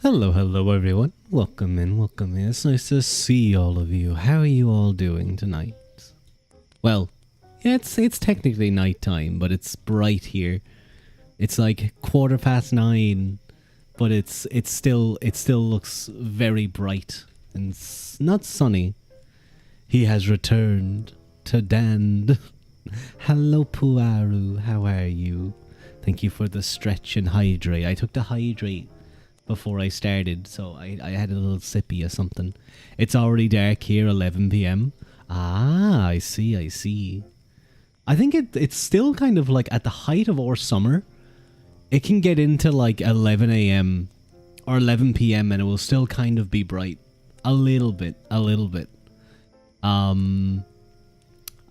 Hello, hello everyone. Welcome in, welcome in. It's nice to see all of you. How are you all doing tonight? Well, yeah, it's technically nighttime, but it's bright here. It's like 9:15, but it still looks very bright and not sunny. He has returned to Dand. Hello, Puaru. How are you? Thank you for the stretch and hydrate. I took the hydrate before I started, so I had a little sippy or something. It's already dark here, 11 p.m. Ah, I see. I think it's still kind of like at the height of our summer. It can get into like 11 a.m. or 11 p.m. and it will still kind of be bright. A little bit. A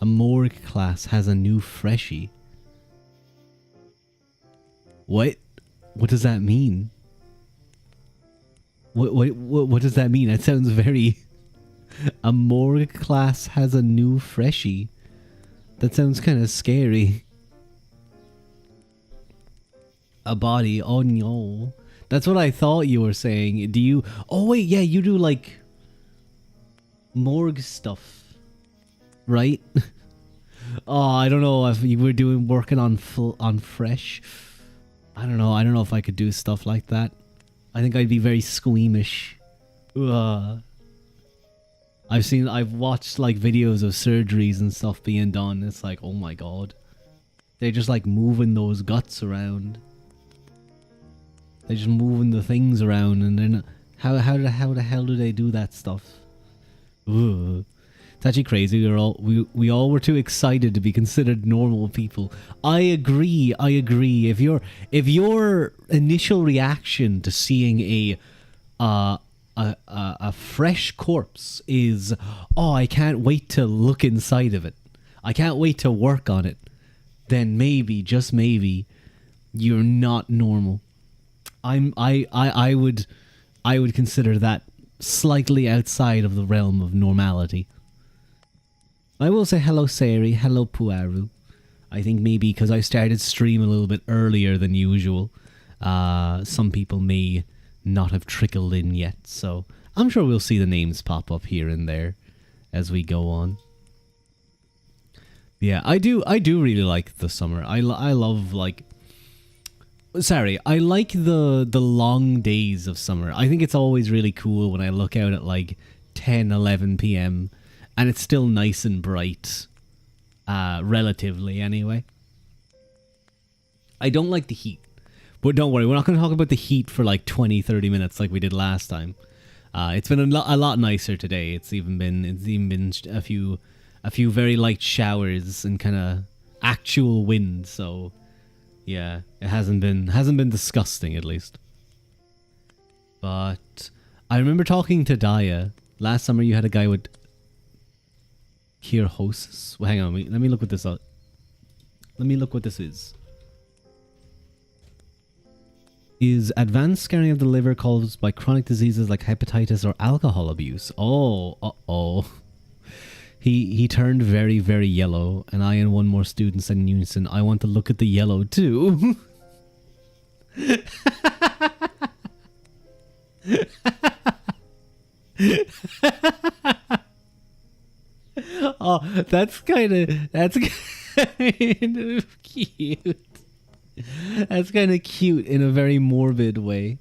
morgue class has a new freshie. What? What does that mean? What does that mean? That sounds very... A morgue class has a new freshie. That sounds kind of scary. A body. Oh no. That's what I thought you were saying. Do you... Oh wait, yeah, you do like... morgue stuff. Right? Oh, I don't know if you were working on fresh. I don't know if I could do stuff like that. I think I'd be very squeamish. I've watched like videos of surgeries and stuff being done. It's like, oh my god. They're just like moving those guts around. They're just moving the things around and then how the hell do they do that stuff? Ugh. It's actually crazy. We all were too excited to be considered normal people. I agree. If your initial reaction to seeing a fresh corpse is, oh, I can't wait to look inside of it, I can't wait to work on it, then maybe, just maybe, you're not normal. I would consider that slightly outside of the realm of normality. I will say hello, Sari. Hello, Puaru. I think maybe because I started stream a little bit earlier than usual, some people may not have trickled in yet. So I'm sure we'll see the names pop up here and there as we go on. Yeah, I do really like the summer. I love like... Sorry, I like the long days of summer. I think it's always really cool when I look out at like 10, 11 p.m. and it's still nice and bright, relatively anyway. I don't like the heat, but don't worry, we're not going to talk about the heat for like 20, 30 minutes like we did last time. It's been a lot nicer today. It's even been a few very light showers and kind of actual wind. So yeah, it hasn't been disgusting at least. But I remember talking to Daya last summer. You had a guy with cirrhosis. Well, hang on, let me look what this up. Let me look what this is. Is advanced scarring of the liver caused by chronic diseases like hepatitis or alcohol abuse? Oh, uh-oh. He turned very, very yellow, and I and one more student said in unison, I want to look at the yellow too. Oh, that's kind of cute. That's kind of cute in a very morbid way.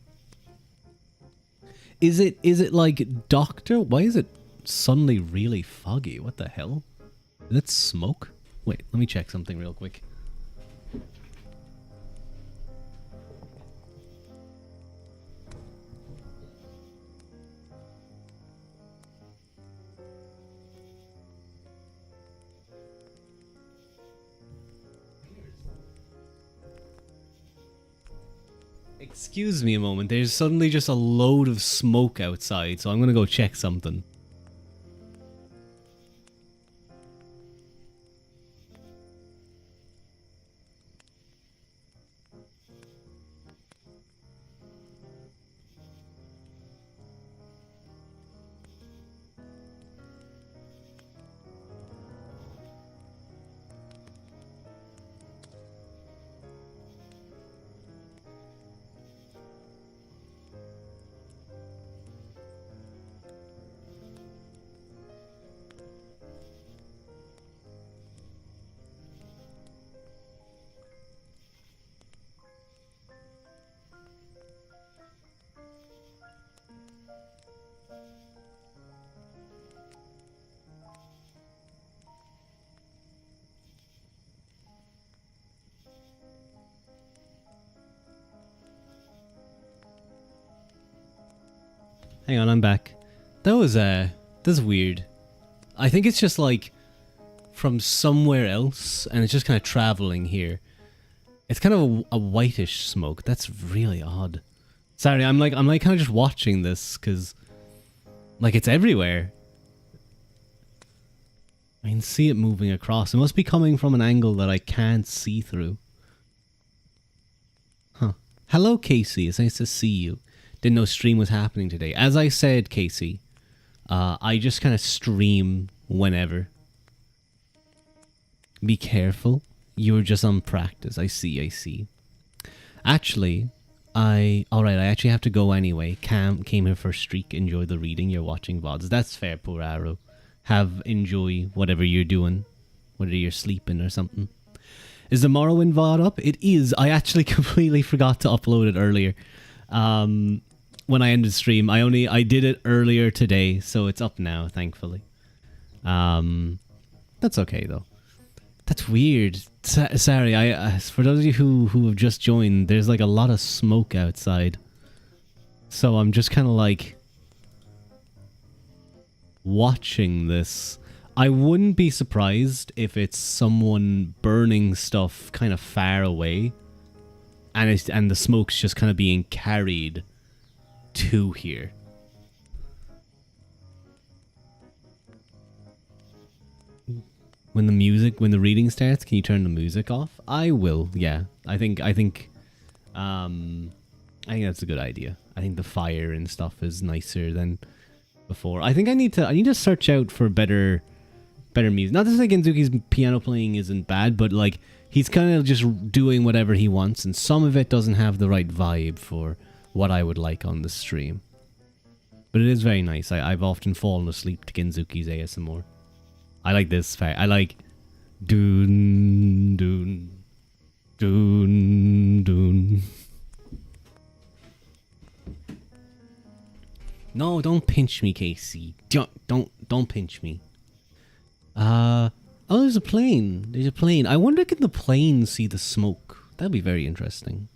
Is it like Doctor? Why is it suddenly really foggy? What the hell? Is it smoke? Wait, let me check something real quick. Excuse me a moment, there's suddenly just a load of smoke outside, so I'm gonna go check something. Hang on, I'm back. That's weird. I think it's just like from somewhere else, and it's just kind of traveling here. It's kind of a whitish smoke. That's really odd. Sorry, I'm like kind of just watching this because, like, it's everywhere. I can see it moving across. It must be coming from an angle that I can't see through. Huh. Hello, Casey. It's nice to see you. Didn't know stream was happening today. As I said, Casey, I just kind of stream whenever. Be careful. You're just on practice. I see. Actually, alright, I actually have to go anyway. Cam came here for a streak. Enjoy the reading. You're watching VODs. That's fair, poor Arrow. Enjoy whatever you're doing. Whether you're sleeping or something. Is the Morrowind VOD up? It is. I actually completely forgot to upload it earlier. When I ended stream, I did it earlier today, so it's up now, thankfully. That's okay though. That's weird. Sorry, for those of you who have just joined, there's like a lot of smoke outside. So I'm just kind of like watching this. I wouldn't be surprised if it's someone burning stuff kind of far away, and the smoke's just kind of being carried to here. When the reading starts, can you turn the music off? I will. Yeah, I think that's a good idea. I think the fire and stuff is nicer than before. I think I need to search out for better music. Not to say Genzuki's piano playing isn't bad, but like he's kind of just doing whatever he wants, and some of it doesn't have the right vibe for what I would like on the stream. But it is very nice. I've often fallen asleep to Genzuki's ASMR. I like this fact. I like doon doon doon doon. No, don't pinch me, Casey. Don't pinch me. Oh, there's a plane. There's a plane. I wonder, can the plane see the smoke? That'd be very interesting.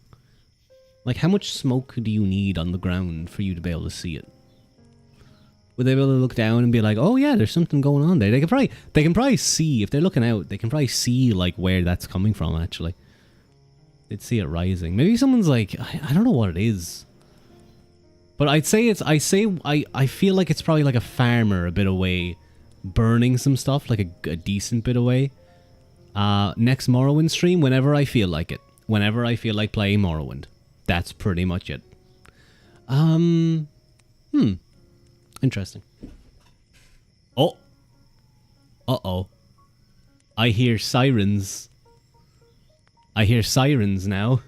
Like, how much smoke do you need on the ground for you to be able to see it? Would they be able to look down and be like, oh yeah, there's something going on there? They can probably see, if they're looking out, they can probably see like where that's coming from actually. They'd see it rising. Maybe someone's like, I don't know what it is. But I feel like it's probably like a farmer a bit away burning some stuff, like a decent bit away. Next Morrowind stream, whenever I feel like it. Whenever I feel like playing Morrowind. That's pretty much it. Interesting. Oh. Uh-oh. I hear sirens. I hear sirens now.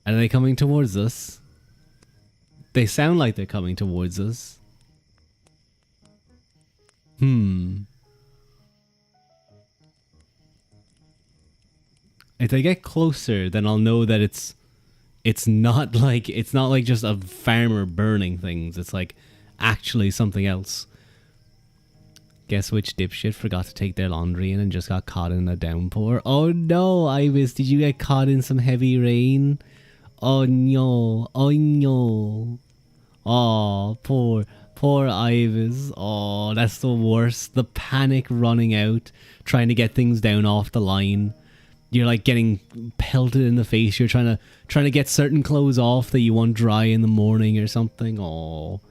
Are they coming towards us? They sound like they're coming towards us. If they get closer, then I'll know that it's not like just a farmer burning things. It's like actually something else. Guess which dipshit forgot to take their laundry in and just got caught in a downpour? Oh no, Ibis, did you get caught in some heavy rain? Oh no, oh no. Oh, poor Ibis. Oh, that's the worst. The panic running out, trying to get things down off the line. You're like getting pelted in the face. You're trying to get certain clothes off that you want dry in the morning or something. Oh,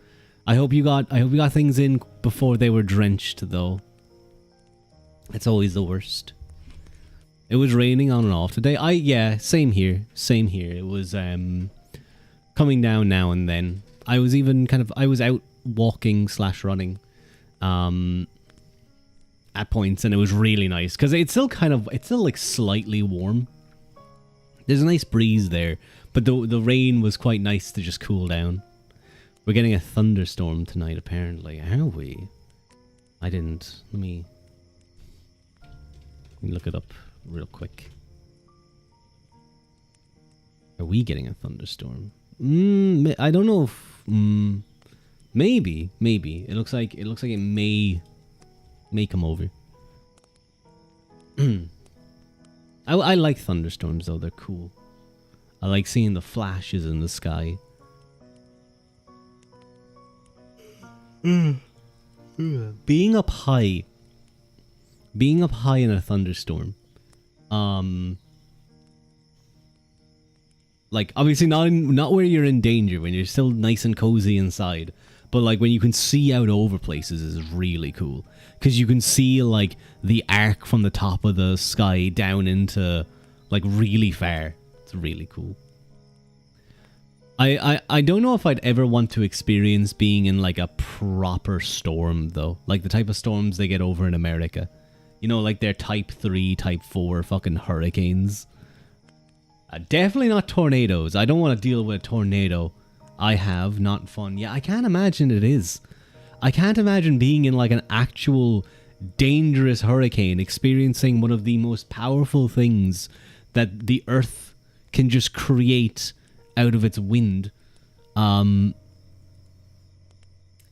I hope you got things in before they were drenched though. It's always the worst. It was raining on and off today. Yeah, same here. It was coming down now and then. I was even I was out walking / running at points, and it was really nice because it's still like slightly warm. There's a nice breeze there, but the rain was quite nice to just cool down. We're getting a thunderstorm tonight, apparently. Are we? I didn't. Let me look it up real quick. Are we getting a thunderstorm? I don't know if maybe. It looks like it may come over. I like thunderstorms though, they're cool. I like seeing the flashes in the sky. Being up high in a thunderstorm, like obviously not where you're in danger, when you're still nice and cozy inside, but like when you can see out over places is really cool, because you can see like the arc from the top of the sky down into like really far. It's really cool. I don't know if I'd ever want to experience being in like a proper storm though, like the type of storms they get over in America. You know, like their type 3, type 4 fucking hurricanes. Definitely not tornadoes. I don't want to deal with a tornado. Not fun. Yeah, I can't imagine it is. I can't imagine being in like an actual dangerous hurricane, experiencing one of the most powerful things that the earth can just create out of its wind.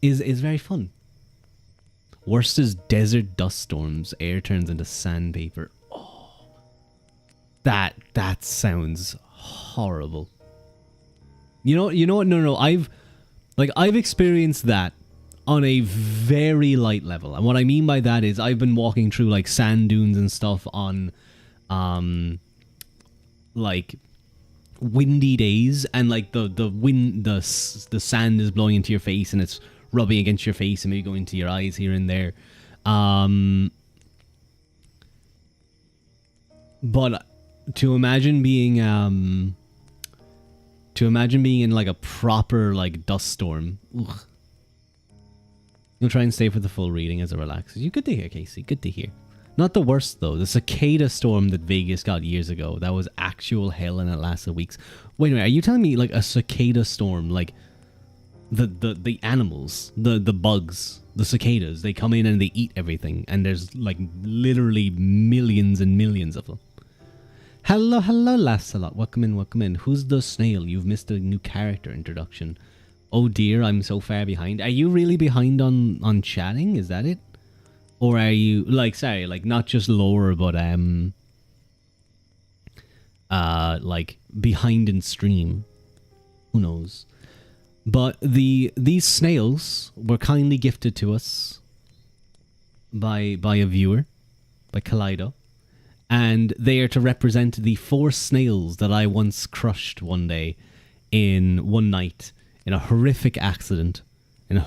Is very fun. Worst is desert dust storms. Air turns into sandpaper. Oh, that sounds horrible. You know what? No. I've experienced that on a very light level, and what I mean by that is I've been walking through like sand dunes and stuff on, like windy days, and like the wind, the sand is blowing into your face and it's rubbing against your face and maybe going into your eyes here and there. But to imagine being in like a proper like dust storm. Ugh. You'll try and stay for the full reading as it relaxes. You good to hear, Casey. Good to hear. Not the worst though. The cicada storm that Vegas got years ago. That was actual hell and it lasted weeks. Wait a minute. Are you telling me like a cicada storm, like the animals, the bugs, the cicadas, they come in and they eat everything, and there's like literally millions and millions of them. Hello, Lassalot. Welcome in. Who's the snail? You've missed a new character introduction. Oh dear, I'm so far behind. Are you really behind on chatting? Is that it? Or are you like, sorry, like not just lower, but like behind in stream? Who knows? But these snails were kindly gifted to us by a viewer, by Kaleido, and they are to represent the 4 snails that I once crushed one day in one night in a horrific accident, in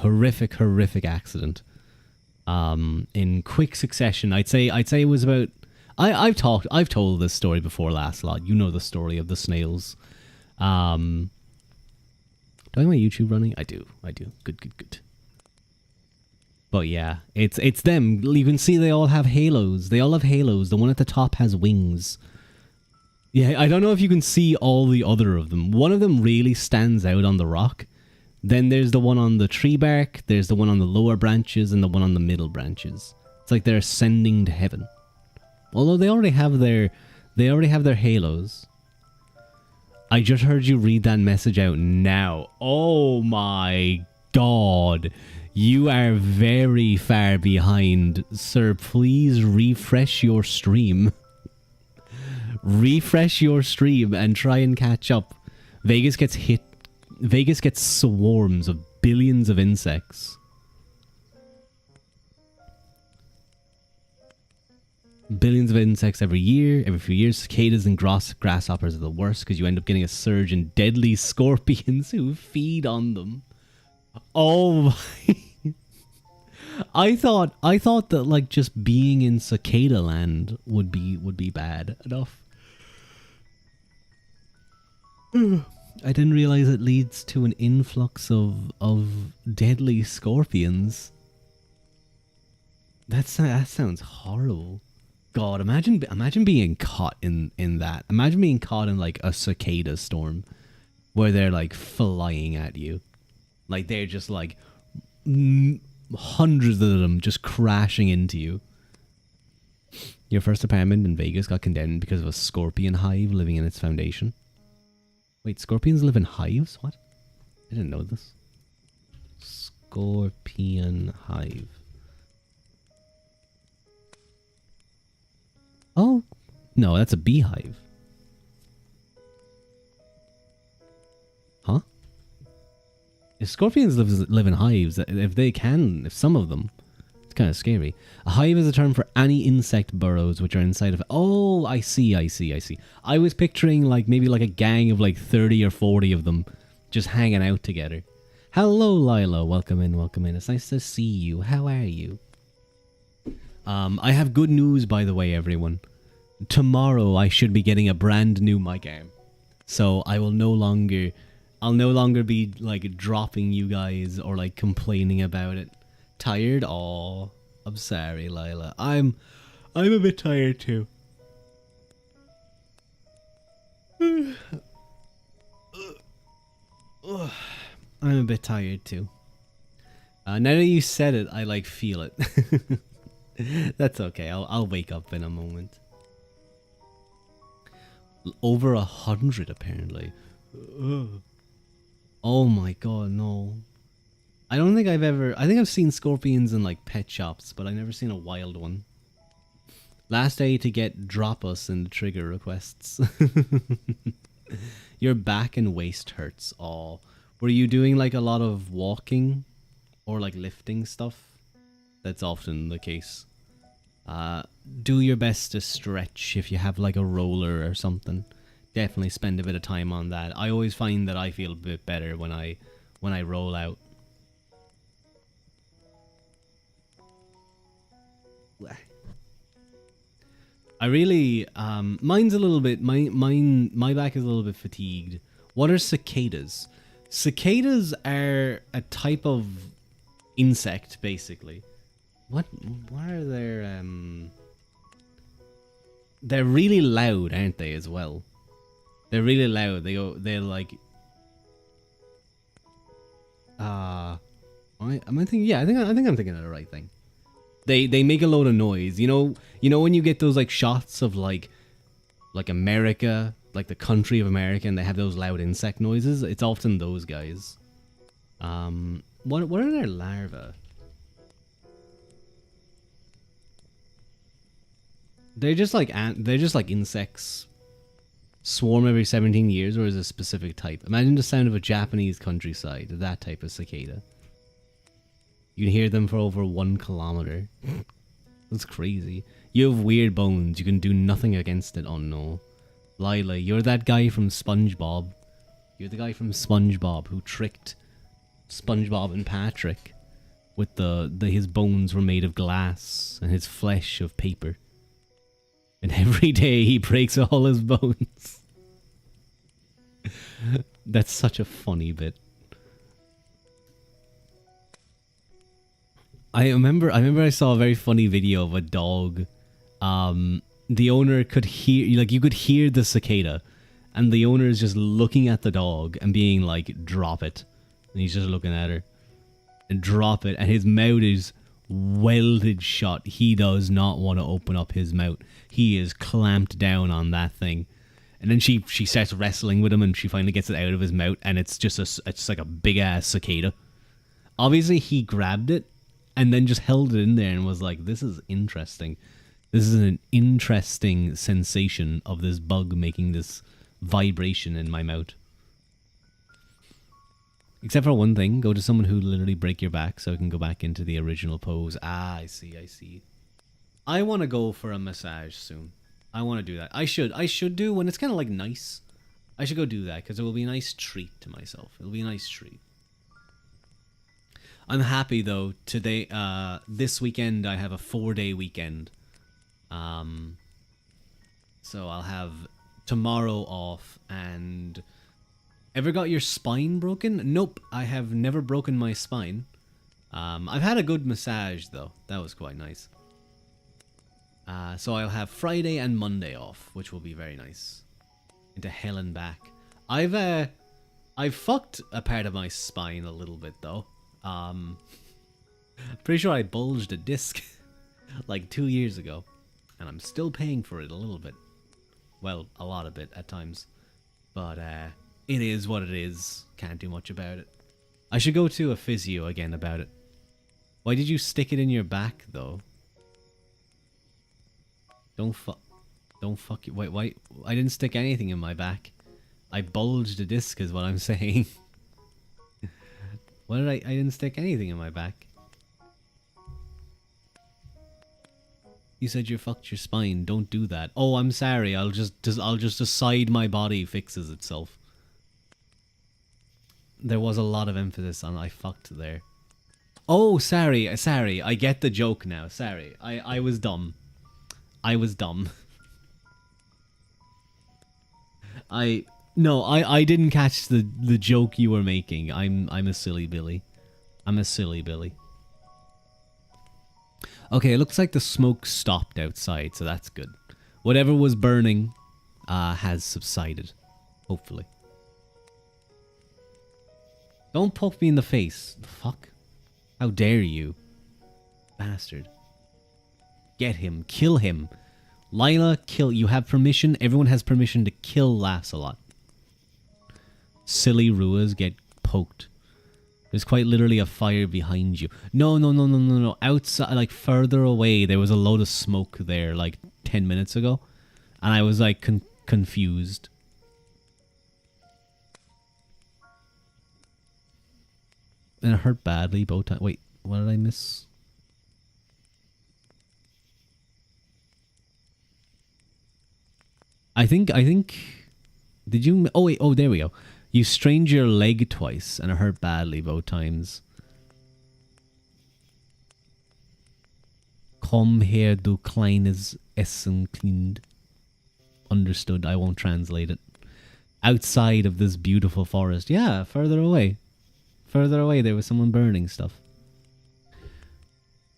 quick succession. I'd say it was about. I've told this story before, Lassalot. You know the story of the snails. Do I have my YouTube running? I do. Good. But yeah, it's them. You can see they all have halos. The one at the top has wings. Yeah, I don't know if you can see all the other of them. One of them really stands out on the rock. Then there's the one on the tree bark, there's the one on the lower branches, and the one on the middle branches. It's like they're ascending to heaven. Although they already have their halos. I just heard you read that message out now. Oh my god. You are very far behind. Sir, please refresh your stream. Refresh your stream and try and catch up. Vegas gets swarms of billions of insects. Billions of insects every year, every few years. Cicadas and grasshoppers are the worst because you end up getting a surge in deadly scorpions who feed on them. Oh my. I thought that like just being in cicada land would be bad enough. I didn't realize it leads to an influx of deadly scorpions. That sounds horrible. God, imagine being caught in that. Imagine being caught in like a cicada storm where they're like flying at you. Like they're just like hundreds of them just crashing into you. Your first apartment in Vegas got condemned because of a scorpion hive living in its foundation. Wait, scorpions live in hives? What? I didn't know this. Scorpion hive. Oh, no, that's a beehive. Huh? If scorpions live in hives, if some of them, it's kind of scary. A hive is a term for any insect burrows which are inside of... Oh, I see. I was picturing like maybe like a gang of like 30 or 40 of them just hanging out together. Hello, Lila. Welcome in. It's nice to see you. How are you? I have good news, by the way, everyone. Tomorrow I should be getting a brand new mic arm. So I'll no longer be like dropping you guys or like complaining about it. Tired? Aw, I'm sorry, Lila. I'm a bit tired too. I'm a bit tired too. Now that you said it, I like feel it. That's okay. I'll wake up in a moment. Over 100 apparently. Oh my god, no. I don't think I think I've seen scorpions in like pet shops, but I've never seen a wild one. Last day to get drop us in the trigger requests. Your back and waist hurts. Aw. Were you doing like a lot of walking or like lifting stuff? That's often the case. Do your best to stretch if you have like a roller or something. Definitely spend a bit of time on that. I always find that I feel a bit better when I roll out. I really mine's a little bit my back is a little bit fatigued. What are cicadas? Cicadas are a type of insect basically. What are their they're really loud, aren't they, as well? They're really loud. They're like am I thinking? Yeah, I think I'm thinking of the right thing. They make a load of noise. You know when you get those like shots of like America, like the country of America, and they have those loud insect noises. It's often those guys. What are their larvae? They're just like insects. Swarm every 17 years, or is it a specific type? Imagine the sound of a Japanese countryside. That type of cicada. You can hear them for over 1 kilometer. That's crazy. You have weird bones. You can do nothing against it. Oh no. Lila, you're that guy from SpongeBob. You're the guy from SpongeBob who tricked SpongeBob and Patrick with his bones were made of glass and his flesh of paper. And every day he breaks all his bones. That's such a funny bit. I remember I saw a very funny video of a dog. The owner could hear, like, you could hear the cicada, and the owner is just looking at the dog and being like, drop it. And he's just looking at her. And drop it. And his mouth is welded shut. He does not want to open up his mouth. He is clamped down on that thing. And then she starts wrestling with him, and she finally gets it out of his mouth, and it's just like a big ass cicada. Obviously, he grabbed it and then just held it in there and was like, "This is interesting. This is an interesting sensation of this bug making this vibration in my mouth." Except for one thing, go to someone who literally break your back, so I can go back into the original pose. Ah, I see. I want to go for a massage soon. I want to do that. I should do when it's kind of like nice. I should go do that because it will be a nice treat to myself. It'll be a nice treat. I'm happy though. Today, this weekend, I have a 4-day weekend. So I'll have tomorrow off. And ever got your spine broken? Nope, I have never broken my spine. I've had a good massage though. That was quite nice. So I'll have Friday and Monday off, which will be very nice. Into hell and back. I've fucked a part of my spine a little bit though. Pretty sure I bulged a disc like 2 years ago, and I'm still paying for it a little bit. Well, a lot of it at times, but it is what it is. Can't do much about it. I should go to a physio again about it. Why did you stick it in your back though? Don't fuck you. Wait, I didn't stick anything in my back. I bulged a disc is what I'm saying. What did I didn't stick anything in my back. You said you fucked your spine. Don't do that. Oh, I'm sorry. I'll just decide my body fixes itself. There was a lot of emphasis on I fucked there. Oh, sorry. I get the joke now. Sorry. I was dumb. I didn't catch the joke you were making. I'm a silly Billy. Okay, it looks like the smoke stopped outside, so that's good. Whatever was burning has subsided, hopefully. Don't poke me in the face. The fuck? How dare you? Bastard. Get him. Kill him. Lila, kill. You have permission. Everyone has permission to kill Lancelot. Silly Ruas get poked. There's quite literally a fire behind you. No. Outside, like further away, there was a load of smoke there like 10 minutes ago. And I was like confused. And it hurt badly both times. Wait, what did I miss? I think, did you, oh wait, oh there we go. You strained your leg twice and it hurt badly both times. Komm her, du kleines Essenkind. Understood, I won't translate it. Outside of this beautiful forest. Yeah, further away. Further away there was someone burning stuff.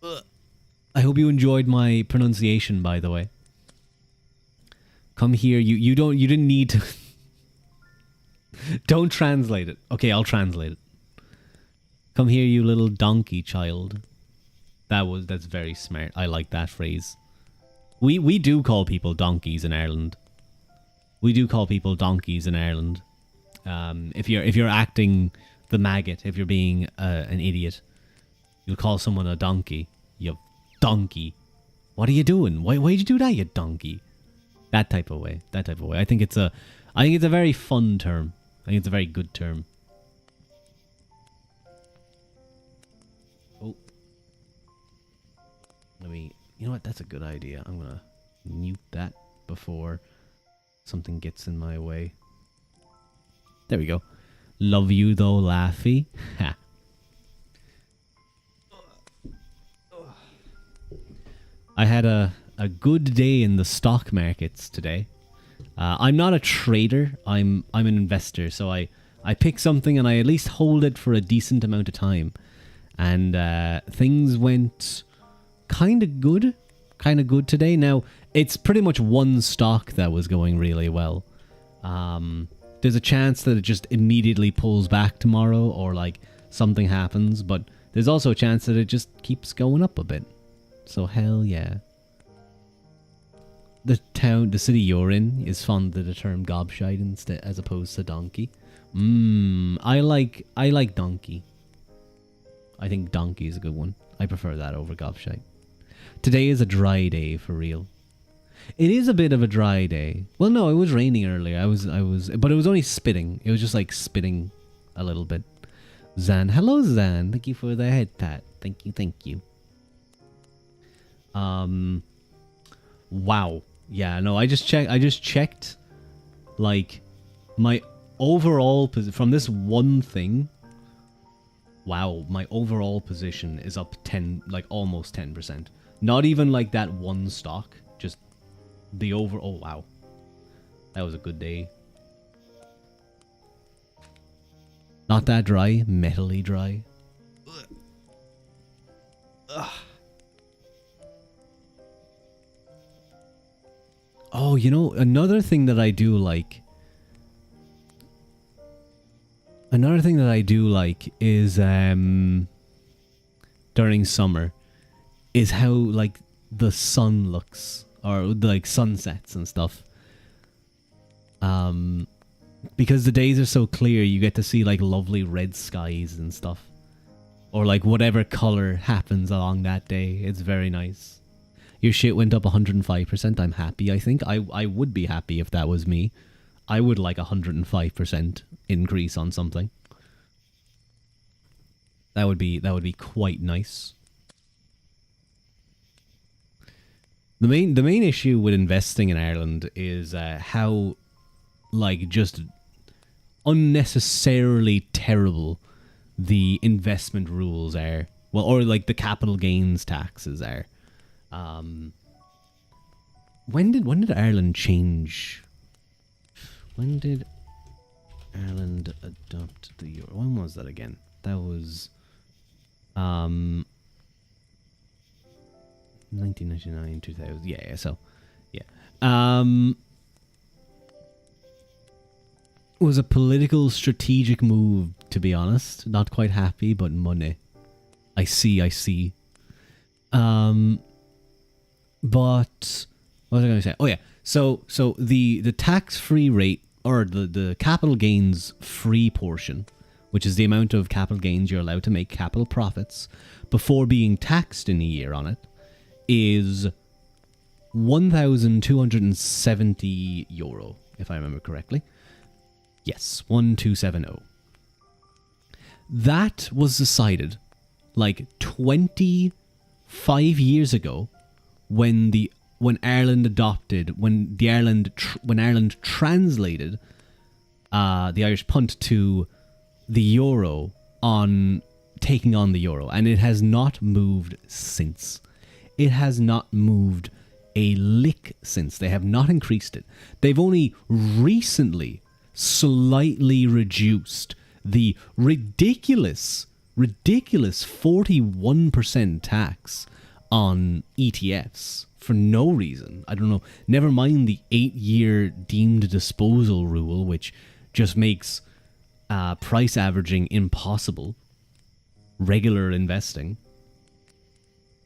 I hope you enjoyed my pronunciation, by the way. Come here, you didn't need to... Don't translate it. Okay, I'll translate it. Come here, you little donkey child. That's very smart. I like that phrase. We do call people donkeys in Ireland. We do call people donkeys in Ireland. If you're acting the maggot, if you're being an idiot, you'll call someone a donkey. You donkey. What are you doing? Why'd you do that, you donkey? That type of way. I think it's a very fun term. I think it's a very good term. Oh. You know what? That's a good idea. I'm gonna mute that before something gets in my way. There we go. Love you though, Laffy. Ha. I had a good day in the stock markets today. I'm not a trader. I'm an investor. So I pick something and I at least hold it for a decent amount of time. And things went kind of good today. Now it's pretty much one stock that was going really well. There's a chance that it just immediately pulls back tomorrow or like something happens, but there's also a chance that it just keeps going up a bit. So hell yeah. The city you're in is fond of the term gobshite instead as opposed to donkey. I like donkey. I think donkey is a good one. I prefer that over gobshite. Today is a dry day for real. It is a bit of a dry day. Well, no, it was raining earlier. But it was only spitting. It was just like spitting a little bit. Zan, hello Zan. Thank you for the head pat. Thank you. Wow. Yeah, no, I just checked like my overall from this one thing. Wow, my overall position is up 10, like almost 10%. Not even like that one stock, just the over. Oh wow, that was a good day. Not that dry, metally dry. Ugh. Oh, you know, another thing that I do like is during summer is how like the sun looks, or like sunsets and stuff. Because the days are so clear, you get to see like lovely red skies and stuff, or like whatever color happens along that day. It's very nice. Your shit went up 105%. I'm happy. I think I would be happy if that was me. I would like 105% increase on something. That would be quite nice. The main issue with investing in Ireland is how like just unnecessarily terrible the investment rules are. Well, or like the capital gains taxes are. When did Ireland change? When did Ireland adopt the euro? When was that again? That was 1999, 2000. Yeah. So, yeah. It was a political strategic move, to be honest. Not quite happy, but money. I see. But what was I going to say? Oh yeah. So the tax-free rate, or the capital gains free portion, which is the amount of capital gains you're allowed to make, capital profits, before being taxed in a year on it, is €1,270, if I remember correctly. Yes, 1270. That was decided like 25 years ago when Ireland translated the Irish punt to the euro on taking on the euro, and it has not moved since. It has not moved a lick since. They have not increased it. They've only recently slightly reduced the ridiculous 41% tax on ETFs for no reason. I don't know. Never mind the 8-year deemed disposal rule, which just makes price averaging impossible. Regular investing.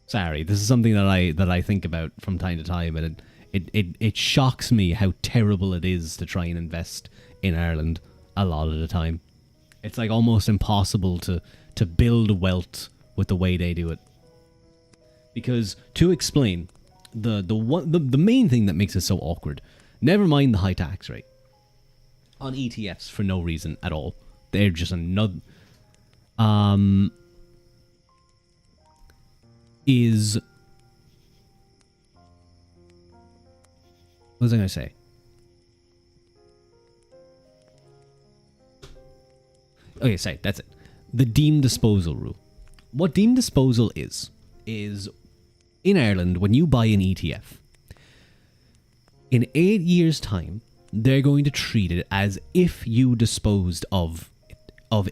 Sorry, this is something that I think about from time to time, and it shocks me how terrible it is to try and invest in Ireland a lot of the time. It's like almost impossible to build wealth with the way they do it. Because to explain, the main thing that makes it so awkward, never mind the high tax rate on ETFs for no reason at all. They're just another is what was I going to say? Okay, sorry, that's it. The deemed disposal rule. What deemed disposal is in Ireland, when you buy an ETF, in 8 years' time, they're going to treat it as if you disposed of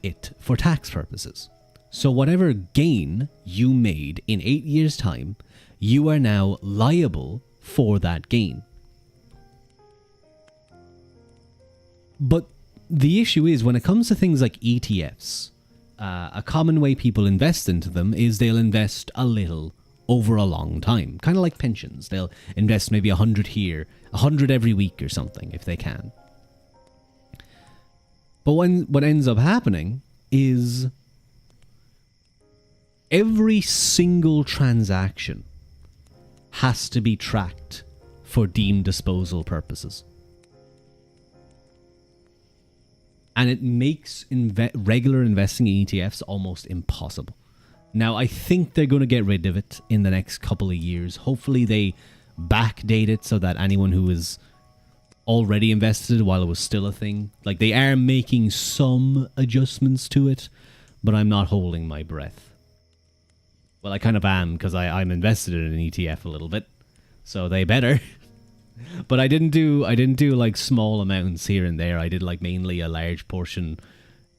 it for tax purposes. So whatever gain you made in 8 years' time, you are now liable for that gain. But the issue is when it comes to things like ETFs, a common way people invest into them is they'll invest a little over a long time. Kind of like pensions. They'll invest maybe 100 here, 100 every week or something if they can. But what ends up happening is every single transaction has to be tracked for deemed disposal purposes. And it makes regular investing in ETFs almost impossible. Now, I think they're going to get rid of it in the next couple of years. Hopefully they backdate it so that anyone who is already invested while it was still a thing, like they are making some adjustments to it, but I'm not holding my breath. Well, I kind of am because I'm invested in an ETF a little bit, so they better. But I didn't do like small amounts here and there. I did like mainly a large portion,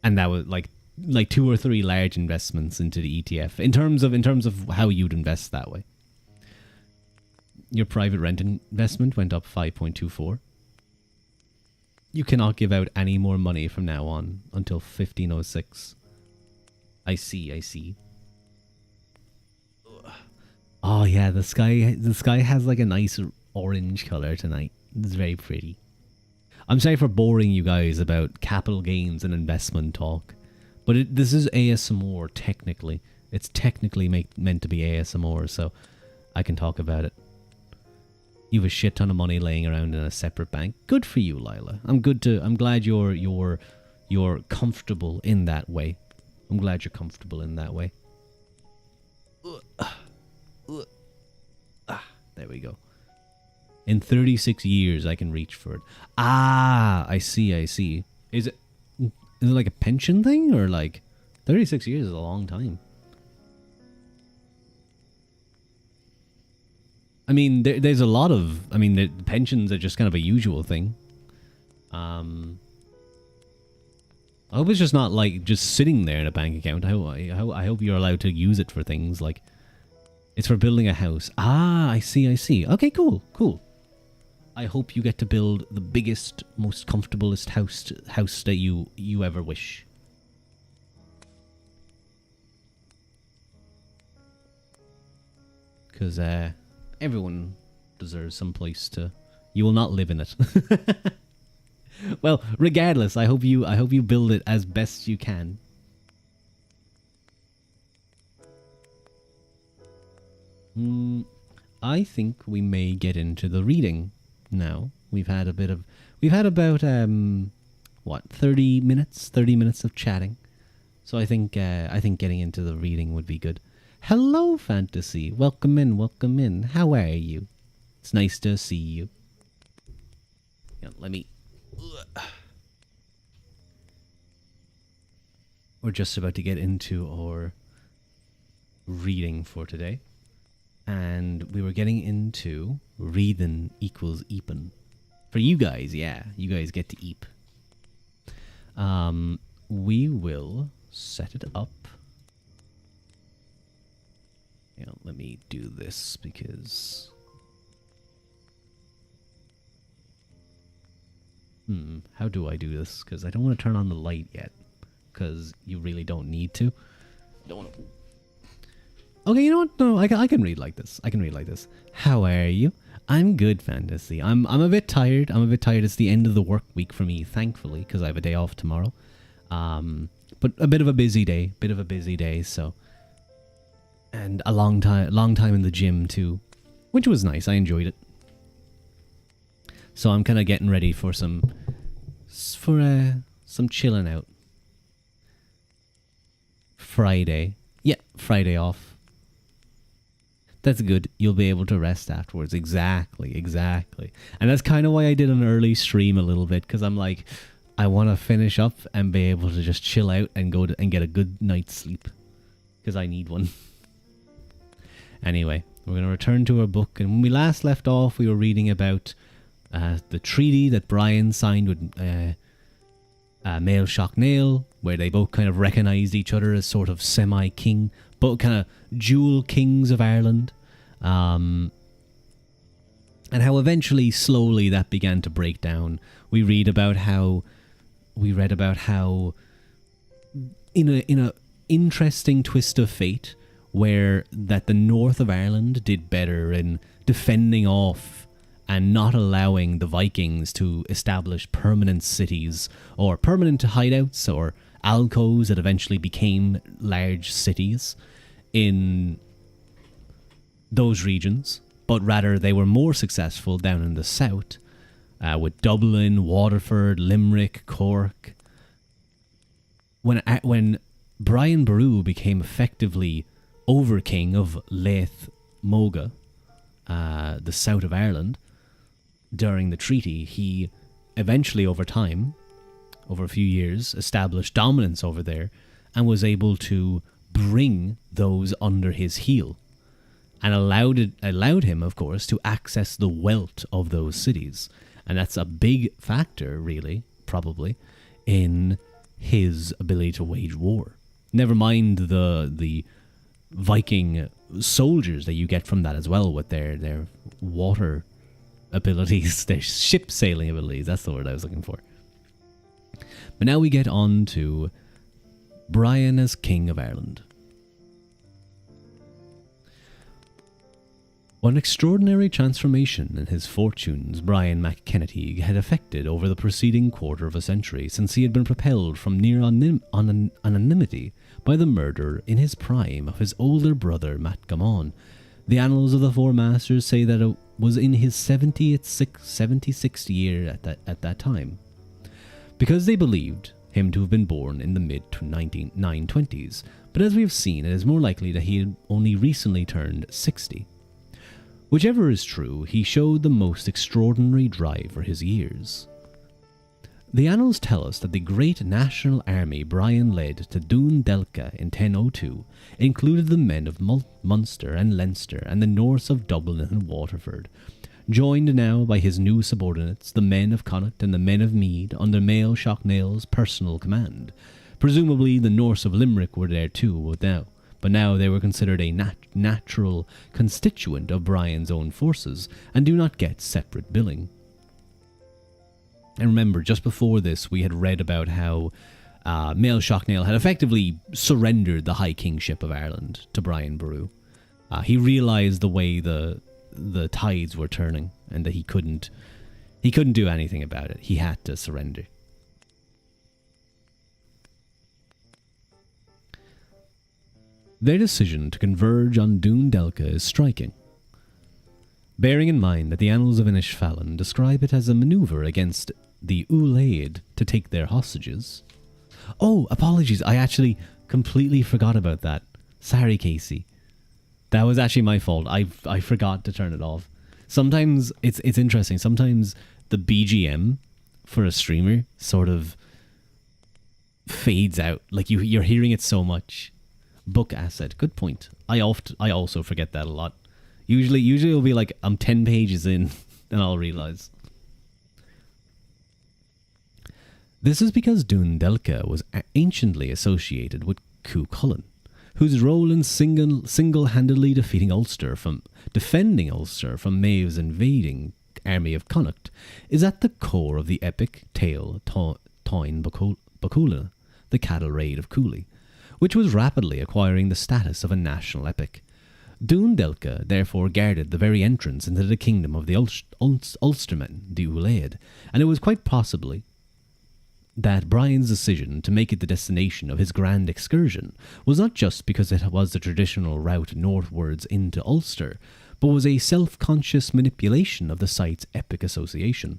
and that was like 2 or 3 large investments into the ETF. In terms of how you'd invest that way, your private rent investment went up 5.24. You cannot give out any more money from now on until 1506. I see. Oh yeah, the sky has like a nice orange color tonight. It's very pretty. I'm sorry for boring you guys about capital gains and investment talk, but this is ASMR technically. It's technically meant to be ASMR, so I can talk about it. You have a shit ton of money laying around in a separate bank. Good for you, Lila. I'm glad you're comfortable in that way. I'm glad you're comfortable in that way. There we go. In 36 years, I can reach for it. Ah, I see. Is it like a pension thing, or like 36 years is a long time? I mean, there's a lot of. I mean, the pensions are just kind of a usual thing. I hope it's just not like just sitting there in a bank account. I hope you're allowed to use it for things like. It's for building a house. Ah, I see. Okay, cool. I hope you get to build the biggest, most comfortablest house that you ever wish. Because everyone deserves some place to. You will not live in it. Well, regardless, I hope you build it as best you can. I think we may get into the reading now. We've had about 30 minutes of chatting. So I think getting into the reading would be good. Hello, Fantasy. Welcome in. How are you? It's nice to see you. Yeah, let me. We're just about to get into our reading for today. And we were getting into reading equals eepin. For you guys, yeah. You guys get to eep. We will set it up. You know, let me do this because... how do I do this? Because I don't want to turn on the light yet. Because you really don't need to. Don't want to... Okay, you know what? No, I can read like this. How are you? I'm good, Fantasy. I'm a bit tired. It's the end of the work week for me, thankfully, because I have a day off tomorrow. But a bit of a busy day, so. And a long time in the gym too, which was nice. I enjoyed it. So I'm kind of getting ready for some chilling out. Friday off. That's good. You'll be able to rest afterwards. Exactly. And that's kind of why I did an early stream a little bit, because I'm like, I want to finish up and be able to just chill out and and get a good night's sleep, because I need one. Anyway, we're going to return to our book, and when we last left off, we were reading about the treaty that Brian signed with Mael Shocknail, where they both kind of recognised each other as sort of semi-king, both kind of dual kings of Ireland, and how eventually, slowly, that began to break down. We read about how we read about how in a interesting twist of fate, where that the north of Ireland did better in defending off and not allowing the Vikings to establish permanent cities or permanent hideouts or alcoves that eventually became large cities in those regions, but rather they were more successful down in the south with Dublin, Waterford, Limerick, Cork. When Brian Boru became effectively over-king of Leith Moga, the south of Ireland, during the treaty, he eventually, over time, over a few years, established dominance over there and was able to bring those under his heel and allowed him, of course, to access the wealth of those cities. And that's a big factor, really, probably, in his ability to wage war. Never mind the Viking soldiers that you get from that as well, with their water abilities, their ship sailing abilities. That's the word I was looking for. But now we get on to Brian as King of Ireland. What an extraordinary transformation in his fortunes Brian McKennedy had effected over the preceding quarter of a century, since he had been propelled from near anonymity by the murder in his prime of his older brother Matt Gamon. The annals of the Four Masters say that it was in his 76th year at that time, because they believed him to have been born in the mid-920s, but as we have seen, it is more likely that he had only recently turned 60. Whichever is true, he showed the most extraordinary drive for his years. The annals tell us that the great national army Brian led to Dún Delca in 1002 included the men of Munster and Leinster and the north of Dublin and Waterford, joined now by his new subordinates, the men of Connacht and the men of Meath, under Mael Shocknail's personal command. Presumably the Norse of Limerick were there too, but now they were considered a natural constituent of Brian's own forces and do not get separate billing. And remember, just before this, we had read about how Mael Shocknail had effectively surrendered the High Kingship of Ireland to Brian Boru. He realised the way the tides were turning and that he couldn't do anything about it. He had to surrender. Their decision to converge on Dún Delca is striking, bearing in mind that the annals of Inishfallen describe it as a manoeuvre against the Ulaid to take their hostages. Oh, apologies, I actually completely forgot about that. Sorry, Casey. That was actually my fault. I forgot to turn it off. Sometimes it's interesting. Sometimes the BGM for a streamer sort of fades out. Like you're hearing it so much. Book asset. Good point. I also forget that a lot. Usually it'll be like I'm 10 pages in and I'll realize. This is because Dún Delca was anciently associated with Cuchulainn, whose role in single-handedly defending Ulster from Maeve's invading army of Connacht is at the core of the epic tale Táin Bocúla, the cattle raid of Cooley, which was rapidly acquiring the status of a national epic. Dún Delca therefore guarded the very entrance into the kingdom of the Ulstermen, the Ulaid, and it was quite possibly that Brian's decision to make it the destination of his grand excursion was not just because it was the traditional route northwards into Ulster, but was a self-conscious manipulation of the site's epic association.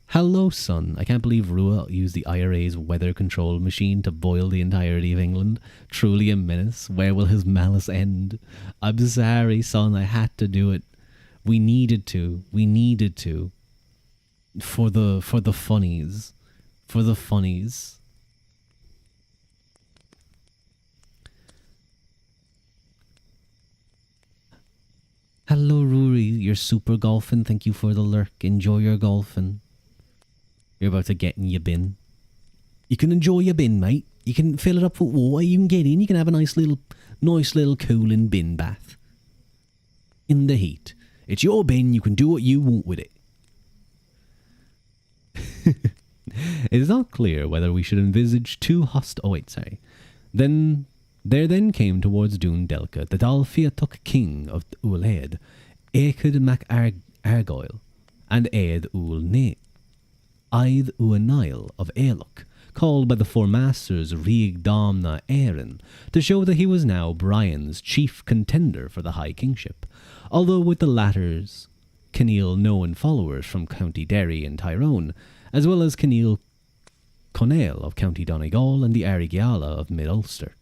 Hello, son. I can't believe Ruadh used the IRA's weather control machine to boil the entirety of England. Truly a menace. Where will his malice end? I'm sorry, son. I had to do it. We needed to. For the funnies. For the funnies. Hello, Rory. You're super golfing. Thank you for the lurk. Enjoy your golfing. You're about to get in your bin. You can enjoy your bin, mate. You can fill it up with water. You can get in. You can have a nice little cooling bin bath. In the heat. It's your bin. You can do what you want with it. It is not clear whether we should envisage two hostile... Oh, wait, sorry. There came towards Dún Delca the Dal Fiatach king of Ualaid, Écid mac Argyle, and Aed Ual Aid Uanail of Aelach, called by the four masters Rig Domna Éireann, to show that he was now Brian's chief contender for the high kingship, although with the latter's Cneil known followers from County Derry and Tyrone, as well as Cneil Conall of County Donegal and the Arigiala of Mid-Ulster.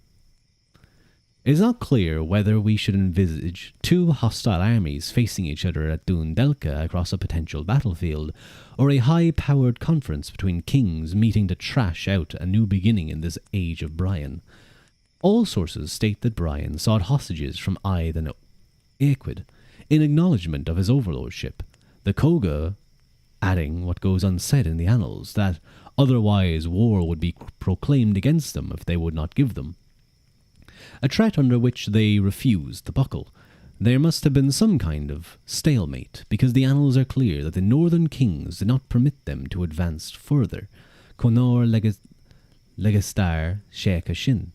It is not clear whether we should envisage two hostile armies facing each other at Dún Delca across a potential battlefield, or a high-powered conference between kings meeting to trash out a new beginning in this age of Brian. All sources state that Brian sought hostages from Aed and Écid in acknowledgement of his overlordship, the Coga adding what goes unsaid in the annals, that otherwise war would be proclaimed against them if they would not give them. A threat under which they refused to buckle. There must have been some kind of stalemate, because the annals are clear that the northern kings did not permit them to advance further. Conor legistar Sheikh Shin.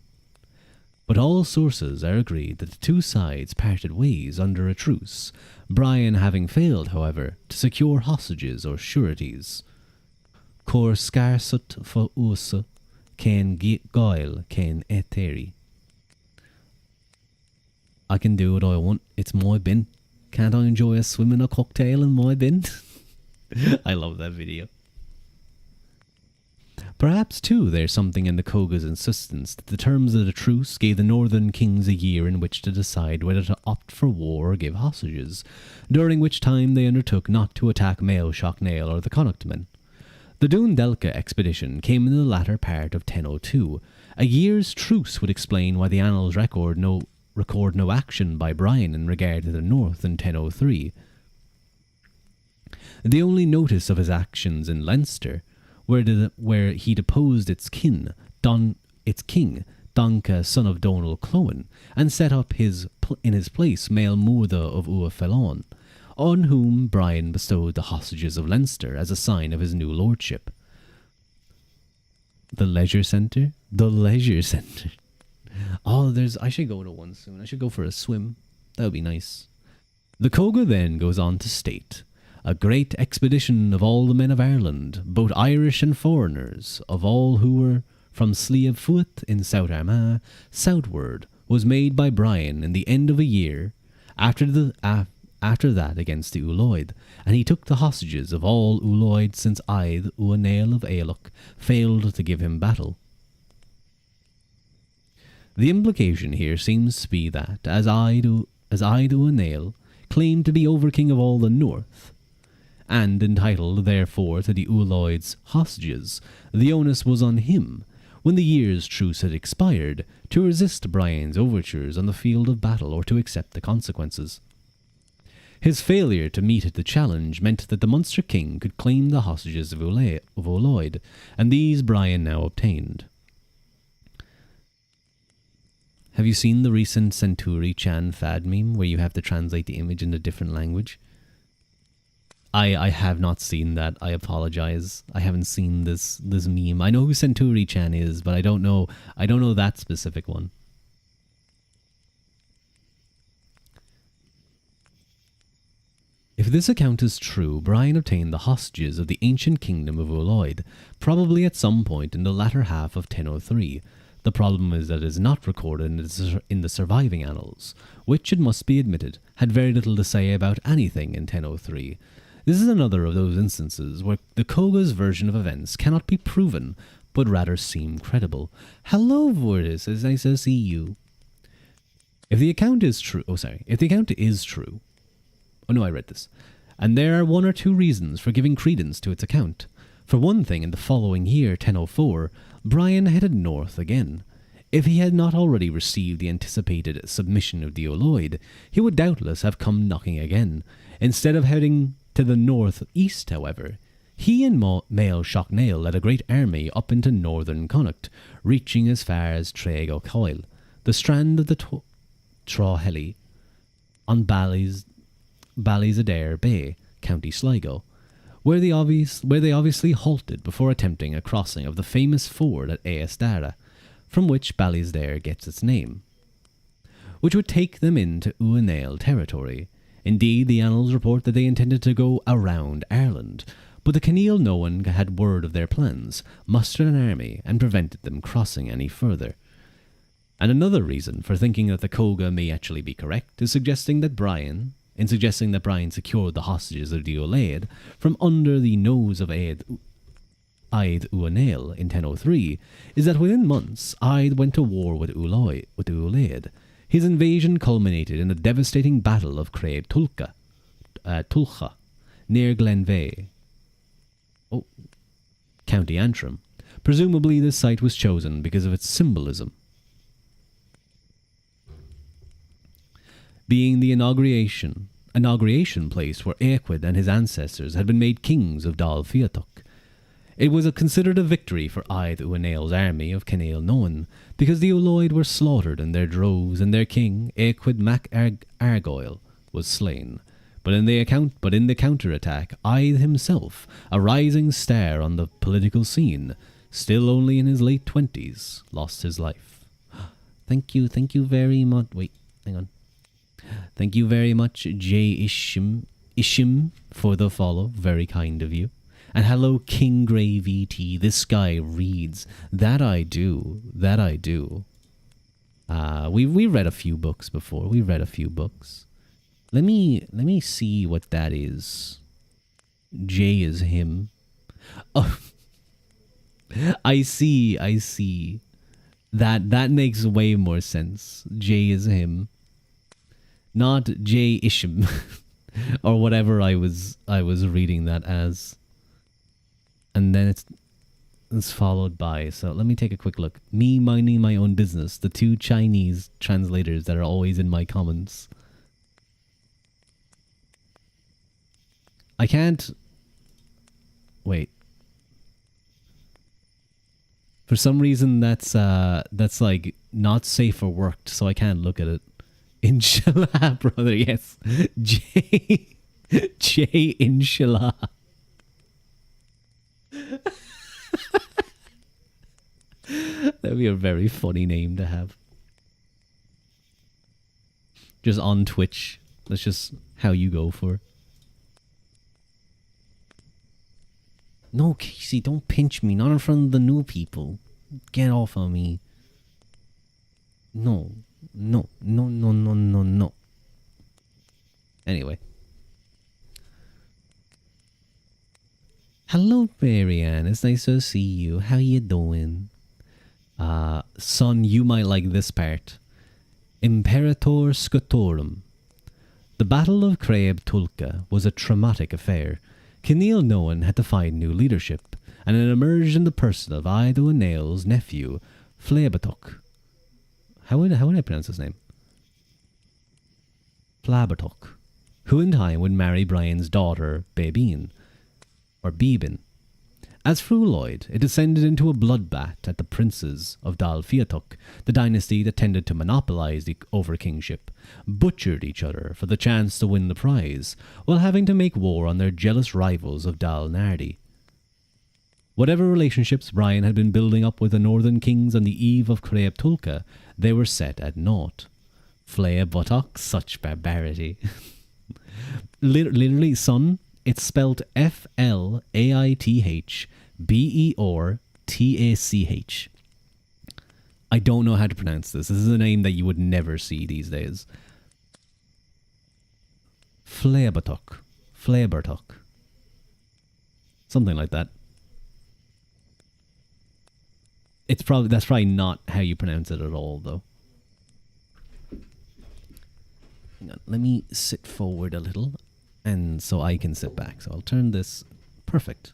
But all sources are agreed that the two sides parted ways under a truce, Brian having failed, however, to secure hostages or sureties. Cor scarsut fo usa, ken goil ken eteri. I can do what I want. It's my bin. Can't I enjoy a swim in a cocktail in my bin? I love that video. Perhaps, too, there's something in the Coga's insistence that the terms of the truce gave the northern kings a year in which to decide whether to opt for war or give hostages, during which time they undertook not to attack Mael Shocknail or the Connachtmen. The Dún Delca expedition came in the latter part of 1002. A year's truce would explain why the annals record no action by Brian in regard to the north in 1003. The only notice of his actions in Leinster, where he deposed its king, Donca, son of Donal Clohan, and set up in his place Mael Murda of Ua Felon, on whom Brian bestowed the hostages of Leinster as a sign of his new lordship. The Leisure Centre? The Leisure Centre. Oh, I should go to one soon. I should go for a swim. That would be nice. The Coga then goes on to state, a great expedition of all the men of Ireland, both Irish and foreigners, of all who were from Sliabh Fuat in South Armagh, southward, was made by Brian in the end of a year, after that against the Uloid, and he took the hostages of all Uloid since Aed Uanail of Aelach failed to give him battle. The implication here seems to be that, as Aed Uanail claimed to be Overking of all the North, and entitled therefore to the Uloid's hostages, the onus was on him, when the year's truce had expired, to resist Brian's overtures on the field of battle or to accept the consequences. His failure to meet the challenge meant that the Munster king could claim the hostages of Uloid, and these Brian now obtained. Have you seen the recent Centauri Chan fad meme where you have to translate the image into a different language? I have not seen that. I apologize. I haven't seen this meme. I know who Centauri Chan is, but I don't know that specific one. If this account is true, Brian obtained the hostages of the ancient kingdom of Uloid, probably at some point in the latter half of 1003. The problem is that it is not recorded in the surviving annals, which, it must be admitted, had very little to say about anything in 1003. This is another of those instances where the Coga's version of events cannot be proven, but rather seem credible. Hello, Vortis, it's nice to see you. If the account is true, I read this, and there are one or two reasons for giving credence to its account. For one thing, in the following year, 1004, Brian headed north again. If he had not already received the anticipated submission of the Uloid, he would doubtless have come knocking again. Instead of heading to the northeast, however, he and Mael Shocknail led a great army up into northern Connacht, reaching as far as Treig O'Coil, the strand of the Trohelly, on Ballysadare Bay, County Sligo, where they obviously halted before attempting a crossing of the famous ford at Eastara, from which Ballisdare gets its name, which would take them into Uanail territory. Indeed, the annals report that they intended to go around Ireland, but the Cneil Noan had word of their plans, mustered an army, and prevented them crossing any further. And another reason for thinking that the Coga may actually be correct is suggesting that Brian secured the hostages of the Ulaid from under the nose of Aed Uanail in 1003, is that within months Aed went to war with Ulaid. His invasion culminated in the devastating Battle of Craib Tulcha, near Glenveigh, County Antrim. Presumably this site was chosen because of its symbolism, being the inauguration place where Eachwyd and his ancestors had been made kings of Dal Fiatach. It was considered a victory for Aed Uanail's army of Cneil Noan, because the Ulaid were slaughtered in their droves and their king, Eachwyd Mac Argoil, was slain. But in the counter-attack, Aed himself, a rising star on the political scene, still only in his late 20s, lost his life. Thank you very much. Wait, hang on. Thank you very much, J. Ishim, for the follow. Very kind of you. And hello, King Grey VT. This guy reads. That I do. We read a few books before. Let me see what that is. J is him. Oh, I see. That makes way more sense. J is him. Not J Isham or whatever I was reading that as. And then it's followed by, so let me take a quick look. Me minding my own business, the two Chinese translators that are always in my comments. I can't wait. For some reason that's like not safe or worked, so I can't look at it. Inshallah, brother, yes. J Inshallah. That'd be a very funny name to have. Just on Twitch. That's just how you go for. No, Casey, don't pinch me. Not in front of the new people. Get off of me. No. Anyway. Hello, Marianne. It's nice to see you. How you doing? Son, you might like this part. Imperator Scotorum. The Battle of Craib Tulcha was a traumatic affair. Cneil Noan had to find new leadership, and it emerged in the person of Aed Uanail's nephew, Flaebatoch. How would I pronounce his name? Flaebatoch, who in time would marry Brian's daughter, Beibin. As Fruloid, it descended into a bloodbath at the princes of Dal Fiatach, the dynasty that tended to monopolize the overkingship, butchered each other for the chance to win the prize, while having to make war on their jealous rivals of Dal Nardi. Whatever relationships Brian had been building up with the northern kings on the eve of Craib Tulcha, they were set at naught. Flaebatoch, such barbarity. Literally, son, it's spelt Flaitbeortach. I don't know how to pronounce this. This is a name that you would never see these days. Flaebatoch. Something like that. That's probably not how you pronounce it at all, though. Hang on, let me sit forward a little, and so I can sit back. So I'll turn this. Perfect.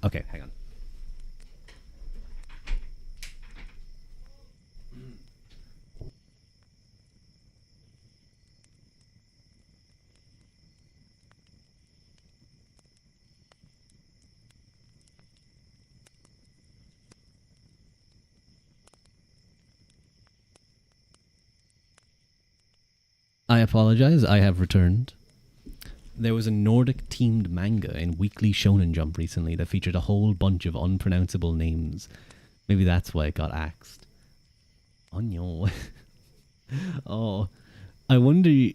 Okay, hang on. I apologize, I have returned. There was a Nordic-themed manga in Weekly Shonen Jump recently that featured a whole bunch of unpronounceable names. Maybe that's why it got axed. Oh no. Oh, I wonder.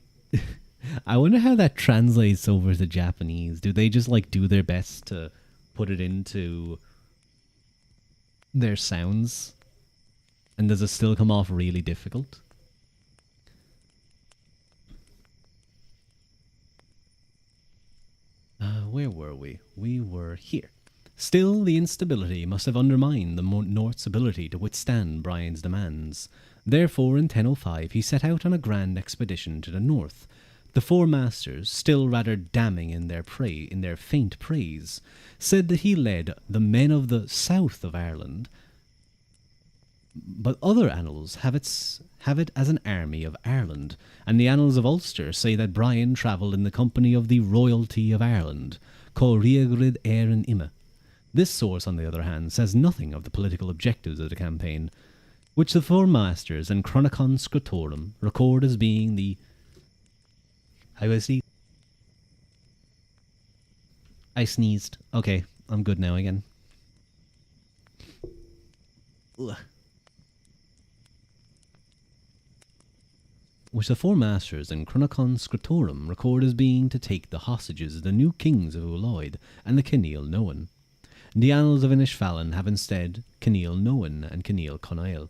I wonder how that translates over to Japanese. Do they just like do their best to put it into their sounds? And does it still come off really difficult? Where were we? We were here. Still, the instability must have undermined the North's ability to withstand Brian's demands. Therefore, in 1005, he set out on a grand expedition to the north. The four masters, still rather damning in their faint praise, said that he led the men of the south of Ireland, but other annals have it as an army of Ireland, and the annals of Ulster say that Brian travelled in the company of the royalty of Ireland, Co Riagrid Éireann Ime. This source, on the other hand, says nothing of the political objectives of the campaign, which the four masters and Chronicon Scriptorum record as being the... I sneezed. Okay, I'm good now again. Ugh. Which the four masters and Chronicon Scriptorum record as being to take the hostages of the new kings of Uloid and the Kinneal Noan. The annals of Inishfallen have instead Kinneal Noan and Kinneal Conail.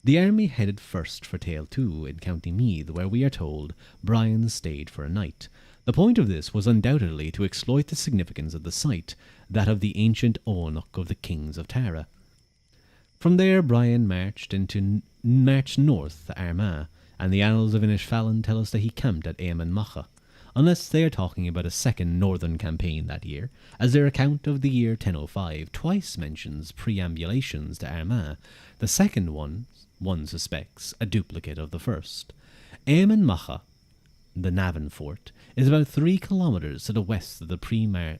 The army headed first for Tale 2 in County Meath, where we are told Brian stayed for a night. The point of this was undoubtedly to exploit the significance of the site, that of the ancient Oonok of the kings of Tara. From there Brian marched north to Armagh, and the annals of Inishfallen tell us that he camped at Éamonn Macha, unless they are talking about a second northern campaign that year, as their account of the year 1005 twice mentions preambulations to Armagh, the second one suspects, a duplicate of the first. Éamonn Macha, the Navan fort, is about 3 kilometres to the west of the pre-martial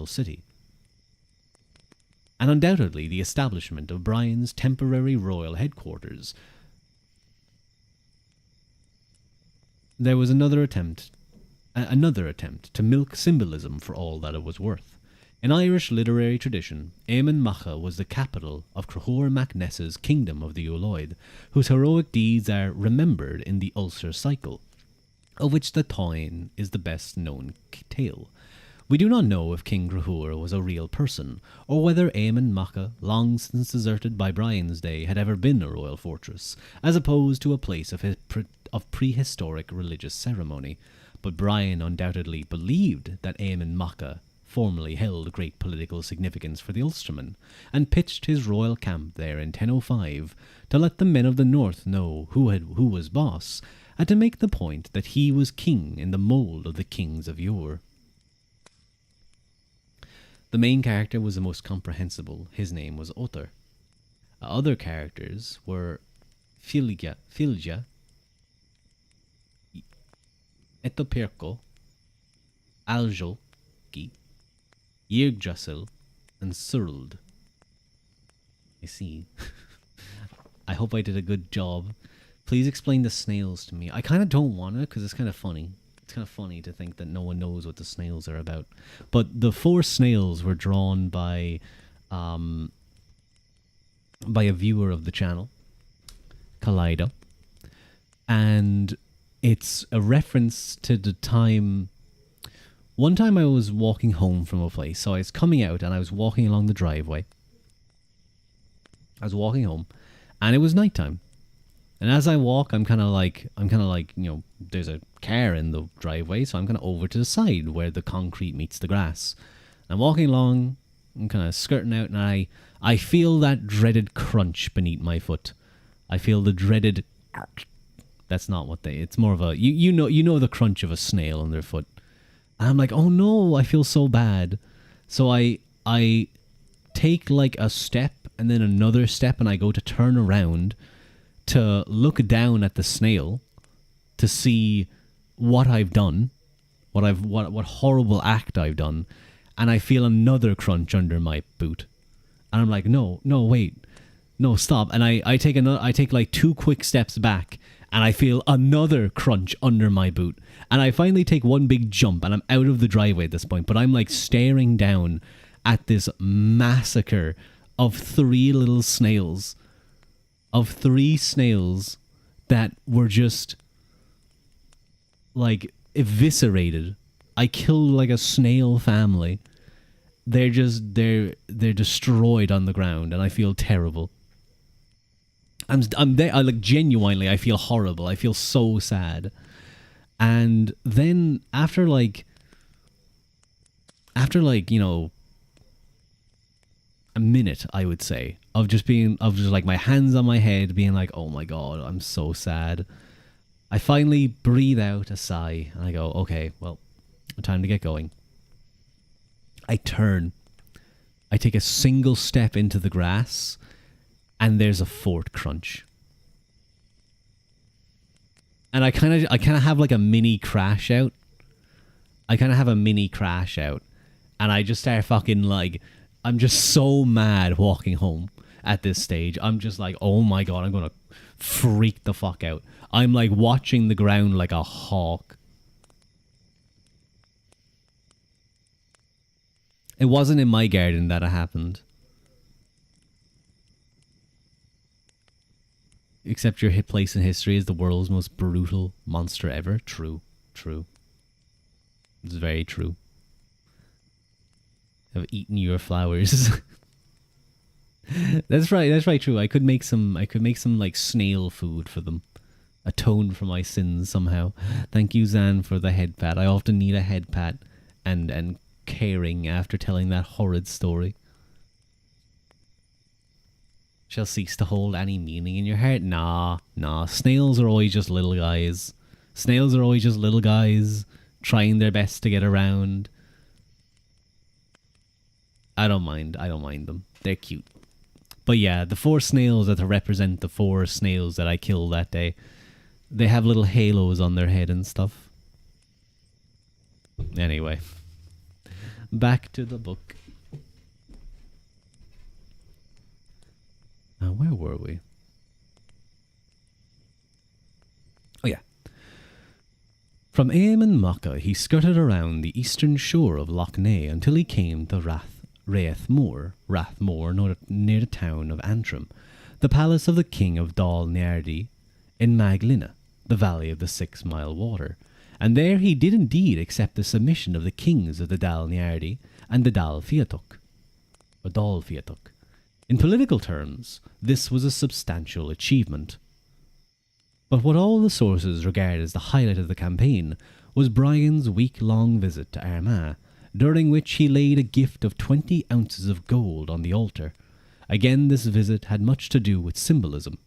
city, and undoubtedly the establishment of Brian's temporary royal headquarters. There was another attempt to milk symbolism for all that it was worth. In Irish literary tradition, Éamonn Macha was the capital of Cahor Mac Nessa's kingdom of the Uloid, whose heroic deeds are remembered in the Ulster cycle, of which the Táin is the best known tale. We do not know if King Cahor was a real person, or whether Éamonn Macha, long since deserted by Brian's day, had ever been a royal fortress, as opposed to a place of prehistoric religious ceremony. But Brian undoubtedly believed that Éamonn Macha formerly held great political significance for the Ulstermen, and pitched his royal camp there in 1005 to let the men of the north know who was boss, and to make the point that he was king in the mould of the kings of yore. The main character was the most comprehensible. His name was Otter. Other characters were Filja, Etopirco, Aljolki, Yggdrasil, and Surld. I see. I hope I did a good job. Please explain the snails to me. I kind of don't want to, because it's kind of funny. It's kind of funny to think that no one knows what the snails are about. But the 4 snails were drawn by a viewer of the channel, Kaleido. And it's a reference to the time... One time I was walking home from a place, so I was coming out and I was walking along the driveway. I was walking home, and it was nighttime. And as I walk, I'm kind of like, there's a car in the driveway, so I'm kind of over to the side where the concrete meets the grass. I'm walking along, I'm kind of skirting out, and I feel that dreaded crunch beneath my foot. I feel the dreaded... That's not what it's more of a... You know the crunch of a snail on their foot. And I'm like, oh no, I feel so bad. So I take like a step and then another step, and I go to turn around to look down at the snail to see what I've done, what horrible act I've done, and I feel another crunch under my boot, and I'm like, no, wait, no, stop, and I take like 2 quick steps back, and I feel another crunch under my boot. And I finally take one big jump, and I'm out of the driveway at this point, but I'm like staring down at this massacre of three little snails. Of three snails that were just like eviscerated. I killed like a snail family. They're destroyed on the ground, and I feel terrible. I'm there. I like genuinely. I feel horrible. I feel so sad. And then after like you know, a minute, I would say, of just like my hands on my head, being like, oh my God, I'm so sad. I finally breathe out a sigh, and I go, okay, well, time to get going. I turn. I take a single step into the grass, and there's a fourth crunch. And I kind of have like a mini crash out. And I just start fucking like, I'm just so mad walking home at this stage. I'm just like, oh my God, I'm going to freak the fuck out. I'm like watching the ground like a hawk. It wasn't in my garden that it happened. Except your hit place in history is the world's most brutal monster ever. True. It's very true. I've eaten your flowers. That's right, true. I could make some like snail food for them. Atone for my sins somehow. Thank you, Zan, for the head pat. I often need a head pat and caring after telling that horrid story. Shall cease to hold any meaning in your heart? Nah. Snails are always just little guys. Trying their best to get around. I don't mind them. They're cute. But yeah, the four snails that represent the four snails that I killed that day, they have little halos on their head and stuff. Anyway, back to the book. Now, where were we? Oh yeah. From Eamon Macha, he skirted around the eastern shore of Loch Ness until he came to Rathmore, near the town of Antrim, the palace of the king of Dal Neardy in Maglina, the valley of the 6 Mile Water, and there he did indeed accept the submission of the kings of the Dal Neardy and the Dal Fiattoch. In political terms, this was a substantial achievement. But what all the sources regard as the highlight of the campaign was Brian's week-long visit to Armagh, during which he laid a gift of 20 ounces of gold on the altar. Again, this visit had much to do with symbolism.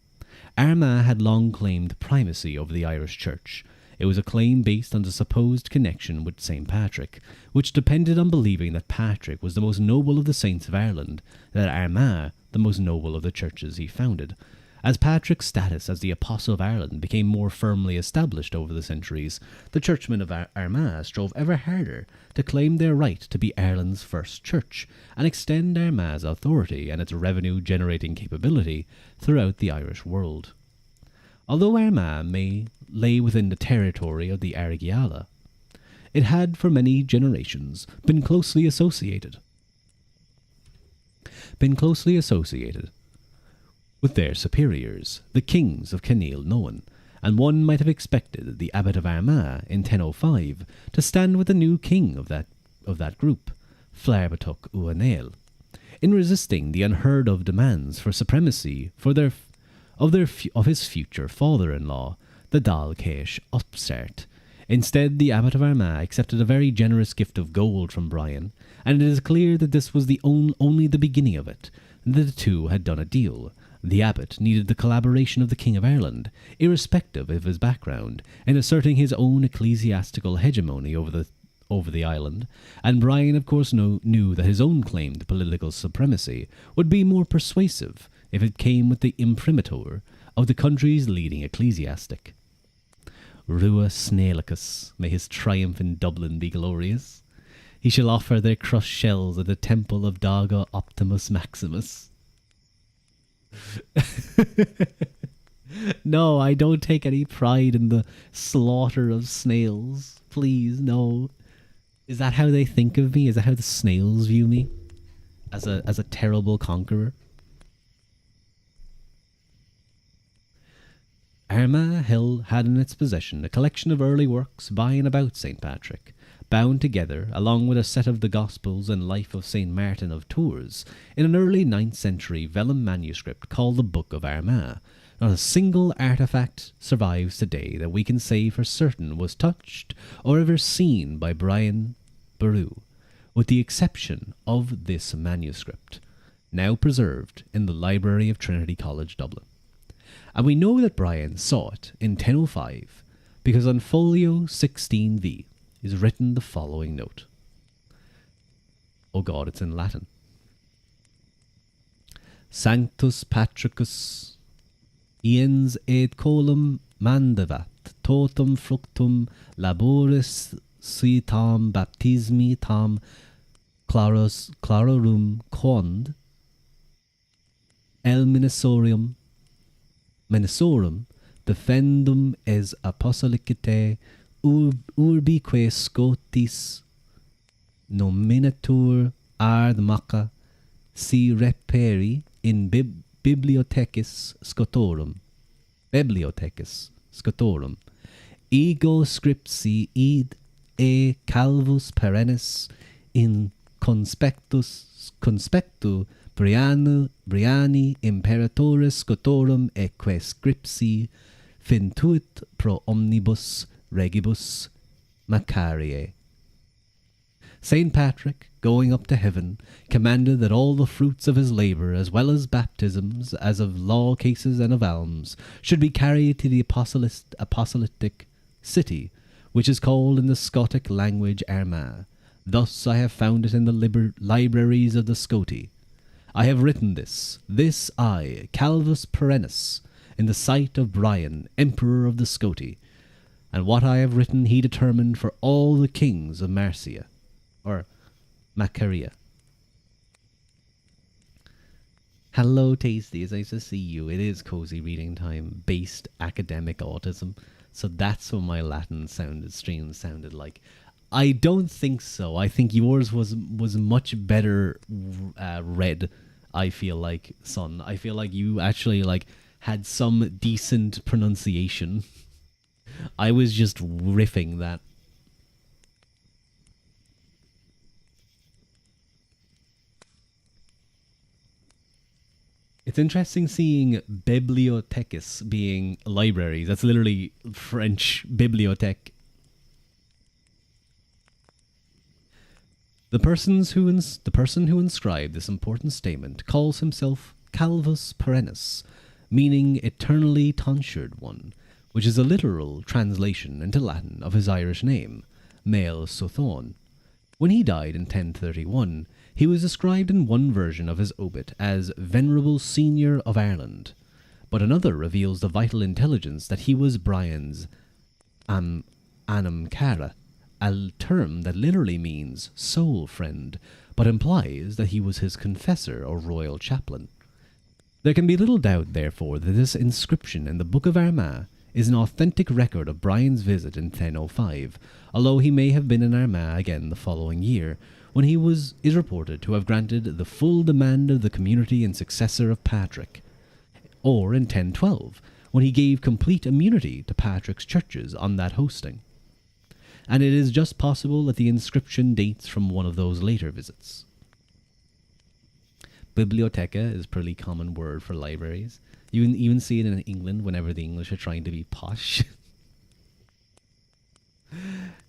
Armagh had long claimed primacy over the Irish Church. It was a claim based on the supposed connection with St. Patrick, which depended on believing that Patrick was the most noble of the saints of Ireland, that Armagh the most noble of the churches he founded. As Patrick's status as the Apostle of Ireland became more firmly established over the centuries, the churchmen of Armagh strove ever harder to claim their right to be Ireland's first church and extend Armagh's authority and its revenue-generating capability throughout the Irish world. Although Armagh lay within the territory of the Argyala, it had for many generations been closely associated with their superiors, the kings of Kenil Noan, and one might have expected the abbot of Armagh in 1005 to stand with the new king of that group, Flarbatoch Uanail, in resisting the unheard-of demands for supremacy of his future father-in-law, the Dal Céis upstart. Instead, the abbot of Armagh accepted a very generous gift of gold from Brian, and it is clear that this was only the beginning of it, and that the two had done a deal. The abbot needed the collaboration of the King of Ireland, irrespective of his background, in asserting his own ecclesiastical hegemony over the island, and Brian of course knew that his own claim to political supremacy would be more persuasive if it came with the imprimatur of the country's leading ecclesiastic. Rua Snailicus, may his triumph in Dublin be glorious. He shall offer their crushed shells at the temple of Daga Optimus Maximus. No, I don't take any pride in the slaughter of snails. Please, no. Is that how they think of me? Is that how the snails view me? As a terrible conqueror? Armagh Hill had in its possession a collection of early works by and about St. Patrick, bound together, along with a set of the Gospels and Life of St. Martin of Tours, in an early 9th century vellum manuscript called the Book of Armagh. Not a single artifact survives today that we can say for certain was touched or ever seen by Brian Boru, with the exception of this manuscript, now preserved in the library of Trinity College, Dublin. And we know that Brian saw it in 1005 because on folio 16v is written the following note. Oh God, it's in Latin. Sanctus Patricus iens et colum mandavat totum fructum laboris si tam baptismi tam clarorum quond el Minisorum defendum es apostolicite urbique Scotis nominatur ad maca si reperi in bibliothecis Scotorum ego scripsi id e calvus perennis in conspectu Briani imperatoris Scotorum eque scripsi fintuit pro omnibus regibus Macariae. Saint Patrick, going up to heaven, commanded that all the fruits of his labour, as well as baptisms, as of law cases and of alms, should be carried to the apostolic city, which is called in the Scotic language Armagh. Thus I have found it in the libraries of the Scoti. I have written this I, Calvus Perennis, in the sight of Brian, Emperor of the Scoti, and what I have written he determined for all the kings of Marcia, or Macaria. Hello, Tasty, nice to see you. It is cozy reading time, based academic autism, so that's what my Latin stream sounded like. I don't think so. I think yours was much better read. I feel like, son. I feel like you actually had some decent pronunciation. I was just riffing that. It's interesting seeing bibliotheques being libraries. That's literally French bibliothèque. The person who inscribed this important statement calls himself Calvus Perennis, meaning eternally tonsured one, which is a literal translation into Latin of his Irish name, Mael Sothorn. When he died in 1031, he was described in one version of his obit as Venerable Senior of Ireland, but another reveals the vital intelligence that he was Brian's Anam Cara, a term that literally means soul friend, but implies that he was his confessor or royal chaplain. There can be little doubt, therefore, that this inscription in the Book of Armagh is an authentic record of Brian's visit in 1005, although he may have been in Armagh again the following year, when he is reported to have granted the full demand of the community and successor of Patrick, or in 1012, when he gave complete immunity to Patrick's churches on that hosting. And it is just possible that the inscription dates from one of those later visits. Biblioteca is a pretty common word for libraries. You can even see it in England whenever the English are trying to be posh.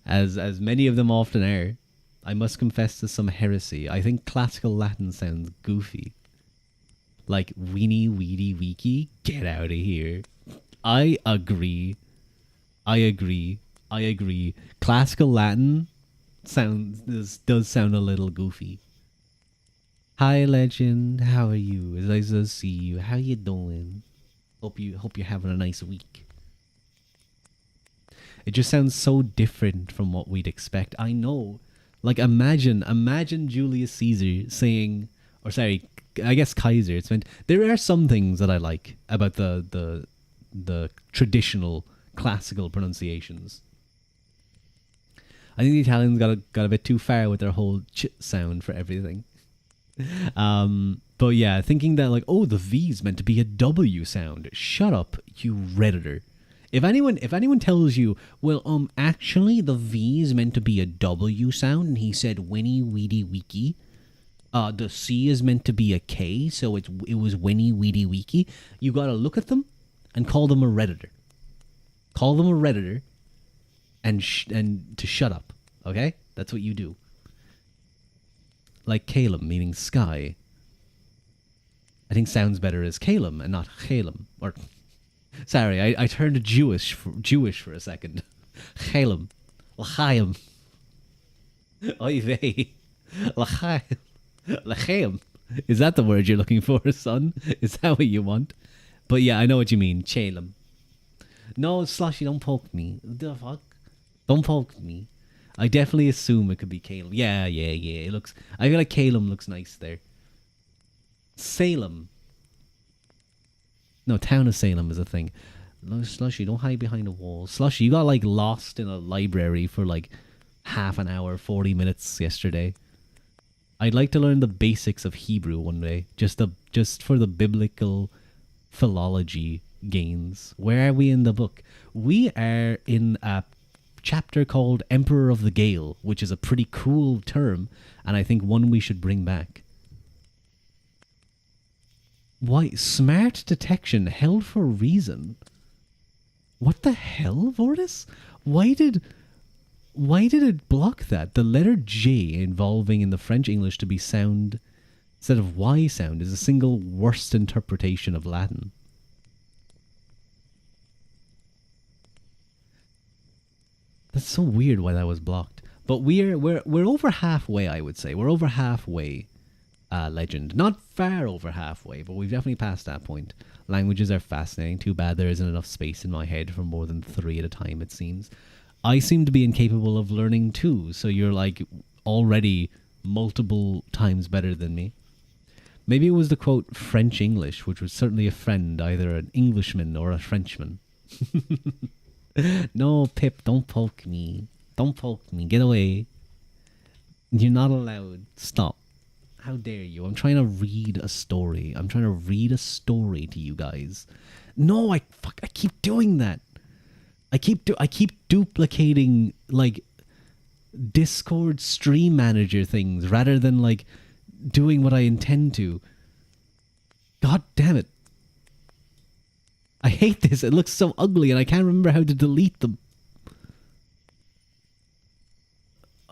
as many of them often are. I must confess to some heresy. I think classical Latin sounds goofy. Like weenie weedy weeky, get out of here. I agree. Classical Latin does sound a little goofy. Hi, Legend. How are you? It's nice to see you. How you doing? Hope you're having a nice week. It just sounds so different from what we'd expect. I know. Like, imagine Julius Caesar saying, or sorry, I guess Kaiser. There are some things that I like about the the traditional classical pronunciations. I think the Italians got a bit too far with their whole ch sound for everything. But yeah, thinking that like, oh, the V's meant to be a W sound. Shut up, you Redditor. If anyone tells you, well, actually the V is meant to be a W sound, and he said Winnie Weedy Weeky. The C is meant to be a K, so it was Winnie Weedy Weeky. You gotta look at them and call them a Redditor. Call them a Redditor, and to shut up. Okay, that's what you do. Like Calum, meaning sky. I think sounds better as Calum and not Chalem. Or, sorry, I turned Jewish for a second. Chalem, L'chaim, oy vey, L'chaim, L'chaim. Is that the word you're looking for, son? Is that what you want? But yeah, I know what you mean. Chalem. No, Sloshy, don't poke me. The fuck? Don't poke me. I definitely assume it could be Calum. Yeah. It looks. I feel like Calum looks nice there. Salem. No, town of Salem is a thing. No, Slushy, don't hide behind a wall. Slushy, you got like lost in a library for like half an hour, 40 minutes yesterday. I'd like to learn the basics of Hebrew one day, just for the biblical philology gains. Where are we in the book? We are in a chapter called Emperor of the Gale, which is a pretty cool term, and I think one we should bring back. Why, smart detection held for reason. What the hell, Vortis? Why did it block that? The letter J involving in the French English to be sound instead of Y sound is a single worst interpretation of Latin. That's so weird why that was blocked. But we're over halfway, I would say. We're over halfway. Legend. Not far over halfway, but we've definitely passed that point. Languages are fascinating. Too bad there isn't enough space in my head for more than 3 at a time, it seems. I seem to be incapable of learning too, so you're like already multiple times better than me. Maybe it was the quote French English, which was certainly a friend, either an Englishman or a Frenchman. No, Pip, don't poke me. Don't poke me. Get away. You're not allowed. Stop. How dare you? I'm trying to read a story. I'm trying to read a story to you guys. No, I keep doing that. I keep duplicating like Discord stream manager things rather than like doing what I intend to. God damn it. I hate this. It looks so ugly and I can't remember how to delete them.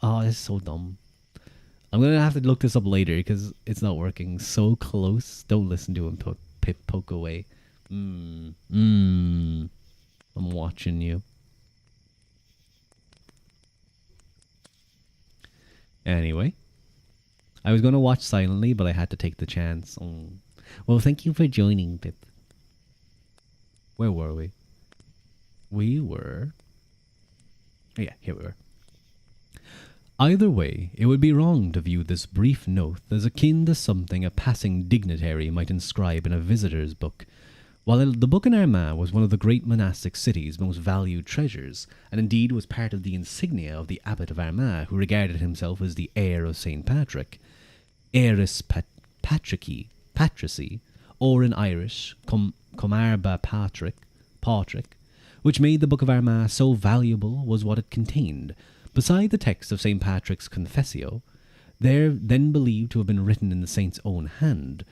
Oh, it's so dumb. I'm going to have to look this up later because it's not working. So close. Don't listen to him poke away. I'm watching you. Anyway. I was going to watch silently, but I had to take the chance. Oh. Well, thank you for joining, Pip. Where were we? We were... Oh, yeah, here we were. Either way, it would be wrong to view this brief note as akin to something a passing dignitary might inscribe in a visitor's book. While the book in Armagh was one of the great monastic city's most valued treasures, and indeed was part of the insignia of the Abbot of Armagh, who regarded himself as the heir of St. Patrick, Eris Patrici, or in Irish, Comarba Patrick, which made the Book of Armagh so valuable was what it contained. Beside the text of St. Patrick's Confessio, there then believed to have been written in the saint's own hand,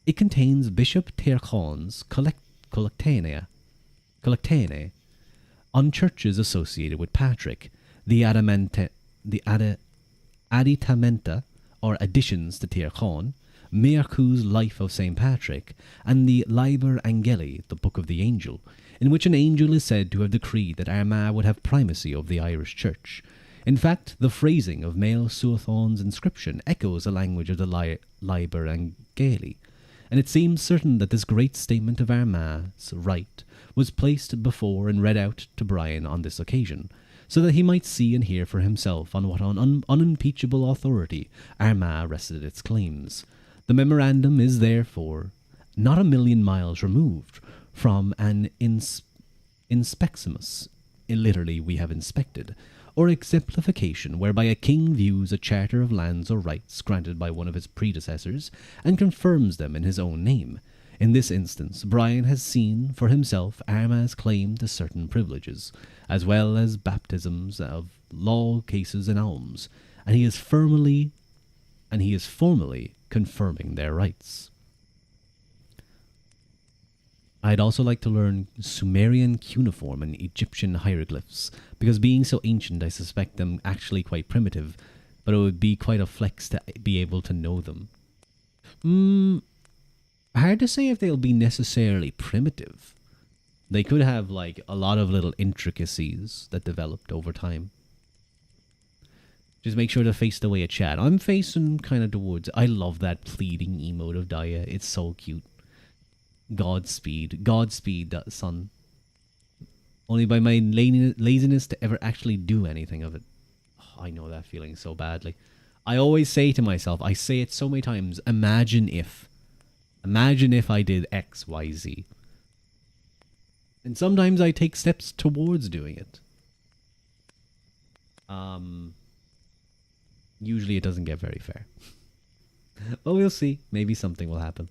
it contains Bishop Tirchon's Collectanae on churches associated with Patrick, the Aditamenta, or additions to Tirchon, Mercu's Life of St. Patrick, and the Liber Angeli, the Book of the Angel, in which an angel is said to have decreed that Armagh would have primacy over the Irish Church. In fact, the phrasing of Mael Suathon's inscription echoes the language of the Liber Angeli, and it seems certain that this great statement of Armagh's right was placed before and read out to Brian on this occasion, so that he might see and hear for himself on what unimpeachable authority Armagh rested its claims. The memorandum is therefore not 1,000,000 miles removed from an inspeximus, literally we have inspected, or exemplification whereby a king views a charter of lands or rights granted by one of his predecessors and confirms them in his own name. In this instance, Brian has seen for himself Armagh's claim to certain privileges, as well as baptisms of law cases and alms, and he is formally confirming their rights. I'd also like to learn Sumerian cuneiform and Egyptian hieroglyphs, because being so ancient, I suspect them actually quite primitive, but it would be quite a flex to be able to know them. Hard to say if they'll be necessarily primitive. They could have, like, a lot of little intricacies that developed over time. Just make sure to face the way at chat. I'm facing kind of towards... I love that pleading emote of Daya. It's so cute. Godspeed, son. Only by my laziness to ever actually do anything of it. Oh, I know that feeling so badly. I always say to myself, I say it so many times, imagine if I did X, Y, Z. And sometimes I take steps towards doing it. Usually it doesn't get very far. But we'll see. Maybe something will happen.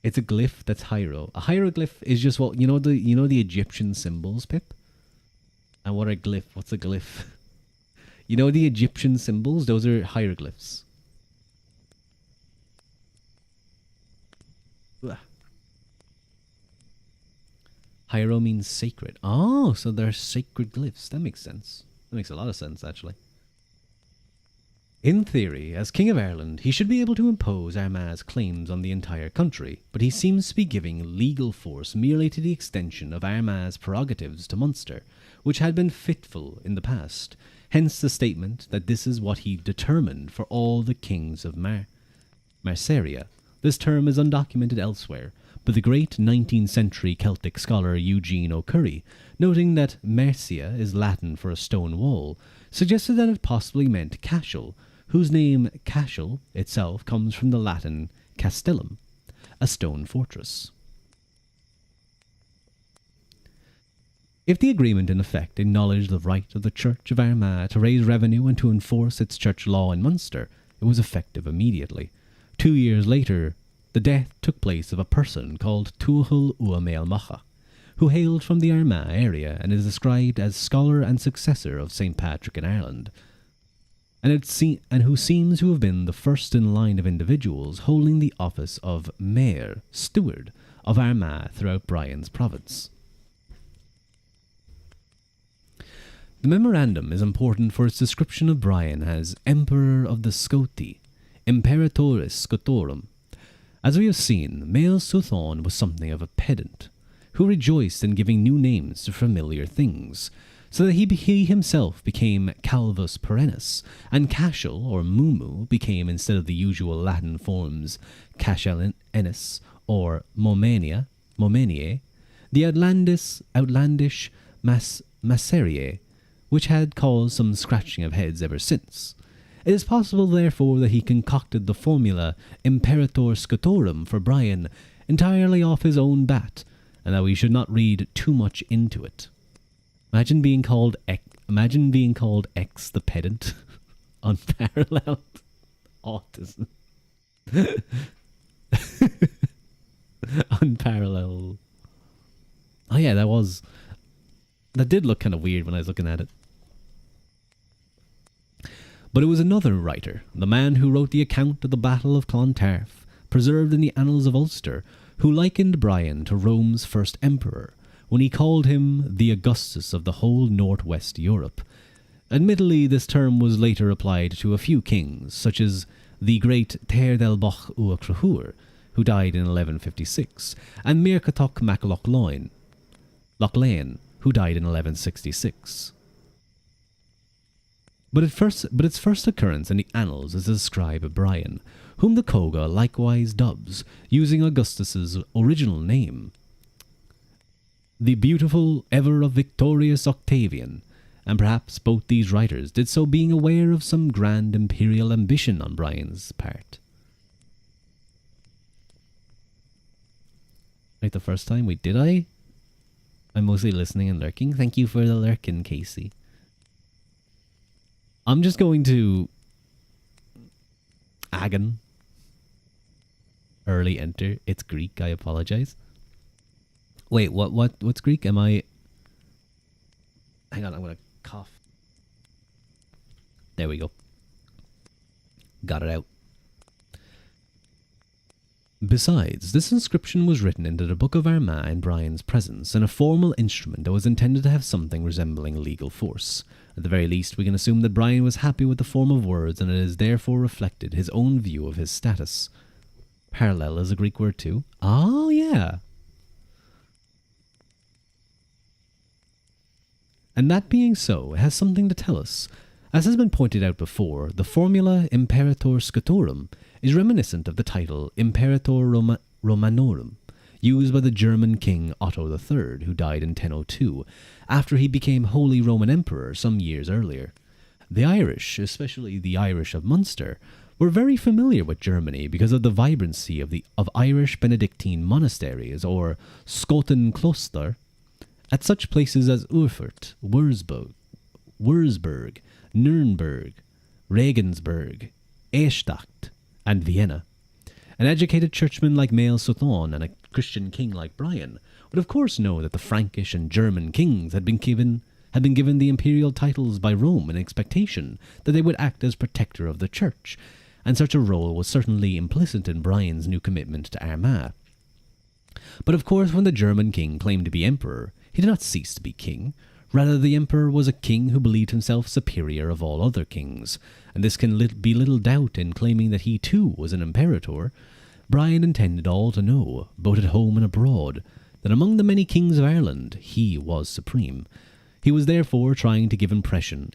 It's a glyph that's hiero. A hieroglyph is just what you know the Egyptian symbols, Pip? And what are glyph? What's a glyph? You know the Egyptian symbols? Those are hieroglyphs. Ugh. Hiero means sacred. Oh, so they're sacred glyphs. That makes sense. That makes a lot of sense, actually. In theory, as King of Ireland, he should be able to impose Armagh's claims on the entire country, but he seems to be giving legal force merely to the extension of Armagh's prerogatives to Munster, which had been fitful in the past, hence the statement that this is what he determined for all the kings of Merceria. This term is undocumented elsewhere, but the great 19th century Celtic scholar Eugene O'Curry, noting that Mercia is Latin for a stone wall, suggested that it possibly meant Cashel, whose name Cashel itself comes from the Latin castellum, a stone fortress. If the agreement in effect acknowledged the right of the Church of Armagh to raise revenue and to enforce its church law in Munster, it was effective immediately. 2 years later, the death took place of a person called Tuathal Uamail Macha, who hailed from the Armagh area and is described as scholar and successor of St. Patrick in Ireland, and who seems to have been the first in line of individuals holding the office of Mayor, Steward, of Armagh throughout Brian's province. The memorandum is important for its description of Brian as Emperor of the Scoti, Imperatoris Scotorum. As we have seen, Mael Suthon was something of a pedant, who rejoiced in giving new names to familiar things, so that he himself became Calvus Perennis, and Cashel, or Mumu, became, instead of the usual Latin forms Cashelennis or Momenie, the outlandish Masserie, which had caused some scratching of heads ever since. It is possible, therefore, that he concocted the formula Imperator Scotorum for Brian entirely off his own bat, and that we should not read too much into it. Imagine being called X the pedant. Unparalleled autism. Unparalleled. Oh yeah, that did look kind of weird when I was looking at it. But it was another writer, the man who wrote the account of the Battle of Clontarf, preserved in the Annals of Ulster, who likened Brian to Rome's first emperor, when he called him the Augustus of the whole northwest Europe. Admittedly, this term was later applied to a few kings, such as the great Ter del Boch Ua Crahur, who died in 1156, and Mircatok Mac Lochlein, who died in 1166. But its first occurrence in the annals is to describe Brian, whom the Koga likewise dubs, using Augustus's original name, the beautiful, ever of victorious Octavian, and perhaps both these writers did so being aware of some grand imperial ambition on Brian's part. right the first time. Wait, did I? I'm mostly listening and lurking. Thank you for the lurking, Casey. I'm just going to Agon. Early enter. It's Greek. I apologize. Wait, what's Greek? Am I... Hang on, I'm going to cough. There we go. Got it out. Besides, this inscription was written into the Book of Armagh in Brian's presence, in a formal instrument that was intended to have something resembling legal force. At the very least, we can assume that Brian was happy with the form of words, and it has therefore reflected his own view of his status. Parallel is a Greek word too. Oh, yeah. And that being so, it has something to tell us. As has been pointed out before, the formula Imperator Scotorum is reminiscent of the title Imperator Romanorum, used by the German king Otto III, who died in 1002, after he became Holy Roman Emperor some years earlier. The Irish, especially the Irish of Munster, were very familiar with Germany because of the vibrancy of Irish Benedictine monasteries, or Skotenkloster, at such places as Erfurt, Würzburg, Nuremberg, Regensburg, Eichstätt, and Vienna. An educated churchman like Mael Suthon and a Christian king like Brian would of course know that the Frankish and German kings had been given the imperial titles by Rome in expectation that they would act as protector of the church, and such a role was certainly implicit in Brian's new commitment to Armagh. But of course, when the German king claimed to be emperor, he did not cease to be king. Rather, the emperor was a king who believed himself superior of all other kings, and this can be little doubt in claiming that he too was an imperator. Brian intended all to know, both at home and abroad, that among the many kings of Ireland, he was supreme. He was therefore trying to give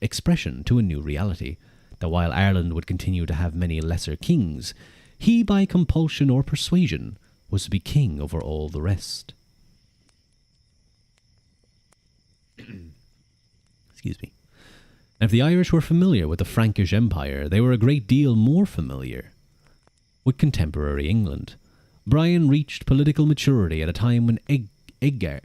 expression to a new reality, that while Ireland would continue to have many lesser kings, he, by compulsion or persuasion, was to be king over all the rest. Excuse me. If the Irish were familiar with the Frankish Empire, they were a great deal more familiar with contemporary England. Brian reached political maturity at a time when Edgar,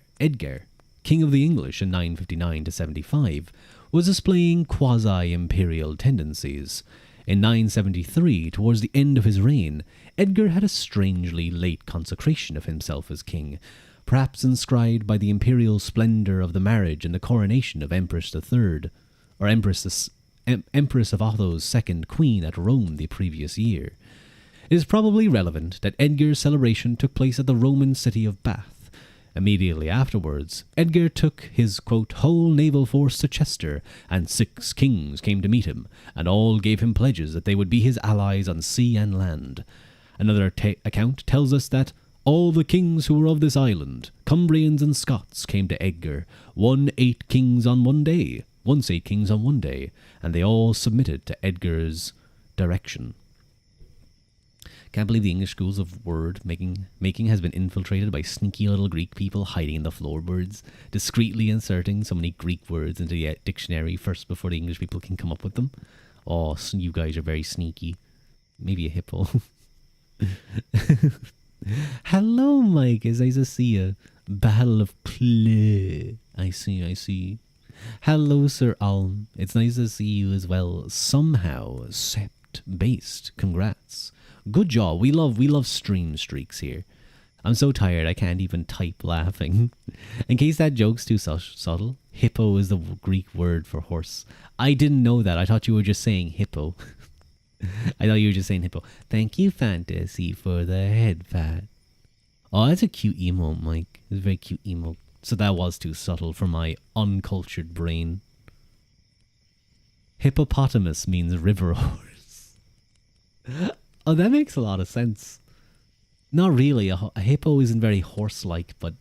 King of the English in 959 to 75, was displaying quasi-imperial tendencies. In 973, towards the end of his reign, Edgar had a strangely late consecration of himself as king, perhaps inscribed by the imperial splendour of the marriage and the coronation of Empress III, or Empress of Otto's second queen at Rome the previous year. It is probably relevant that Edgar's celebration took place at the Roman city of Bath. Immediately afterwards, Edgar took his, quote, whole naval force to Chester, and 6 kings came to meet him, and all gave him pledges that they would be his allies on sea and land. Another account tells us that all the kings who were of this island, Cumbrians and Scots, came to Edgar, 8 kings on one day, and they all submitted to Edgar's direction. Can't believe the English schools of word making has been infiltrated by sneaky little Greek people hiding in the floorboards, discreetly inserting so many Greek words into the dictionary first before the English people can come up with them. Oh, you guys are very sneaky. Maybe a hippo. Hello, Mike. It's nice to see you. Battle of Clay. I see. Hello, Sir Alm. It's nice to see you as well. Somehow, sept-based. Congrats. Good job. We love stream streaks here. I'm so tired I can't even type laughing. In case that joke's too subtle, hippo is the Greek word for horse. I didn't know that. I thought you were just saying hippo. Thank you, Fantasy, for the head pat. Oh, that's a cute emote, Mike. It's a very cute emote. So that was too subtle for my uncultured brain. Hippopotamus means river horse. Oh, that makes a lot of sense. Not really. A hippo isn't very horse-like, but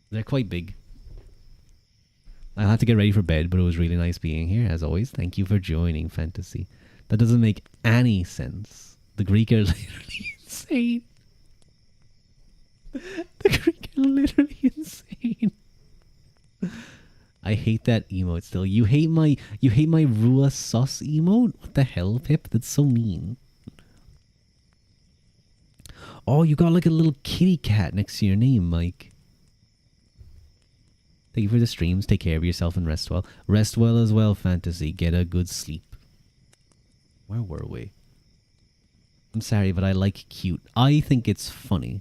they're quite big. I'll have to get ready for bed, but it was really nice being here, as always. Thank you for joining, Fantasy. That doesn't make any sense. The Greek are literally insane. The Greek are literally insane. I hate that emote still. You hate my Ruadh sus emote? What the hell, Pip? That's so mean. Oh, you got like a little kitty cat next to your name, Mike. Thank you for the streams. Take care of yourself and rest well. Rest well as well, Fantasy. Get a good sleep. Where were we? I'm sorry, but I like cute. I think it's funny.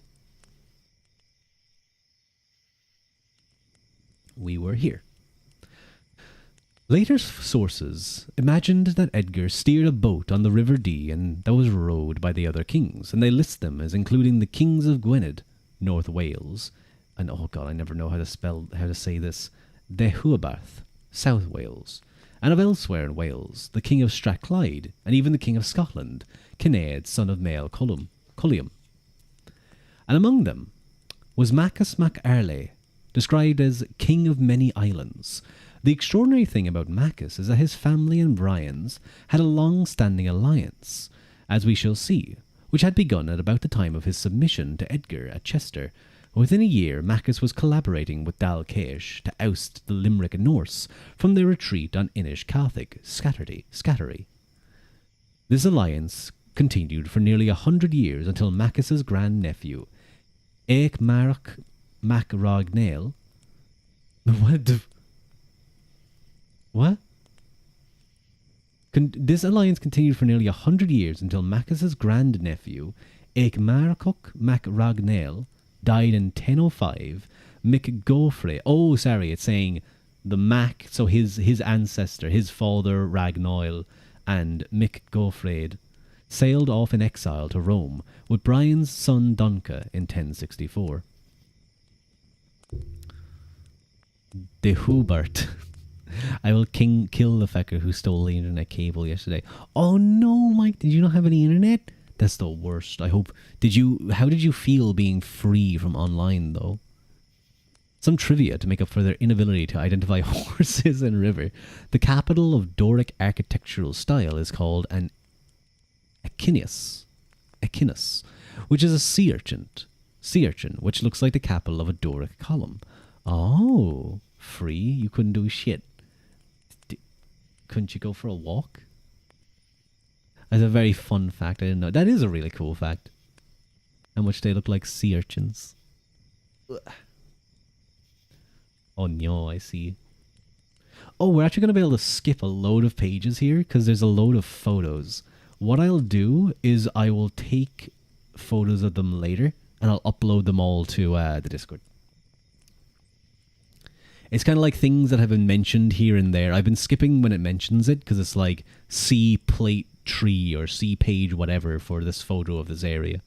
We were here. Later sources imagined that Edgar steered a boat on the River Dee and that was rowed by the other kings, and they list them as including the kings of Gwynedd, North Wales, and oh god, I never know how to say this, Deheubarth, South Wales, and of elsewhere in Wales, the king of Strathclyde, and even the king of Scotland, Kinnaid, son of Mael Culliam. And among them was Macus mac Airle, described as king of many islands. The extraordinary thing about Macus is that his family and Brian's had a long-standing alliance, as we shall see, which had begun at about the time of his submission to Edgar at Chester. Within a year, Macus was collaborating with Dal Caish to oust the Limerick Norse from their retreat on Inish Cathig, Scattery. This alliance continued for nearly 100 years until Macus's grandnephew, Eich Marach mac Ragnail. What? This alliance continued for nearly 100 years until Macus's grandnephew, Eich Marach mac Ragnail, died in 1005. Mick Gofre. Oh, sorry, it's saying the Mac, so his ancestor, his father Ragnail, and Mick Gofred sailed off in exile to Rome with Brian's son Donca in 1064. De Hubert. I will kill the fecker who stole the internet cable yesterday. Oh no, Mike, did you not have any internet? That's the worst. I hope. How did you feel being free from online, though? Some trivia to make up for their inability to identify horses and river. The capital of Doric architectural style is called an Echinus, which is a sea urchin, which looks like the capital of a Doric column. Oh, free? You couldn't do shit. Couldn't you go for a walk? That's a very fun fact. I didn't know. That is a really cool fact. How much they look like sea urchins. Ugh. Oh no, I see. Oh, we're actually going to be able to skip a load of pages here because there's a load of photos. What I'll do is I will take photos of them later and I'll upload them all to the Discord. It's kind of like things that have been mentioned here and there. I've been skipping when it mentions it because it's like see plate tree or see page whatever for this photo of this area.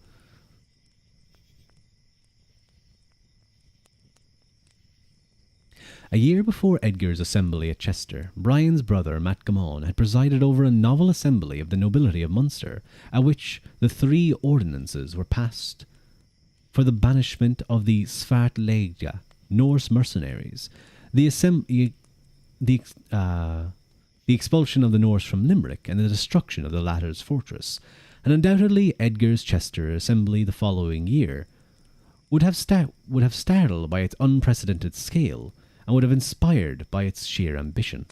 A year before Edgar's assembly at Chester, Brian's brother Matt Gamon had presided over a novel assembly of the nobility of Munster, at which the 3 ordinances were passed for the banishment of the Svartlega, Norse mercenaries, the expulsion of the Norse from Limerick, and the destruction of the latter's fortress. And undoubtedly Edgar's Chester assembly the following year would have startled by its unprecedented scale, and would have inspired by its sheer ambition.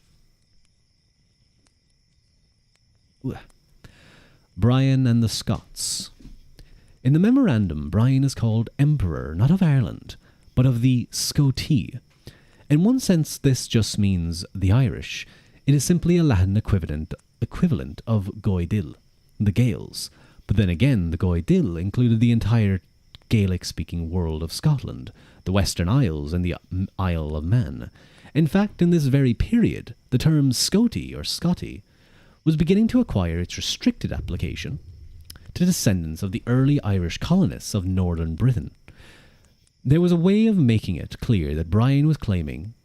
Brian and the Scots. In the memorandum, Brian is called Emperor not of Ireland, but of the Scoti. In one sense, this just means the Irish. It is simply a Latin equivalent of Goidil, the Gaels. But then again, the Goidil included the entire Gaelic-speaking world of Scotland, the Western Isles and the Isle of Man. In fact, in this very period, the term Scoti or Scotty was beginning to acquire its restricted application to descendants of the early Irish colonists of northern Britain. There was a way of making it clear that Brian was claiming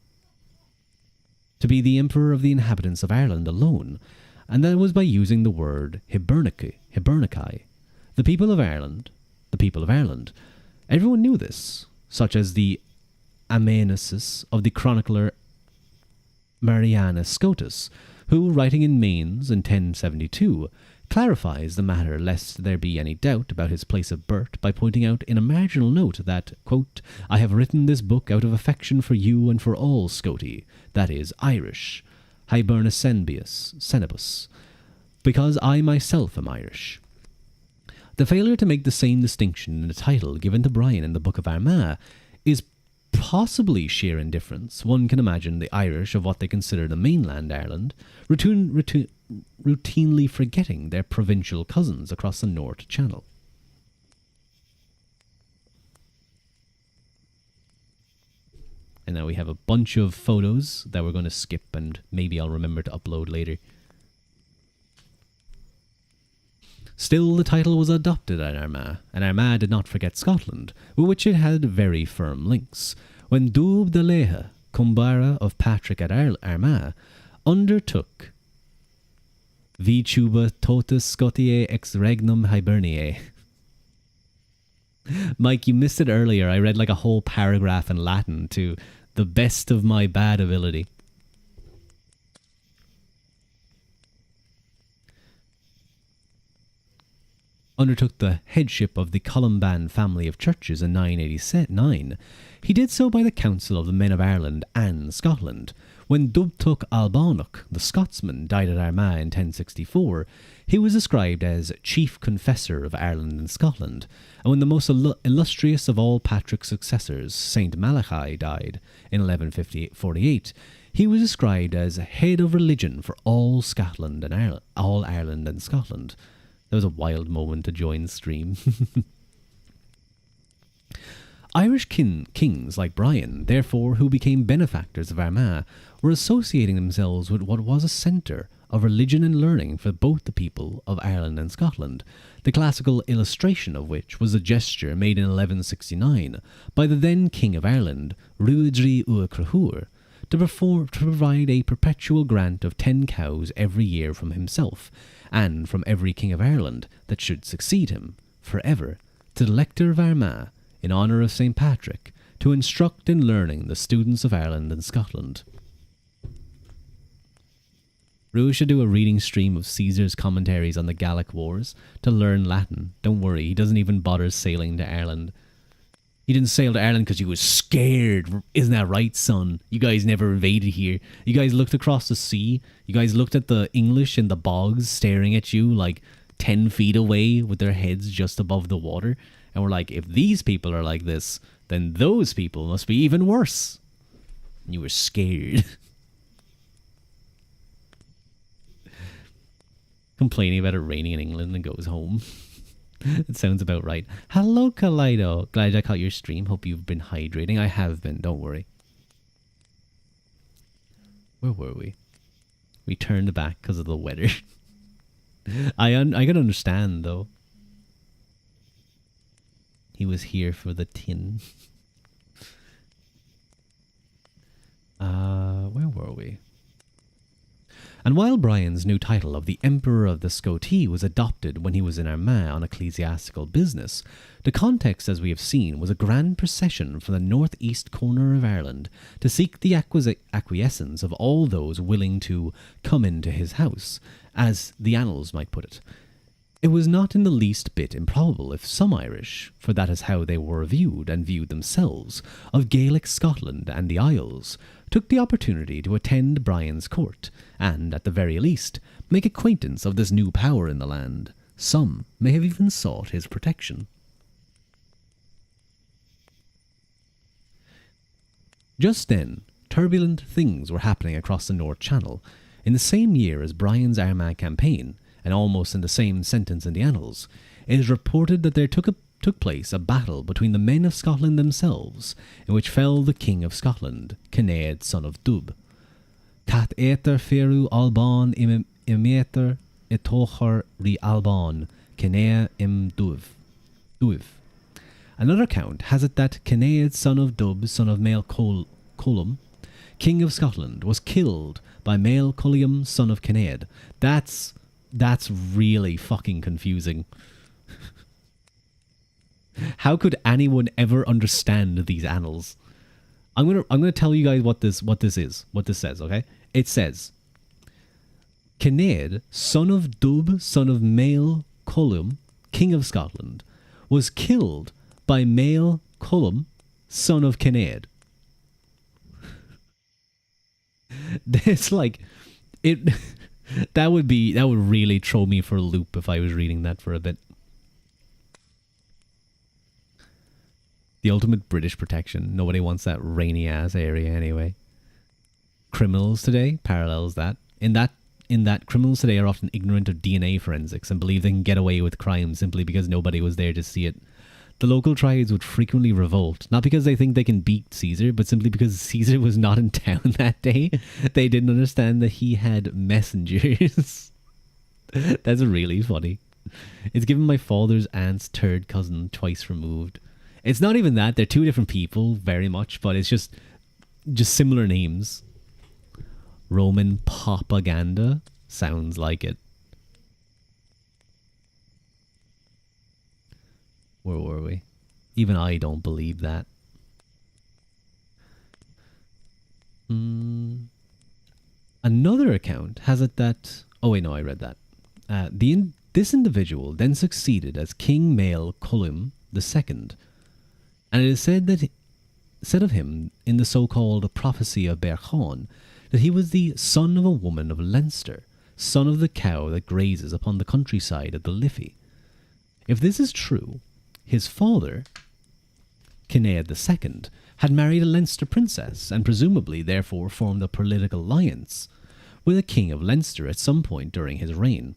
to be the emperor of the inhabitants of Ireland alone, and that was by using the word Hibernicae, the people of Ireland. Everyone knew this, such as the amanuensis of the chronicler Marianus Scotus, who, writing in Mainz in 1072, clarifies the matter lest there be any doubt about his place of birth by pointing out in a marginal note that, quote, I have written this book out of affection for you and for all Scoti, that is, Irish, Hibernicenibus, because I myself am Irish. The failure to make the same distinction in the title given to Brian in the Book of Armagh is possibly sheer indifference. One can imagine the Irish of what they consider the mainland Ireland routinely forgetting their provincial cousins across the North Channel. And now we have a bunch of photos that we're going to skip and maybe I'll remember to upload later. Still, the title was adopted at Armagh, and Armagh did not forget Scotland, with which it had very firm links. When Dubh de Leha, Cumbara of Patrick at Armagh, undertook Vi tuba totus Scotiae ex regnum Hiberniae. Mike, you missed it earlier. I read like a whole paragraph in Latin to the best of my bad ability. Undertook the headship of the Columban family of churches in 989. He did so by the counsel of the men of Ireland and Scotland. When Dubtoch Albanoch, the Scotsman, died at Armagh in 1064, he was described as chief confessor of Ireland and Scotland, and when the most illustrious of all Patrick's successors, Saint Malachi, died in 1148, he was described as head of religion for all Scotland and Ireland and Scotland. That was a wild moment to join the stream. Irish kings like Brian, therefore, who became benefactors of Armagh, were associating themselves with what was a centre of religion and learning for both the people of Ireland and Scotland, the classical illustration of which was a gesture made in 1169 by the then King of Ireland, Ruadh ua Crahúr, to provide a perpetual grant of 10 cows every year from himself, and from every King of Ireland that should succeed him, forever, to the Lector of Armagh, in honour of St. Patrick, to instruct in learning the students of Ireland and Scotland. Rue should do a reading stream of Caesar's commentaries on the Gallic Wars to learn Latin. Don't worry, he doesn't even bother sailing to Ireland. He didn't sail to Ireland because he was scared. Isn't that right, son? You guys never invaded here. You guys looked across the sea. You guys looked at the English in the bogs staring at you like 10 feet away with their heads just above the water. And we're like, if these people are like this, then those people must be even worse. And you were scared. Complaining about it raining in England and goes home. It sounds about right. Hello, Kaleido. Glad I caught your stream. Hope you've been hydrating. I have been, don't worry. Where were we? We turned back because of the weather. I can understand, though. He was here for the tin. Where were we? And while Brian's new title of the Emperor of the Scoti was adopted when he was in Armagh on ecclesiastical business, the context, as we have seen, was a grand procession from the northeast corner of Ireland to seek the acquiescence of all those willing to come into his house, as the annals might put it. It was not in the least bit improbable if some Irish, for that is how they were viewed and viewed themselves, of Gaelic Scotland and the Isles, took the opportunity to attend Brian's court, and, at the very least, make acquaintance of this new power in the land. Some may have even sought his protection. Just then, turbulent things were happening across the North Channel. In the same year as Brian's Armagh campaign, and almost in the same sentence in the annals, it is reported that there took place a battle between the men of Scotland themselves, in which fell the King of Scotland, Kinnaid, son of Dubh. Cat éter feru Alban iméter etochar ri Alban, Kinnaid im Dubh. Another account has it that Kinnaid, son of Dubh, son of Mael Colum, King of Scotland, was killed by Mael Colum, son of Kinnaid. That's really fucking confusing. How could anyone ever understand these annals? I'm gonna tell you guys what this says, okay? It says Kinnaid, son of Dubh, son of Mael Colum, King of Scotland, was killed by Mael Colum, son of Kinnaid. It's like it that would really throw me for a loop if I was reading that for a bit. The ultimate British protection. Nobody wants that rainy ass area anyway. Criminals today parallels that. In that, criminals today are often ignorant of DNA forensics and believe they can get away with crime simply because nobody was there to see it. The local tribes would frequently revolt, not because they think they can beat Caesar, but simply because Caesar was not in town that day. They didn't understand that he had messengers. That's really funny. It's given my father's aunt's third cousin twice removed. It's not even that. They're two different people, very much, but it's just similar names. Roman propaganda? Sounds like it. Where were we? Even I don't believe that. Another account has it that... Oh wait, no, I read that. This individual then succeeded as King Mael Cullum II, and it is said of him in the so-called prophecy of Berchon that he was the son of a woman of Leinster, son of the cow that grazes upon the countryside of the Liffey. If this is true, his father, Kinnaid II, had married a Leinster princess and presumably therefore formed a political alliance with a king of Leinster at some point during his reign.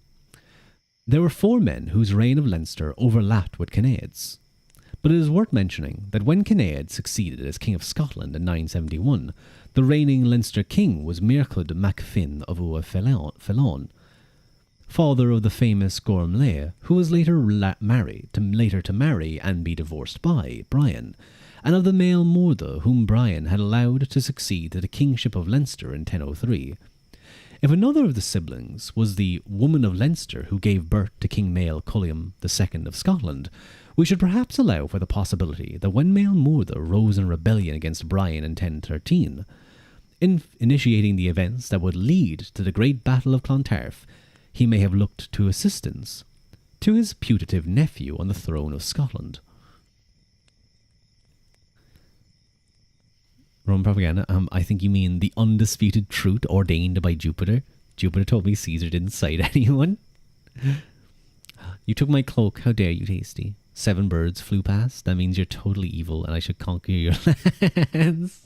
There were 4 men whose reign of Leinster overlapped with Kinnaid's. But it is worth mentioning that when Kinnaid succeeded as King of Scotland in 971, the reigning Leinster king was Muirchad mac Finn of Ua Fillon, father of the famous Gormlea, who was later to marry and be divorced by Brian, and of the male Morda, whom Brian had allowed to succeed to the kingship of Leinster in 1003. If another of the siblings was the woman of Leinster who gave birth to King Mael Cullum II of Scotland, we should perhaps allow for the possibility that when Mael Morda rose in rebellion against Brian in 1013, in initiating the events that would lead to the Great Battle of Clontarf, he may have looked to assistance to his putative nephew on the throne of Scotland. Roman propaganda. I think you mean the undisputed truth ordained by Jupiter. Jupiter told me Caesar didn't cite anyone. You took my cloak. How dare you, Tasty? 7 birds flew past. That means you're totally evil and I should conquer your lands.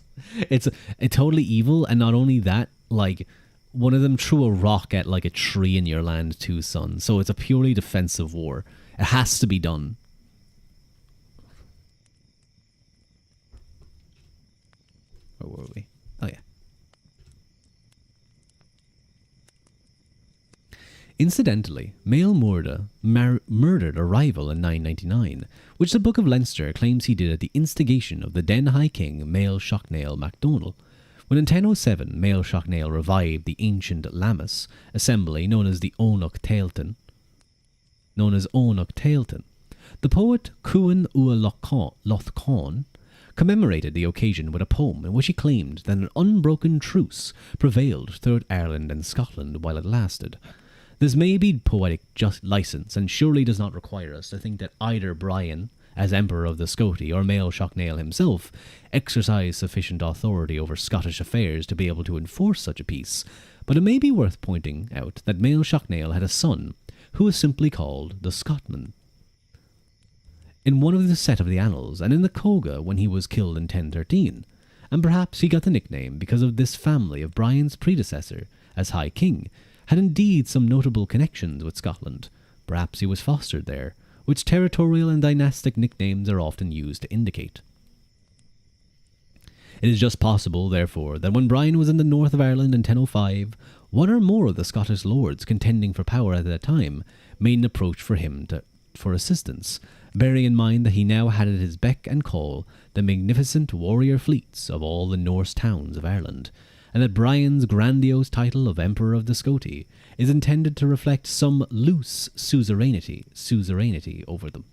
It's totally evil, and not only that, like, one of them threw a rock at like a tree in your land too, son. So it's a purely defensive war. It has to be done. Where were we? Oh yeah. Incidentally, Mael Morda murdered a rival in 999, which the Book of Leinster claims he did at the instigation of the then High King Mael Shocknail MacDonald. When in 1007 Mael Shocknail revived the ancient Lammas assembly known as the Onuk Tailton, the poet Cuan Ua Lothcon commemorated the occasion with a poem in which he claimed that an unbroken truce prevailed throughout Ireland and Scotland while it lasted. This may be poetic just license, and surely does not require us to think that either Brian, as Emperor of the Scoti, or Mael Shocknail himself, exercised sufficient authority over Scottish affairs to be able to enforce such a peace, but it may be worth pointing out that Mael Shocknail had a son, who was simply called the Scotman. In one of the set of the annals, and in the Coga when he was killed in 1013, and perhaps he got the nickname because of this family of Brian's predecessor as High King, had indeed some notable connections with Scotland. Perhaps he was fostered there, which territorial and dynastic nicknames are often used to indicate. It is just possible, therefore, that when Brian was in the north of Ireland in 1005, one or more of the Scottish lords contending for power at that time made an approach for him for assistance, bearing in mind that he now had at his beck and call the magnificent warrior fleets of all the Norse towns of Ireland, and that Brian's grandiose title of Emperor of the Scoti is intended to reflect some loose suzerainty over them.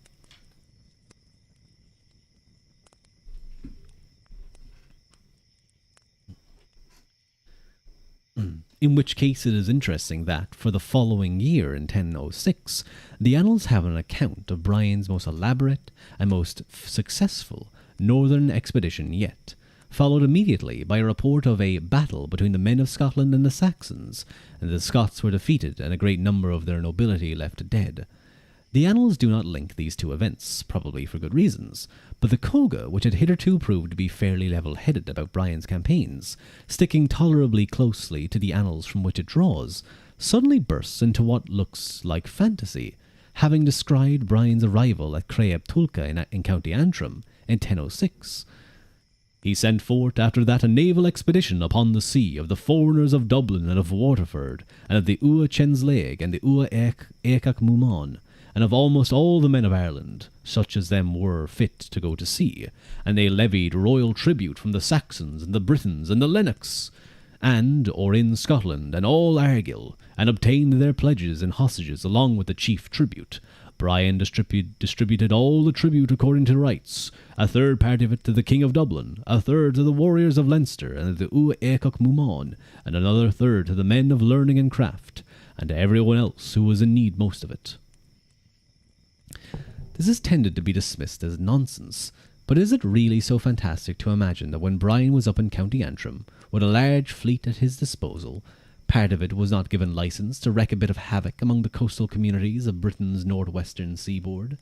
In which case it is interesting that, for the following year in 1006, the annals have an account of Brian's most elaborate and most successful northern expedition yet, followed immediately by a report of a battle between the men of Scotland and the Saxons, and the Scots were defeated and a great number of their nobility left dead. The annals do not link these two events, probably for good reasons, but the Koga, which had hitherto proved to be fairly level-headed about Brian's campaigns, sticking tolerably closely to the annals from which it draws, suddenly bursts into what looks like fantasy, having described Brian's arrival at Creab Tulka in County Antrim in 1006. He sent forth after that a naval expedition upon the sea of the foreigners of Dublin and of Waterford, and of the Ua Chenslaig and the Ua Eachach Mumon, and of almost all the men of Ireland, such as them were fit to go to sea, and they levied royal tribute from the Saxons and the Britons and the Lennox, and or in Scotland and all Argyll, and obtained their pledges and hostages along with the chief tribute. Brian distributed all the tribute according to rights, a third part of it to the King of Dublin, a third to the warriors of Leinster and the Ua Eachach Mumon, and another third to the men of learning and craft, and to everyone else who was in need most of it. This is tended to be dismissed as nonsense, but is it really so fantastic to imagine that when Brian was up in County Antrim, with a large fleet at his disposal, part of it was not given license to wreak a bit of havoc among the coastal communities of Britain's northwestern seaboard,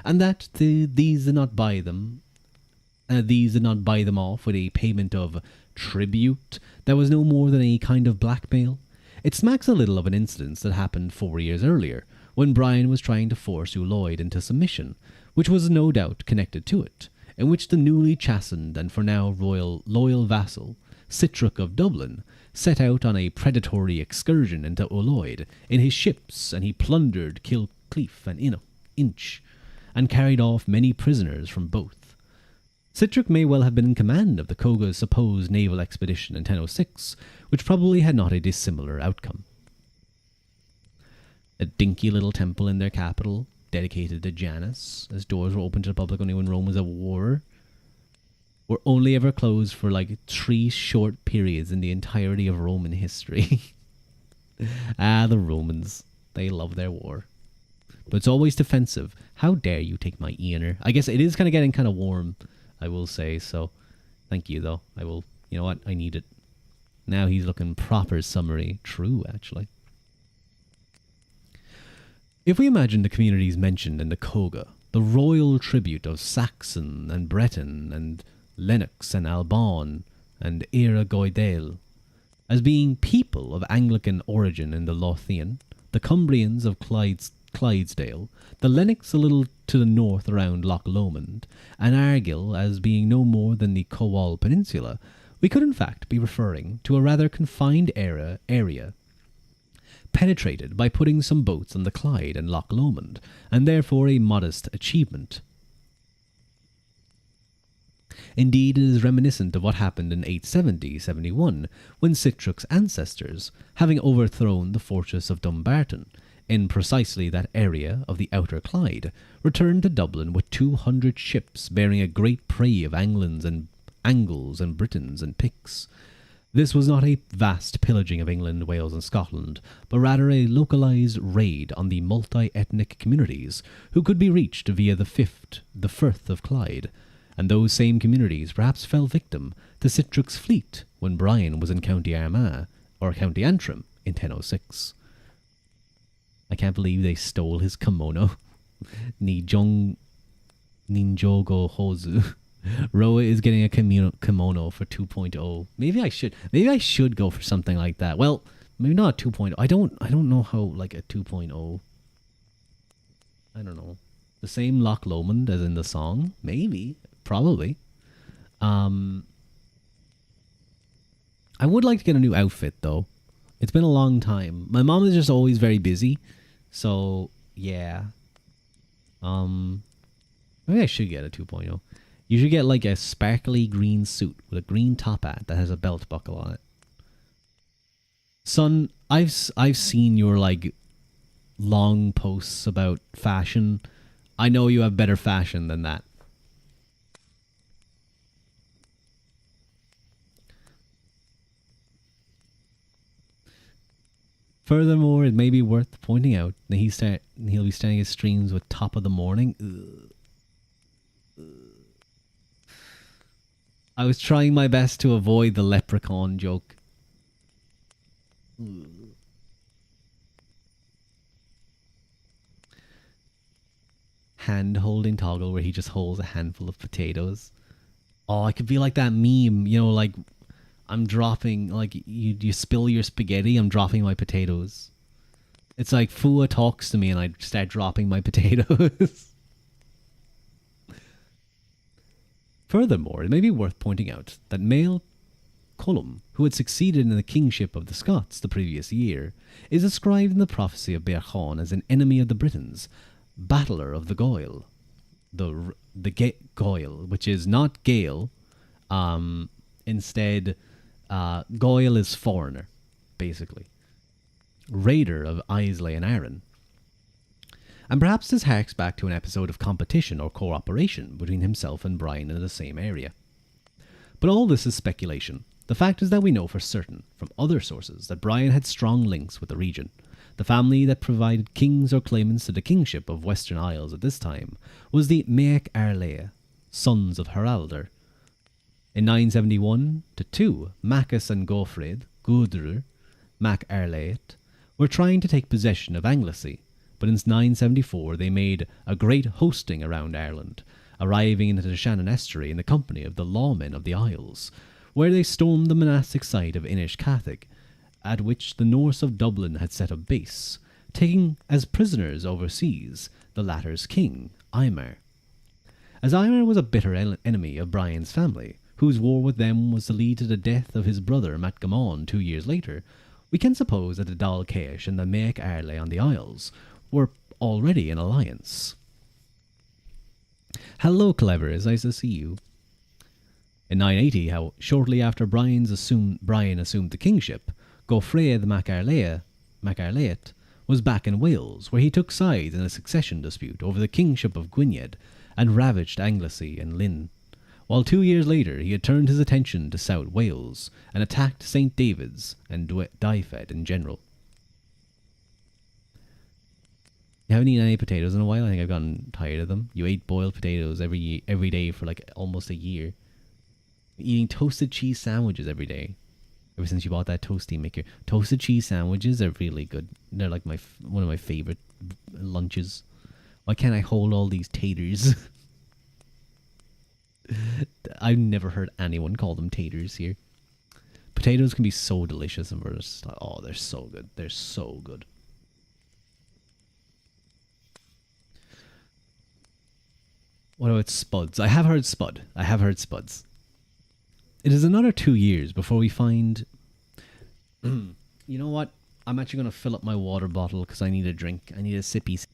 and that these did not buy them off with a payment of tribute that was no more than a kind of blackmail? It smacks a little of an incident that happened 4 years earlier, when Brian was trying to force Lloyd into submission, which was no doubt connected to it, in which the newly chastened and for now loyal vassal, Sitric of Dublin, set out on a predatory excursion into Lloyd in his ships, and he plundered Kilcleef and Inch, and carried off many prisoners from both. Sitric may well have been in command of the Koga's supposed naval expedition in 1006, which probably had not a dissimilar outcome. A dinky little temple in their capital, dedicated to Janus, as doors were open to the public only when Rome was at war, were only ever closed for like 3 short periods in the entirety of Roman history. The Romans. They love their war. But it's always defensive. How dare you take my Eoner? I guess it is kind of getting kind of warm, I will say, so thank you though. I will, you know what, I need it. Now he's looking proper summery. True, actually. If we imagine the communities mentioned in the Koga, the royal tribute of Saxon and Breton and Lennox and Alban and Era Goidel, as being people of Anglican origin in the Lothian, the Cumbrians of Clydesdale, the Lennox a little to the north around Loch Lomond, and Argyll as being no more than the Cowal Peninsula, we could in fact be referring to a rather confined area penetrated by putting some boats on the Clyde and Loch Lomond, and therefore a modest achievement. Indeed, it is reminiscent of what happened in 870-71, when Sitric's ancestors, having overthrown the fortress of Dumbarton, in precisely that area of the outer Clyde, returned to Dublin with 200 ships bearing a great prey of Angles and Britons and Picts. This was not a vast pillaging of England, Wales and Scotland, but rather a localised raid on the multi-ethnic communities who could be reached via the Firth of Clyde, and those same communities perhaps fell victim to Sitric's fleet when Brian was in County Armagh, or County Antrim, in 1006. I can't believe they stole his kimono. Ninjogo Hozu. Roa is getting a kimono for 2.0. Maybe I should go for something like that. Well, maybe not 2.0. I don't know how like a 2.0. I don't know. The same Loch Lomond as in the song? Maybe. Probably. I would like to get a new outfit though. It's been a long time. My mom is just always very busy. So, yeah. Maybe I should get a 2.0. You should get like a sparkly green suit with a green top hat that has a belt buckle on it. Son, I've seen your like long posts about fashion. I know you have better fashion than that. Furthermore, it may be worth pointing out that he'll be starting his streams with Top of the Morning. I was trying my best to avoid the leprechaun joke. hand holding toggle where he just holds a handful of potatoes. Oh, I could be like that meme, you know, like I'm dropping, like you spill your spaghetti, I'm dropping my potatoes. It's like Fua talks to me and I start dropping my potatoes. Furthermore, it may be worth pointing out that male Cullum, who had succeeded in the kingship of the Scots the previous year, is described in the prophecy of Bearchon as an enemy of the Britons, battler of the Goyle. The Goyle, which is not Gael. Instead, Goyle is foreigner, basically. Raider of Islay and Arran. And perhaps this harks back to an episode of competition or cooperation between himself and Brian in the same area. But all this is speculation. The fact is that we know for certain, from other sources, that Brian had strong links with the region. The family that provided kings or claimants to the kingship of Western Isles at this time was the Mac Airlea, sons of Haraldr. In 971-2, Maccus and Gofraid, Gudrr, Mac Airleat, were trying to take possession of Anglesey, but in 974 they made a great hosting around Ireland, arriving into the Shannon estuary in the company of the lawmen of the Isles, where they stormed the monastic site of Inishcathig, at which the Norse of Dublin had set a base, taking as prisoners overseas the latter's king, Eimar. As Eimar was a bitter enemy of Brian's family, whose war with them was to lead to the death of his brother Matgamon 2 years later, we can suppose that the Dal Caish and the Mac Airley on the Isles were already in alliance. Hello, Clever, it's nice to see you. In 980, shortly after Brian assumed the kingship, Gofraid the Mac Airleat was back in Wales, where he took sides in a succession dispute over the kingship of Gwynedd and ravaged Anglesey and Lynn. While 2 years later he had turned his attention to South Wales and attacked St. David's and Dyfed in general. You haven't eaten any potatoes in a while? I think I've gotten tired of them. You ate boiled potatoes every day for like almost a year. Eating toasted cheese sandwiches every day. Ever since you bought that toasty maker. Toasted cheese sandwiches are really good. They're like one of my favorite lunches. Why can't I hold all these taters? I've never heard anyone call them taters here. Potatoes can be so delicious and we're just like, oh, they're so good. They're so good. What about spuds? I have heard spuds. It is another 2 years before we find... You know what? I'm actually going to fill up my water bottle because I need a drink. I need a sippy.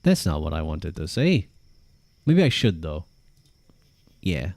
That's not what I wanted to say. Maybe I should, though. Yeah.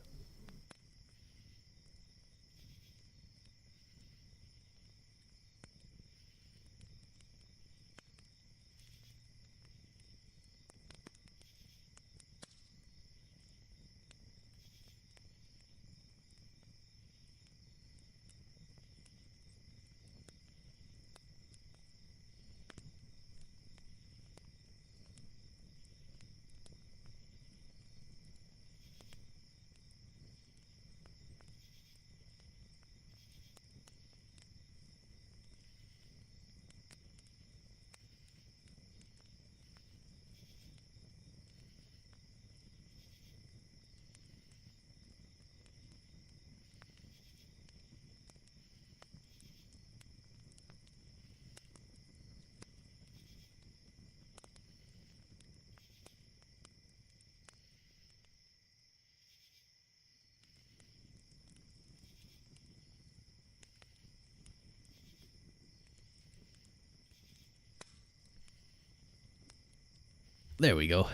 There we go.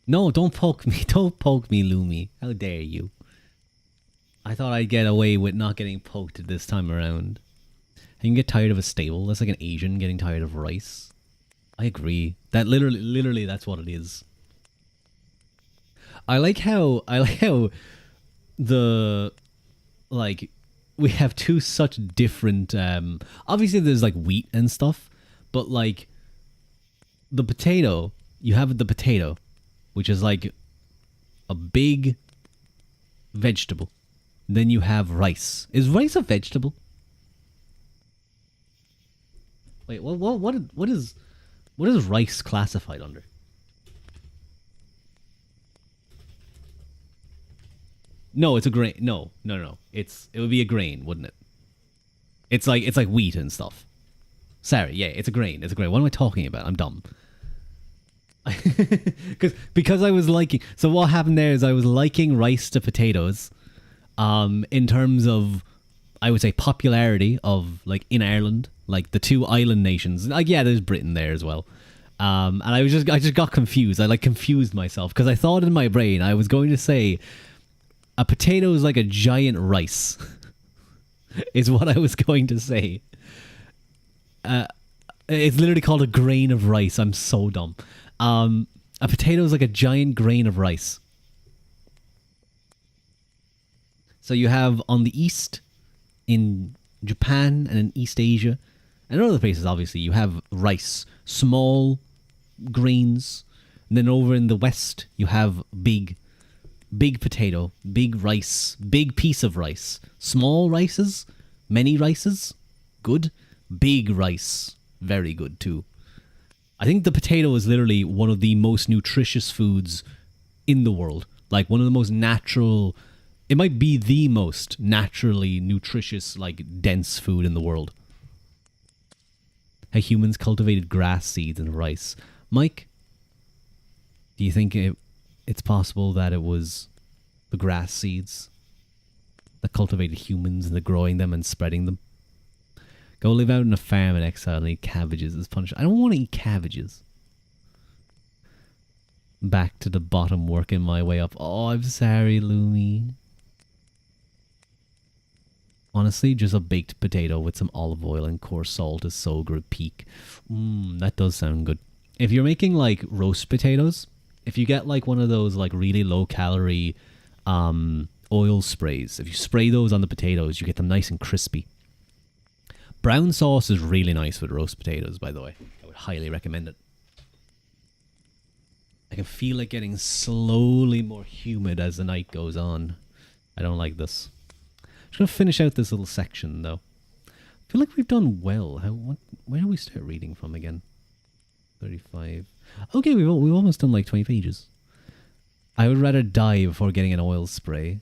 No, don't poke me. Don't poke me, Lumi. How dare you? I thought I'd get away with not getting poked this time around. I can get tired of a stable. That's like an Asian getting tired of rice. I agree. That literally that's what it is. I like how the like we have two such different obviously there's like wheat and stuff, but like the potato, you have the potato, which is like a big vegetable, Then you have rice. Is rice a vegetable? Wait, what is rice classified under? No, it's a grain. No. It would be a grain, wouldn't it? It's like wheat and stuff. Sorry, yeah, it's a grain. It's a grain. What am I talking about? I'm dumb. because I was liking. So what happened there is I was liking rice to potatoes, in terms of, I would say, popularity of, like, in Ireland, like the two island nations. Like, yeah, there's Britain there as well. And I just got confused. I like confused myself because I thought in my brain I was going to say a potato is like a giant rice. Is what I was going to say. It's literally called a grain of rice. I'm so dumb. A potato is like a giant grain of rice. So you have on the east, in Japan and in East Asia, and other places, obviously, you have rice, small grains. And then over in the west, you have big potato, big rice, big piece of rice. Small rices, many rices, good. Big rice, very good too. I think the potato is literally one of the most nutritious foods in the world. Like one of the most natural, it might be the most naturally nutritious, like dense food in the world. How humans cultivated grass seeds and rice. Mike, do you think it's possible that it was the grass seeds that cultivated humans and the growing them and spreading them? Go live out in a farm in exile and eat cabbages as punishment. I don't want to eat cabbages. Back to the bottom, working my way up. Oh, I'm sorry, Lumi. Honestly, just a baked potato with some olive oil and coarse salt is so good. Peak. That does sound good. If you're making like roast potatoes, if you get like one of those like really low calorie oil sprays, if you spray those on the potatoes, you get them nice and crispy. Brown sauce is really nice with roast potatoes, by the way. I would highly recommend it. I can feel it getting slowly more humid as the night goes on. I don't like this. I'm just going to finish out this little section, though. I feel like we've done well. Where do we start reading from again? 35. Okay, we've almost done like 20 pages. I would rather die before getting an oil spray.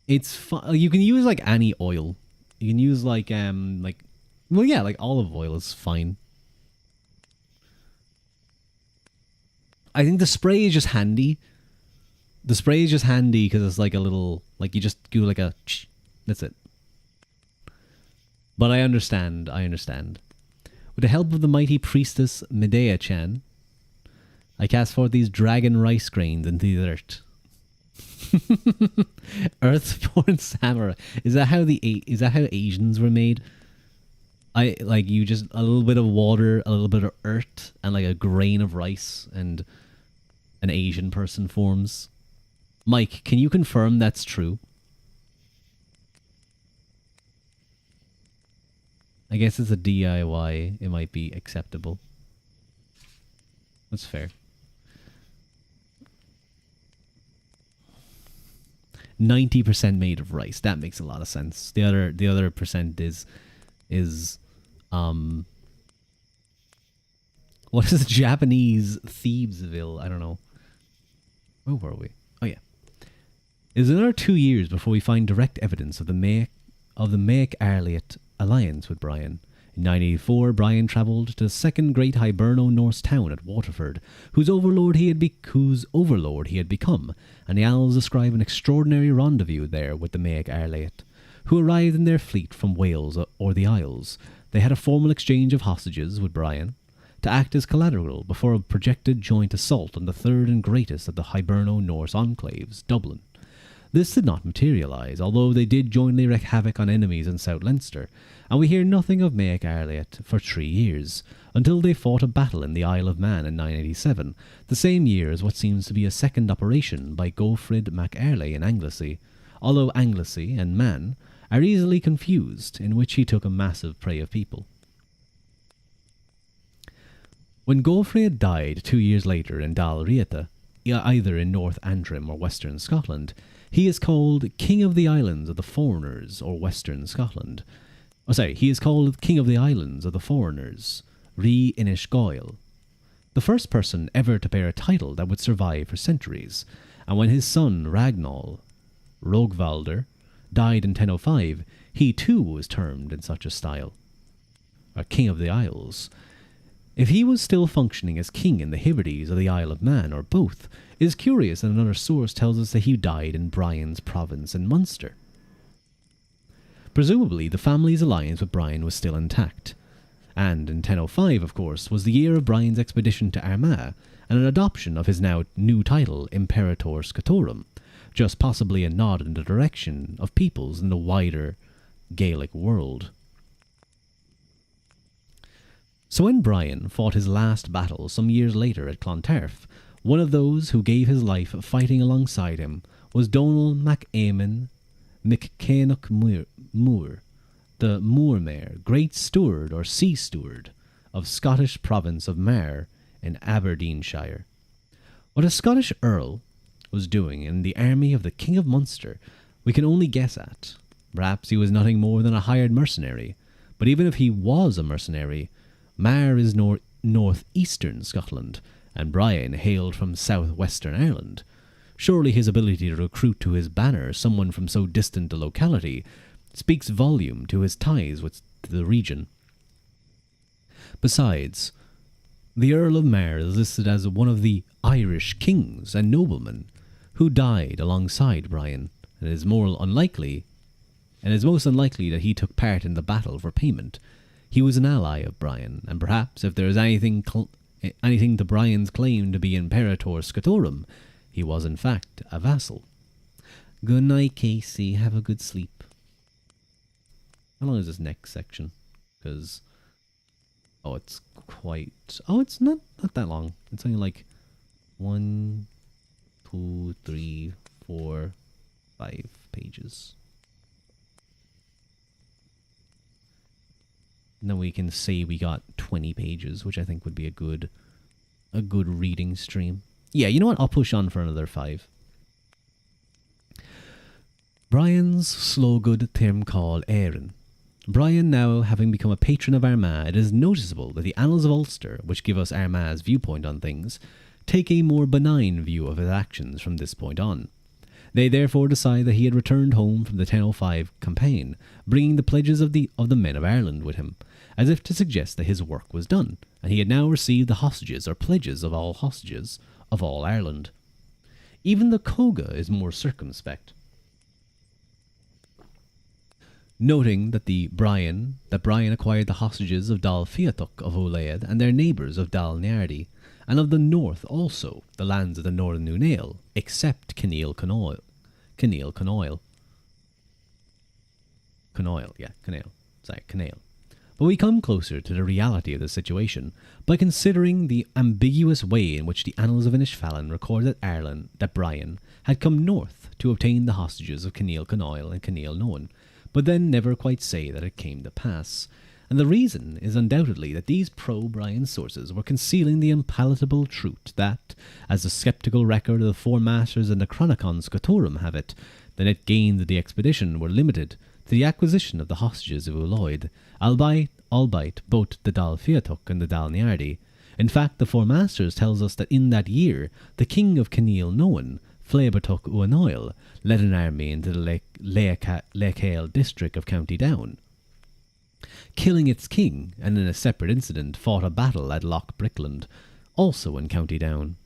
It's fun. You can use like any oil. You can use like olive oil is fine. I think the spray is just handy. The spray is just handy because it's like a little, like you just do like a, that's it. But I understand. With the help of the mighty priestess Medea-chan, I cast forth these dragon rice grains into the earth. Earthborn samurai. Is that how Asians were made? You just a little bit of water, a little bit of earth, and like a grain of rice, and an Asian person forms. Mike, can you confirm that's true? I guess it's a DIY. It might be acceptable. That's fair. 90% made of rice. That makes a lot of sense. The other percent is what is Japanese Thievesville? I don't know. Where were we? Oh yeah. It is another 2 years before we find direct evidence of the Mac Arliot alliance with Brian. In 984, Brian travelled to the second great Hiberno-Norse town at Waterford, whose overlord he had become, and the Owls describe an extraordinary rendezvous there with the Mac Arliot, who arrived in their fleet from Wales or the Isles. They had a formal exchange of hostages with Brian, to act as collateral before a projected joint assault on the third and greatest of the Hiberno-Norse enclaves, Dublin. This did not materialise, although they did jointly wreak havoc on enemies in South Leinster, and we hear nothing of Mac Arliot for 3 years, until they fought a battle in the Isle of Man in 987, the same year as what seems to be a second operation by Gofrid Mac Airley in Anglesey, although Anglesey and Man are easily confused, in which he took a massive prey of people. When Gofrid died 2 years later in Dal Riata, either in North Antrim or Western Scotland, he is called King of the Islands of the Foreigners or Western Scotland. He is called King of the Islands of the Foreigners, Rí Inish Goil, the first person ever to bear a title that would survive for centuries, and when his son Ragnall, Rogvaldr, died in 1005, he too was termed in such a style, a King of the Isles. If he was still functioning as king in the Hebrides or the Isle of Man, or both, it is curious that another source tells us that he died in Brian's province in Munster. Presumably, the family's alliance with Brian was still intact, and in 1005, of course, was the year of Brian's expedition to Armagh and an adoption of his now new title, Imperator Scotorum, just possibly a nod in the direction of peoples in the wider Gaelic world. So when Brian fought his last battle some years later at Clontarf, one of those who gave his life fighting alongside him was Donal MacEamon McCainoch Moore, the Moormare, Great Steward or Sea Steward of Scottish province of Mar in Aberdeenshire. What a Scottish Earl was doing in the army of the King of Munster we can only guess at. Perhaps he was nothing more than a hired mercenary, but even if he was a mercenary, Mar is northeastern Scotland, and Brian hailed from southwestern Ireland. Surely his ability to recruit to his banner someone from so distant a locality speaks volume to his ties with the region. Besides, the Earl of Mar is listed as one of the Irish kings and noblemen who died alongside Brian, and it is most unlikely that he took part in the battle for payment. He was an ally of Brian, and perhaps if there is anything to Brian's claim to be Imperator Scotorum, he was in fact a vassal. Good night, Casey. Have a good sleep. How long is this next section? Because it's not that long. It's only like 1, 2, 3, 4, 5 pages. And then we can say we got 20 pages, which I think would be a good reading stream. Yeah, you know what? I'll push on for another 5. Brian's slogud Tim call Aaron. Brian now having become a patron of Armagh, it is noticeable that the Annals of Ulster, which give us Armagh's viewpoint on things, take a more benign view of his actions from this point on. They therefore decide that he had returned home from the 1005 campaign, bringing the pledges of the men of Ireland with him, as if to suggest that his work was done, and he had now received the hostages or pledges of all Ireland. Even the Coga is more circumspect, noting that Brian acquired the hostages of Dal Fiatach of Olaed and their neighbours of Dal Neardy, and of the north also, the lands of the northern Nunail, except Kinneal Connoil. But we come closer to the reality of the situation by considering the ambiguous way in which the Annals of Inishfallen record that Brian had come north to obtain the hostages of Kinneal Connoil and Kinneal Noan, but then never quite say that it came to pass. And the reason is undoubtedly that these pro-Brian sources were concealing the unpalatable truth that, as the sceptical record of the Four Masters and the Chronicon Scotorum have it, the net gains of the expedition were limited to the acquisition of the hostages of Uloid, albeit both the Dal Fiatach and the Dal Neardy. In fact, the Four Masters tells us that in that year, the king of Kinneal Noan, Flabertoch Uanoil, led an army into the Lechael district of County Down, killing its king, and in a separate incident fought a battle at Loch Brickland, also in County Down.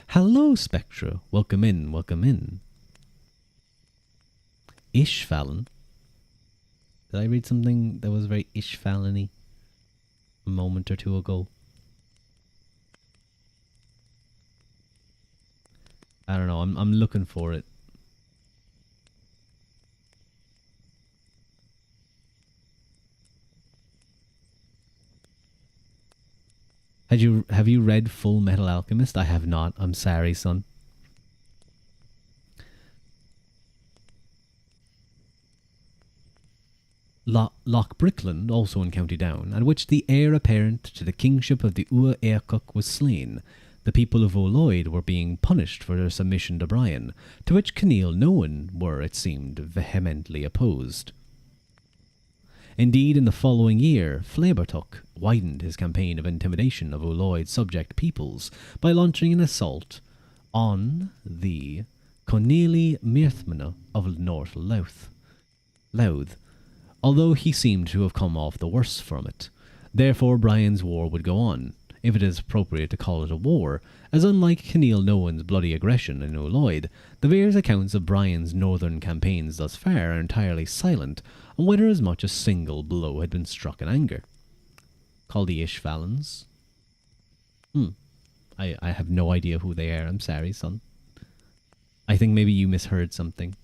Hello, Spectra. Welcome in, welcome in. Ishfallen. Did I read something that was very Ishfallen-y a moment or two ago? I don't know, I'm looking for it. Have you read Full Metal Alchemist? I have not. I'm sorry, son. Loch Brickland, also in County Down, at which the heir apparent to the kingship of the Ua Eircock was slain, The people of O'Loyd were being punished for their submission to Brian, to which Cneil Noan were, it seemed, vehemently opposed. Indeed, in the following year, Flabertuck widened his campaign of intimidation of O'Loyd's subject peoples by launching an assault on the Conneely Mearthmana of North Louth, although he seemed to have come off the worse from it. Therefore, Brian's war would go on, if it is appropriate to call it a war, as unlike Cneil Noan's bloody aggression in O'Loyd, the various accounts of Brian's northern campaigns thus far are entirely silent on whether as much a single blow had been struck in anger. Called the Ishvalans. I have no idea who they are. I'm sorry, son. I think maybe you misheard something.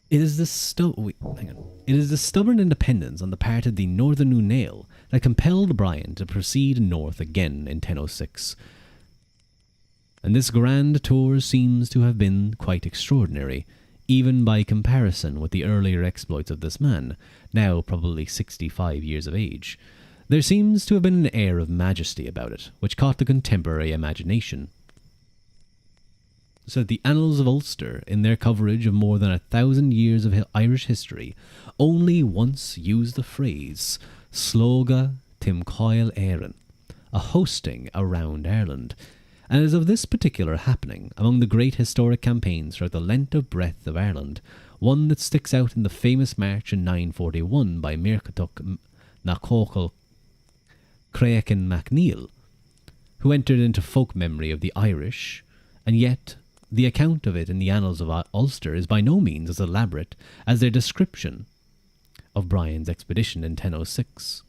It is the stubborn independence on the part of the Northern Unail that compelled Brian to proceed north again in 1006. And this grand tour seems to have been quite extraordinary, even by comparison with the earlier exploits of this man, now probably 65 years of age. There seems to have been an air of majesty about it, which caught the contemporary imagination. So the Annals of Ulster, in their coverage of more than 1,000 years of Irish history, only once used the phrase Sloga Timcoil Éireann, a hosting around Ireland, and as of this particular happening among the great historic campaigns throughout the length of breadth of Ireland, one that sticks out in the famous march in 941 by Muircheartaigh na Cócail Craachan MacNeil, who entered into folk memory of the Irish, and yet the account of it in the Annals of Ulster is by no means as elaborate as their description of Brian's expedition in 1006.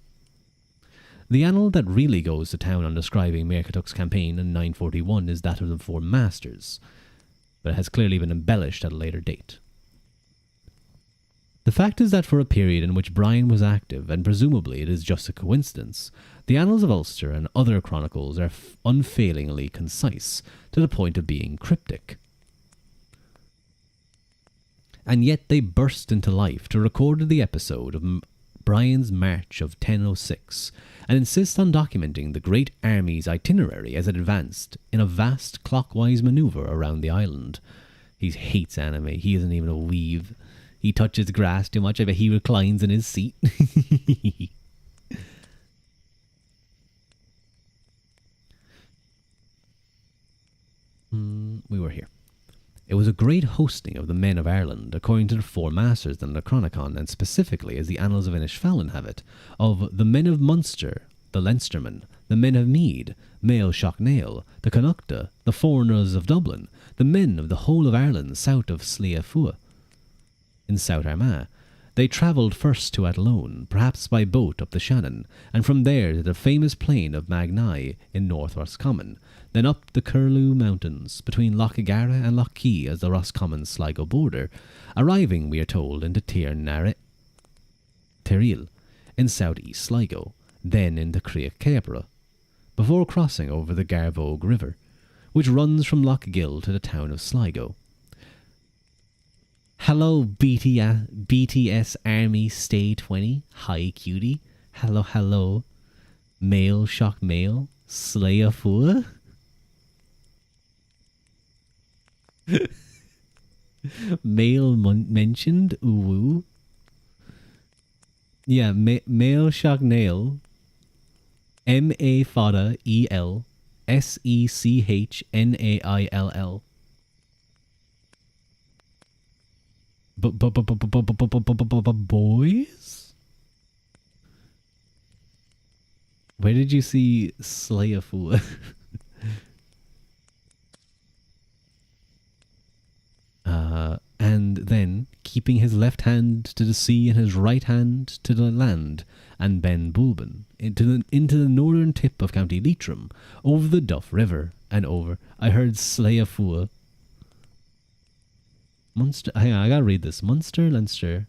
The annal that really goes to town on describing Muircheartaigh's campaign in 941 is that of the Four Masters, but it has clearly been embellished at a later date. The fact is that for a period in which Brian was active, and presumably it is just a coincidence, the Annals of Ulster and other chronicles are unfailingly concise, to the point of being cryptic. And yet they burst into life to record the episode of Brian's March of 1006, and insist on documenting the great army's itinerary as it advanced in a vast clockwise manoeuvre around the island. He hates anime. He isn't even a weave. He touches grass too much. I bet he reclines in his seat. We were here. It was a great hosting of the men of Ireland, according to the Four Masters and the Chronicon, and specifically, as the Annals of Inishfallen have it, of the men of Munster, the Leinstermen, the men of Meath, Mael Shocknail, the Connachta, the foreigners of Dublin, the men of the whole of Ireland south of Sliabh Fua, in South Armagh. They travelled first to Athlone, perhaps by boat up the Shannon, and from there to the famous plain of Magnai in North Roscommon, then up the Curlew Mountains, between Loch Igara and Loch Key as the Roscommon-Sligo border, arriving, we are told, into Tir Tiril in south-east Sligo, then into Creagh Cabra, before crossing over the Garvogue River, which runs from Loch Gill to the town of Sligo. Hello, BTS Army Stay 20. Hi, cutie. Hello. Mail Shock Mail. Sliabh Fua. Mail mentioned. Uwu. Yeah, Mail Shock Nail. M-A Fada E-L S-E-C-H-N-A-I-L-L. Boys? Where did you see Sliabh Fua? And then, keeping his left hand to the sea and his right hand to the land, and Ben Bulben, into the northern tip of County Leitrim, over the Duff River, and over. I heard Sliabh Fua. Munster, hang on, I gotta read this. Munster, Leinster,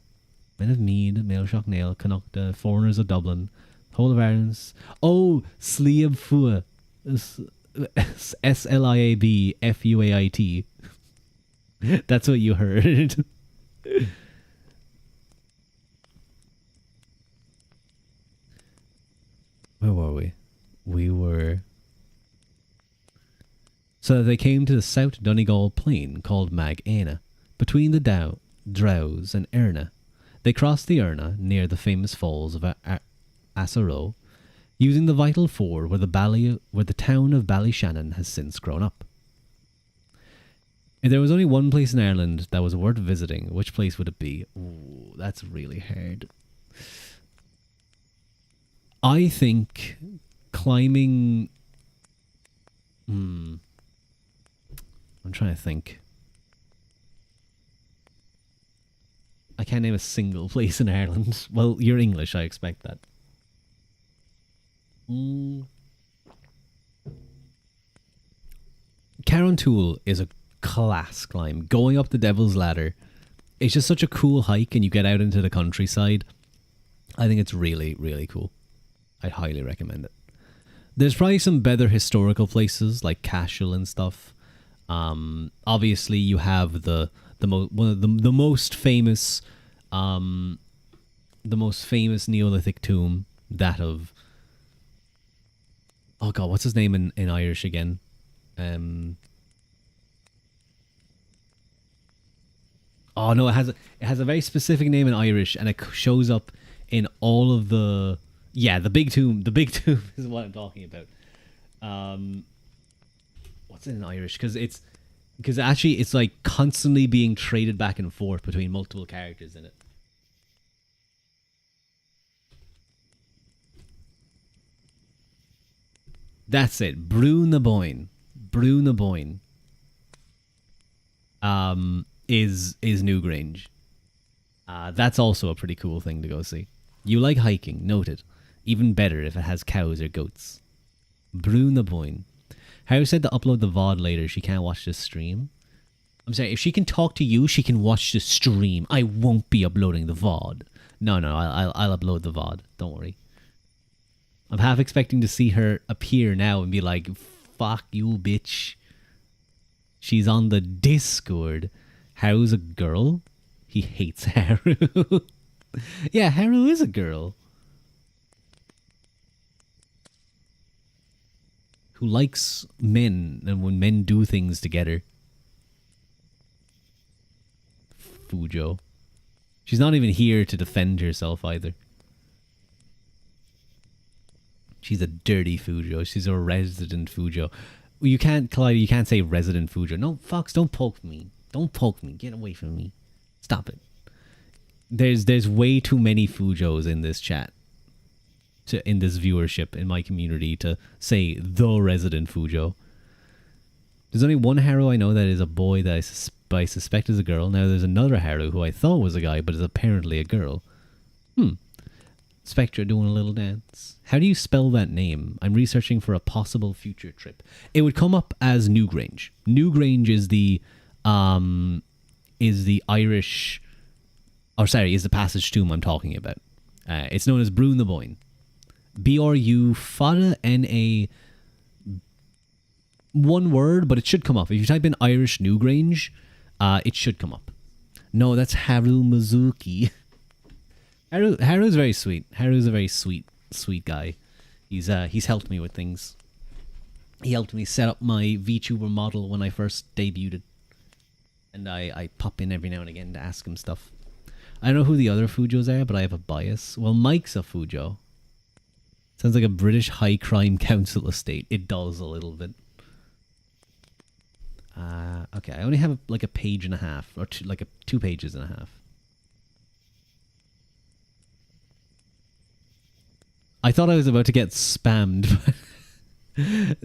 Men of Meath, Mael Shocknail, Connachta, Foreigners of Dublin, Whole of Ireland. Oh, Sliabh Fua. S-L-I-A-B-F-U-A-I-T. That's what you heard. Where were we? We were... So they came to the South Donegal plain called Mag Éna, between the Drowse and Erna. They crossed the Erna near the famous falls of Asaro, using the vital ford where the town of Ballyshannon has since grown up. If there was only one place in Ireland that was worth visiting, which place would it be? Ooh, that's really hard. I think climbing... I'm trying to think. I can't name a single place in Ireland. Well, you're English, I expect that. Carrontool is a class climb. Going up the Devil's Ladder, it's just such a cool hike, and you get out into the countryside. I think it's really, really cool. I'd highly recommend it. There's probably some better historical places like Cashel and stuff. Obviously, you have the most famous Neolithic tomb, that of, oh god, what's his name in Irish again? Oh no, it has a very specific name in Irish, and it shows up in all of the the big tomb. The big tomb is what I'm talking about. What's it in Irish? Because actually it's like constantly being traded back and forth between multiple characters in it. That's it. Brú na Bóinne. Brú na Bóinne. Is Newgrange. That's also a pretty cool thing to go see. You like hiking, noted. Even better if it has cows or goats. Brú na Bóinne. Harry said to upload the VOD later. She can't watch this stream. I'm sorry, if she can talk to you, she can watch the stream. I won't be uploading the VOD. No, I'll upload the VOD. Don't worry. I'm half expecting to see her appear now and be like, fuck you, bitch. She's on the Discord. Haru's a girl? He hates Haru. Yeah, Haru is a girl. Who likes men and when men do things together. Fujo. She's not even here to defend herself either. She's a dirty Fujo. She's a resident Fujo. You can't, Clyde, you can't say resident Fujo. No, Fox, don't poke me. Don't poke me. Get away from me. Stop it. There's way too many Fujos in this chat. In this viewership, in my community, to say the resident Fujo. There's only one Haru I know that is a boy that I suspect is a girl. Now there's another Haru who I thought was a guy, but is apparently a girl. Spectra doing a little dance. How do you spell that name? I'm researching for a possible future trip. It would come up as Newgrange. Newgrange is the Irish, is the passage tomb I'm talking about. It's known as Brú na Bóinne. BRU Fada NA, one word, but it should come up. If you type in Irish Newgrange, it should come up. No, that's Haru Mizuki. Haru's very sweet. Haru's a very sweet guy. He's helped me with things. He helped me set up my VTuber model when I first debuted. And I pop in every now and again to ask him stuff. I don't know who the other Fujos are, but I have a bias. Well, Mike's a Fujo. Sounds like a British high crime council estate. It does a little bit. Okay, I only have like a page and a half, or 2 pages and a half. I thought I was about to get spammed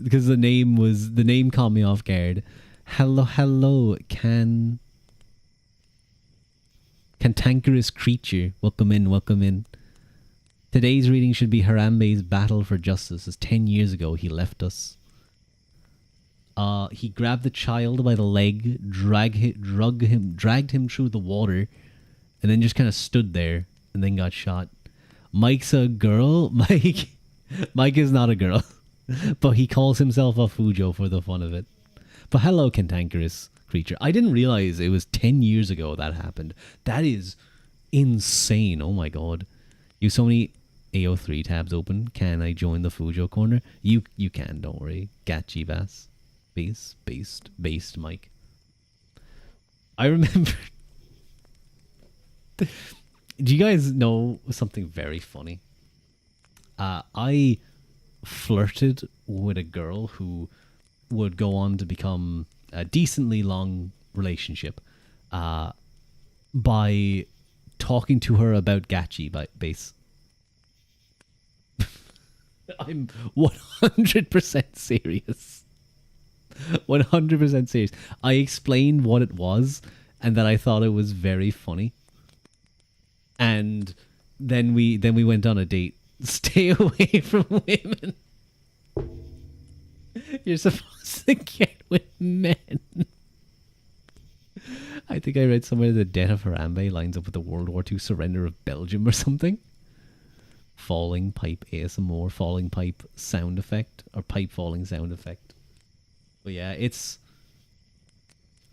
because the name caught me off guard. Hello, cantankerous creature. Welcome in. Today's reading should be Harambe's battle for justice, as 10 years ago he left us. He grabbed the child by the leg, dragged him through the water, and then just kind of stood there, and then got shot. Mike's a girl? Mike is not a girl, but he calls himself a Fujo for the fun of it. But hello, cantankerous creature. I didn't realize it was 10 years ago that happened. That is insane. Oh my god. You so many... AO3 tabs open. Can I join the Fujo corner? You can, don't worry. Gachi Bass. Based Mike. I remember. Do you guys know something very funny? I flirted with a girl who would go on to become a decently long relationship by talking to her about Gachi base. I'm 100% serious. 100% serious. I explained what it was and that I thought it was very funny. And then we went on a date. Stay away from women. You're supposed to get with men. I think I read somewhere the death of Harambe lines up with the World War II surrender of Belgium or something. Falling pipe ASMR, falling pipe sound effect, or pipe falling sound effect. But yeah,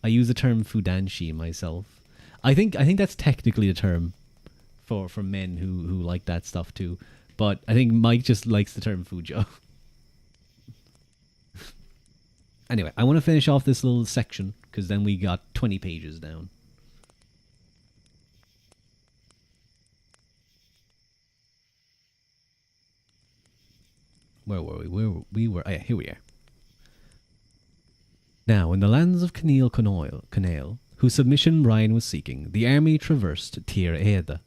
I use the term fudanshi myself. I think that's technically the term for men who like that stuff too. But I think Mike just likes the term fujo. Anyway, I want to finish off this little section because then we got 20 pages down. Where were we? Oh yeah, here we are. Now, in the lands of Canail, whose submission Ryan was seeking, the army traversed Tir Eda,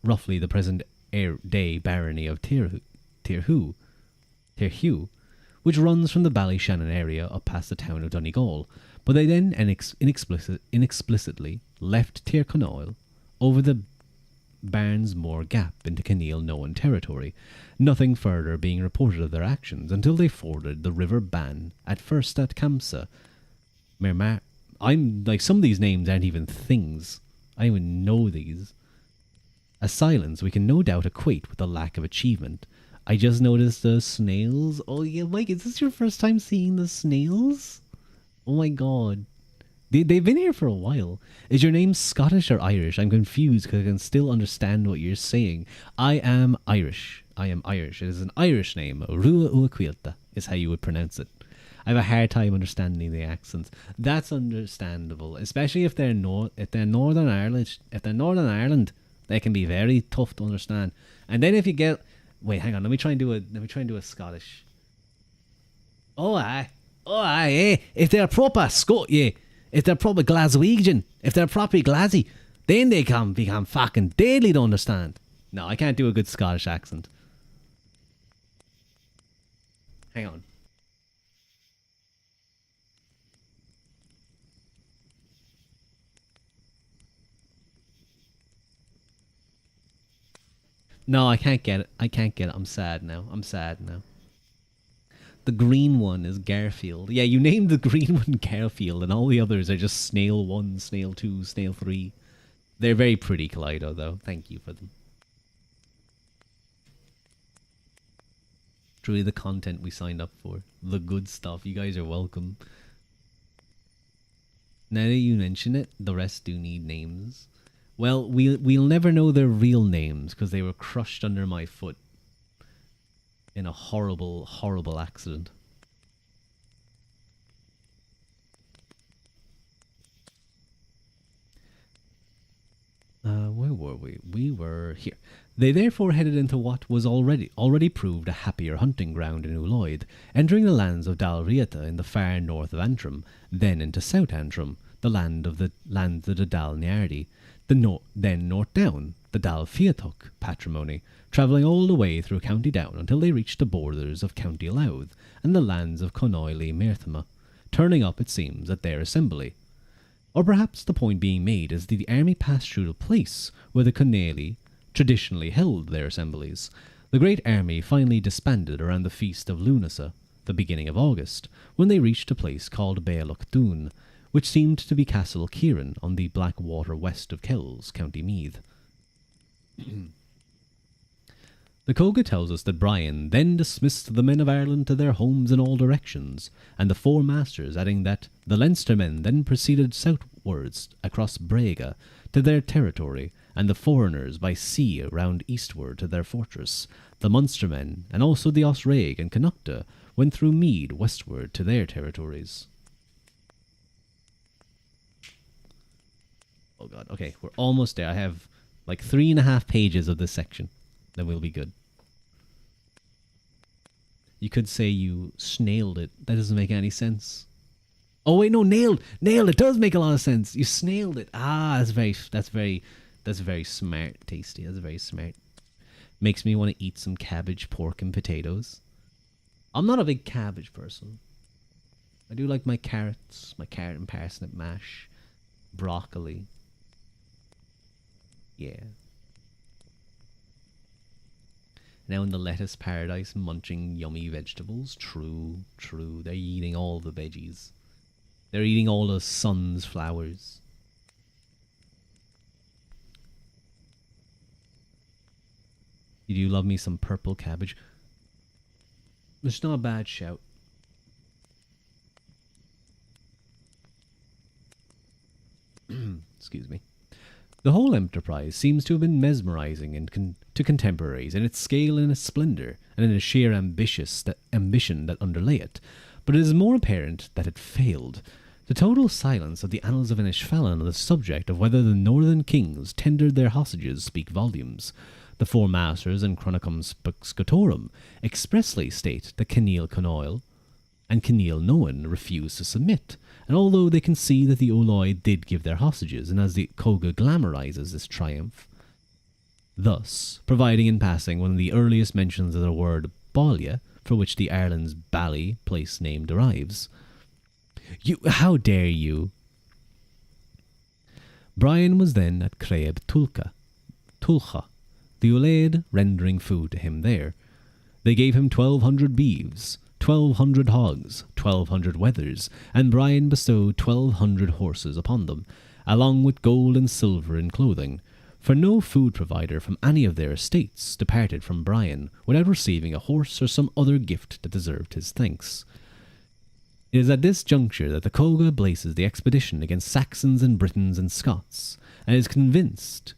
roughly the present day barony of Tirhu, which runs from the Ballyshannon area up past the town of Donegal, but they then inexplicitly left Tir Canail over the Barnesmore Gap into Canail known territory, nothing further being reported of their actions until they forded the River Bann, at first at Kamsa. I'm like, some of these names aren't even things. I don't even know these. A silence we can no doubt equate with a lack of achievement. I just noticed the snails. Oh yeah, Mike, is this your first time seeing the snails? Oh my god. They've been here for a while. Is your name Scottish or Irish? I'm confused because I can still understand what you're saying. I am Irish. It is an Irish name. Ruadh is how you would pronounce it. I have a hard time understanding the accents. That's understandable, especially if they're Northern Ireland. If they're Northern Ireland, they can be very tough to understand. And then if you get, wait, hang on, let me try and do a Scottish. Oh aye, eh? If they're proper Scot, yeah. If they're proper Glaswegian, if they're proper Glassie, then they can become fucking deadly to understand. No, I can't do a good Scottish accent. Hang on. No, I can't get it. I'm sad now. The green one is Garfield. Yeah, you named the green one Garfield, and all the others are just Snail 1, Snail 2, Snail 3. They're very pretty, Kaleido, though. Thank you for them. Truly the content we signed up for. The good stuff. You guys are welcome. Now that you mention it, the rest do need names. Well, we'll never know their real names because they were crushed under my foot in a horrible, horrible accident. Where were we? We were here. They therefore headed into what was already proved a happier hunting ground in Uloid, entering the lands of Dal Riata in the far north of Antrim, then into South Antrim, the land of the Dal Niardi, then north down, the Dal Fiathook patrimony, travelling all the way through County Down until they reached the borders of County Louth and the lands of Conoily Merthema, turning up, it seems, at their assembly. Or perhaps the point being made is that the army passed through the place where the Conoily traditionally held their assemblies. The great army finally disbanded around the feast of Lunasa, the beginning of August, when they reached a place called Bealoch Dún, which seemed to be Castle Kieran on the black water west of Kells, County Meath. The Coga tells us that Brian then dismissed the men of Ireland to their homes in all directions, and the four masters adding that the Leinstermen then proceeded southwards across Brega to their territory, and the foreigners by sea round eastward to their fortress. The Munstermen, and also the Osraig and Connaughta, went through Mead westward to their territories. Oh god, okay, we're almost there. I have like 3.5 pages of this section. Then we'll be good. You could say you snailed it. That doesn't make any sense. Oh wait, no, nailed. Nailed. It does make a lot of sense. You snailed it. Ah, that's very smart, tasty. That's very smart. Makes me want to eat some cabbage, pork, and potatoes. I'm not a big cabbage person. I do like my carrots, my carrot and parsnip mash, broccoli. Yeah. Now in the lettuce paradise, munching yummy vegetables. True, true. They're eating all the veggies. They're eating all the sun's flowers. You do love me some purple cabbage. It's not a bad shout. Excuse me. The whole enterprise seems to have been mesmerizing to contemporaries in its scale and its splendor, and in the sheer ambition that underlay it, but it is more apparent that it failed. The total silence of the annals of Inishfallen on the subject of whether the northern kings tendered their hostages speak volumes. The four masters in Chronicum Scotorum expressly state that Kinneil Conoil and Kinneil Noan refused to submit, and although they can see that the Oloi did give their hostages, and as the Coga glamorizes this triumph, thus providing in passing one of the earliest mentions of the word Balia, for which the Ireland's Bally place name derives. How dare you? Brian was then at Creab Tulcha, the Ulaid rendering food to him there. They gave him 1,200 beeves, 1,200 hogs, 1,200 wethers, and Brian bestowed 1,200 horses upon them, along with gold and silver in clothing, for no food provider from any of their estates departed from Brian without receiving a horse or some other gift that deserved his thanks. It is at this juncture that the Coga blazes the expedition against Saxons and Britons and Scots, and is convinced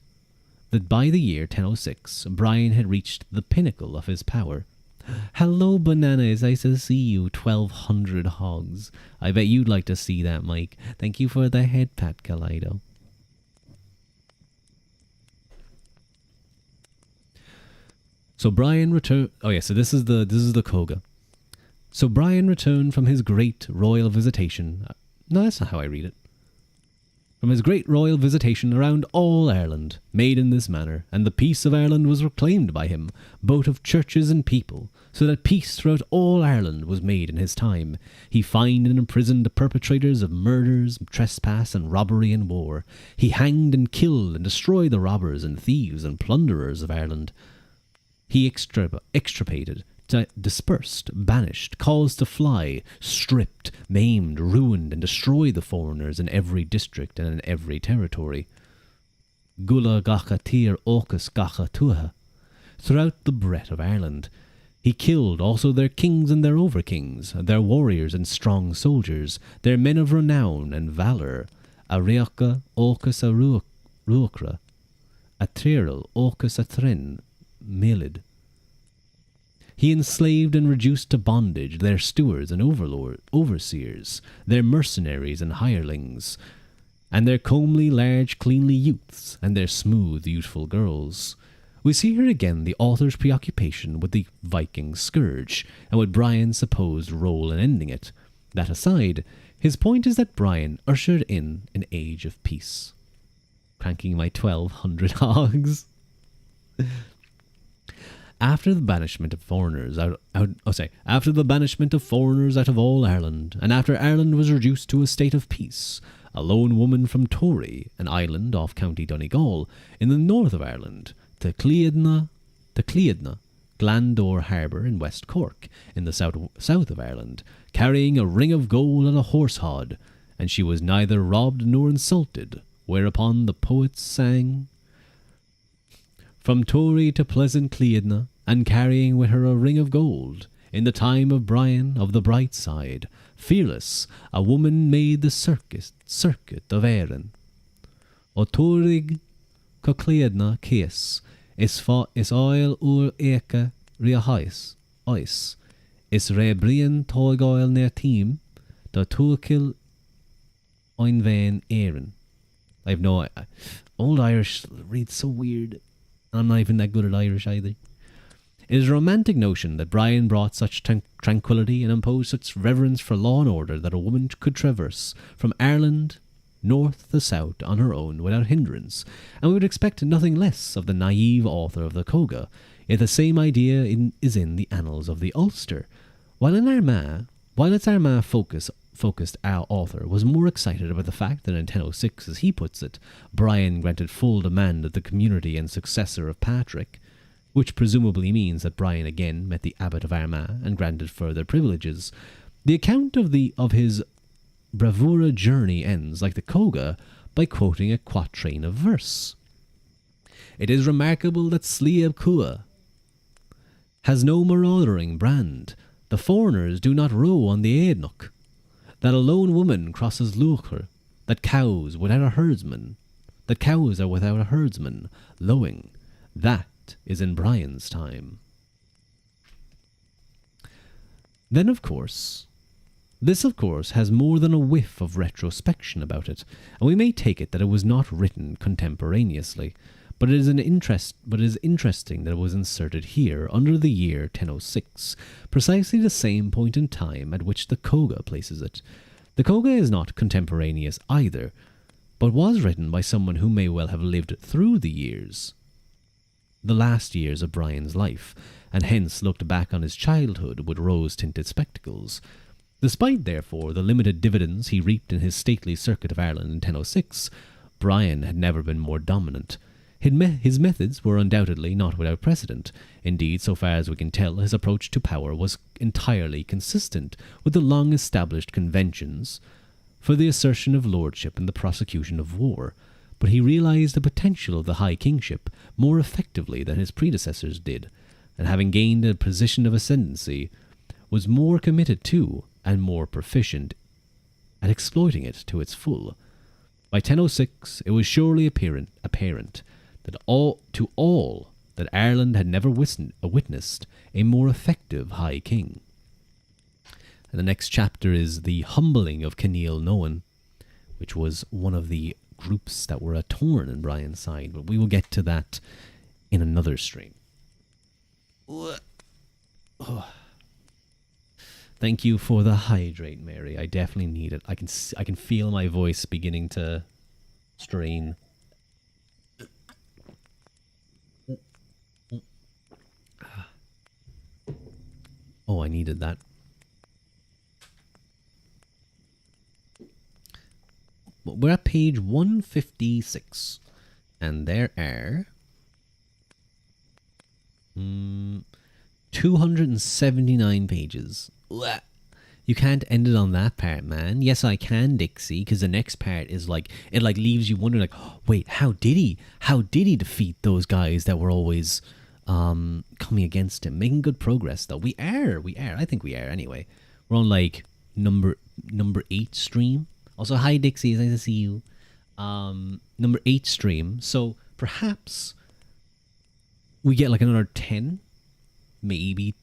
that by the year 1006, Brian had reached the pinnacle of his power. Hello, Banana, it's nice to see you, 1,200 hogs. I bet you'd like to see that, Mike. Thank you for the head pat, Kaleido. So Brian returned. Oh yeah, so this is the Coga. So Brian returned from his great royal visitation. No, that's not how I read it. From his great royal visitation around all Ireland, made in this manner, and the peace of Ireland was proclaimed by him, both of churches and people, so that peace throughout all Ireland was made in his time. He fined and imprisoned the perpetrators of murders, trespass, and robbery and war. He hanged and killed and destroyed the robbers and thieves and plunderers of Ireland. He extirpated, dispersed, banished, caused to fly, stripped, maimed, ruined, and destroyed the foreigners in every district and in every territory. Gula gacha tir ocus gacha tuha. Throughout the breadth of Ireland, he killed also their kings and their overkings, their warriors and strong soldiers, their men of renown and valour, Areaca ocus a ruocra, Atriral ocus a thrin, melid. He enslaved and reduced to bondage their stewards and overseers, their mercenaries and hirelings, and their comely, large, cleanly youths, and their smooth, youthful girls. We see here again the author's preoccupation with the Viking scourge, and what Brian's supposed role in ending it. That aside, his point is that Brian ushered in an age of peace. Cranking my 1,200 hogs. After the banishment of foreigners out of all Ireland, and after Ireland was reduced to a state of peace, a lone woman from Tory, an island off County Donegal, in the north of Ireland, to Cliedna, Glandore Harbour in West Cork, in the south of Ireland, carrying a ring of gold and a horse hod, and she was neither robbed nor insulted, whereupon the poets sang, From Tory to pleasant Cliedna, and carrying with her a ring of gold. In the time of Brian of the Bright Side, fearless, a woman made the circuit of Erin. O Turig Cocleadna Kies, is oil ur eka ria ois, is re brian togoil near team, da tuakil oinvain Erin. I have no... Old Irish reads so weird. I'm not even that good at Irish either. It is a romantic notion that Brian brought such tranquility and imposed such reverence for law and order that a woman could traverse from Ireland north to south on her own without hindrance, and we would expect nothing less of the naive author of the Coga. Yet the same idea is in the annals of the Ulster. While its Armagh focused our author was more excited about the fact that in 1006, as he puts it, Brian granted full demand of the community and successor of Patrick, which presumably means that Brian again met the abbot of Armagh and granted further privileges. The account of his bravura journey ends, like the Coga, by quoting a quatrain of verse. It is remarkable that Sliab Cua has no maraudering brand. The foreigners do not row on the Eidnoch. That a lone woman crosses Luchar. That cows are without a herdsman, lowing. That is in Brian's time. Then, of course, this has more than a whiff of retrospection about it, and we may take it that it was not written contemporaneously, but it is interesting that it was inserted here under the year 1006, precisely the same point in time at which the Coga places it. The Coga is not contemporaneous either, but was written by someone who may well have lived through the last years of Brian's life, and hence looked back on his childhood with rose-tinted spectacles. Despite, therefore, the limited dividends he reaped in his stately circuit of Ireland in 1006, Brian had never been more dominant. His methods were undoubtedly not without precedent. Indeed, so far as we can tell, his approach to power was entirely consistent with the long-established conventions for the assertion of lordship and the prosecution of war, but he realized the potential of the high kingship more effectively than his predecessors did, and having gained a position of ascendancy, was more committed to and more proficient at exploiting it to its full. By 1006, it was surely apparent that Ireland had never witnessed a more effective high king. And the next chapter is the humbling of Keneal Noan, which was one of the groups that were a thorn in Brian's side, but we will get to that in another stream. Oh. Thank you for the hydrate, Mary. I definitely need it. I can feel my voice beginning to strain. Oh, I needed that. We're at page 156, and there are 279 pages. You can't end it on that part, man. Yes, I can, Dixie, because the next part is like, it like leaves you wondering, like, oh, wait, how did he defeat those guys that were always coming against him? Making good progress, though. We are. I think we are, anyway. We're on, like, number 8 stream. Also, hi, Dixie, it's nice to see you. Number 8 stream. So, perhaps we get, like, another 10, maybe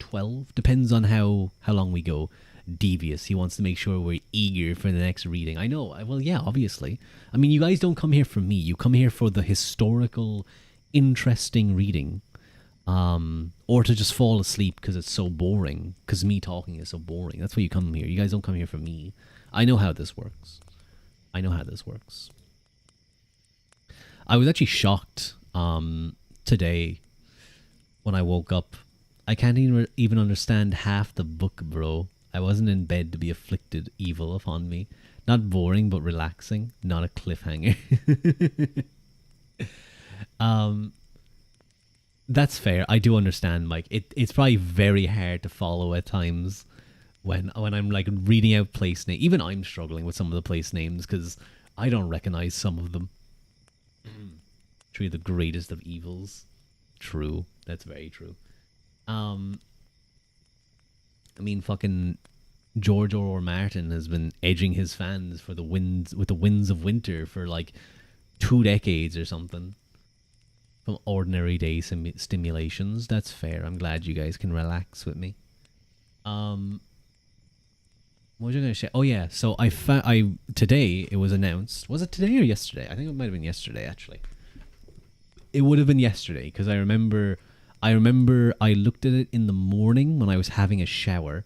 12. Depends on how long we go. Devious. He wants to make sure we're eager for the next reading. I know. Well, yeah, obviously. I mean, you guys don't come here for me. You come here for the historical, interesting reading. Or to just fall asleep because it's so boring. Because me talking is so boring. That's why you come here. You guys don't come here for me. I know how this works. I was actually shocked today when I woke up. I can't even understand half the book, bro. I wasn't in bed to be afflicted evil upon me. Not boring, but relaxing. Not a cliffhanger. That's fair. I do understand, Mike. It's probably very hard to follow at times when I'm like reading out place names. Even I'm struggling with some of the place names because I don't recognize some of them. Truly the greatest of evils. true. That's very true. I mean, fucking George R. R. Martin has been edging his fans for the winds with the winds of winter for like 2 decades or something. From ordinary day stimulations. That's fair. I'm glad you guys can relax with me. What was I gonna say? Oh yeah, so I today it was announced. Was it today or yesterday? I think it might have been yesterday actually. It would have been yesterday because I remember I looked at it in the morning when I was having a shower,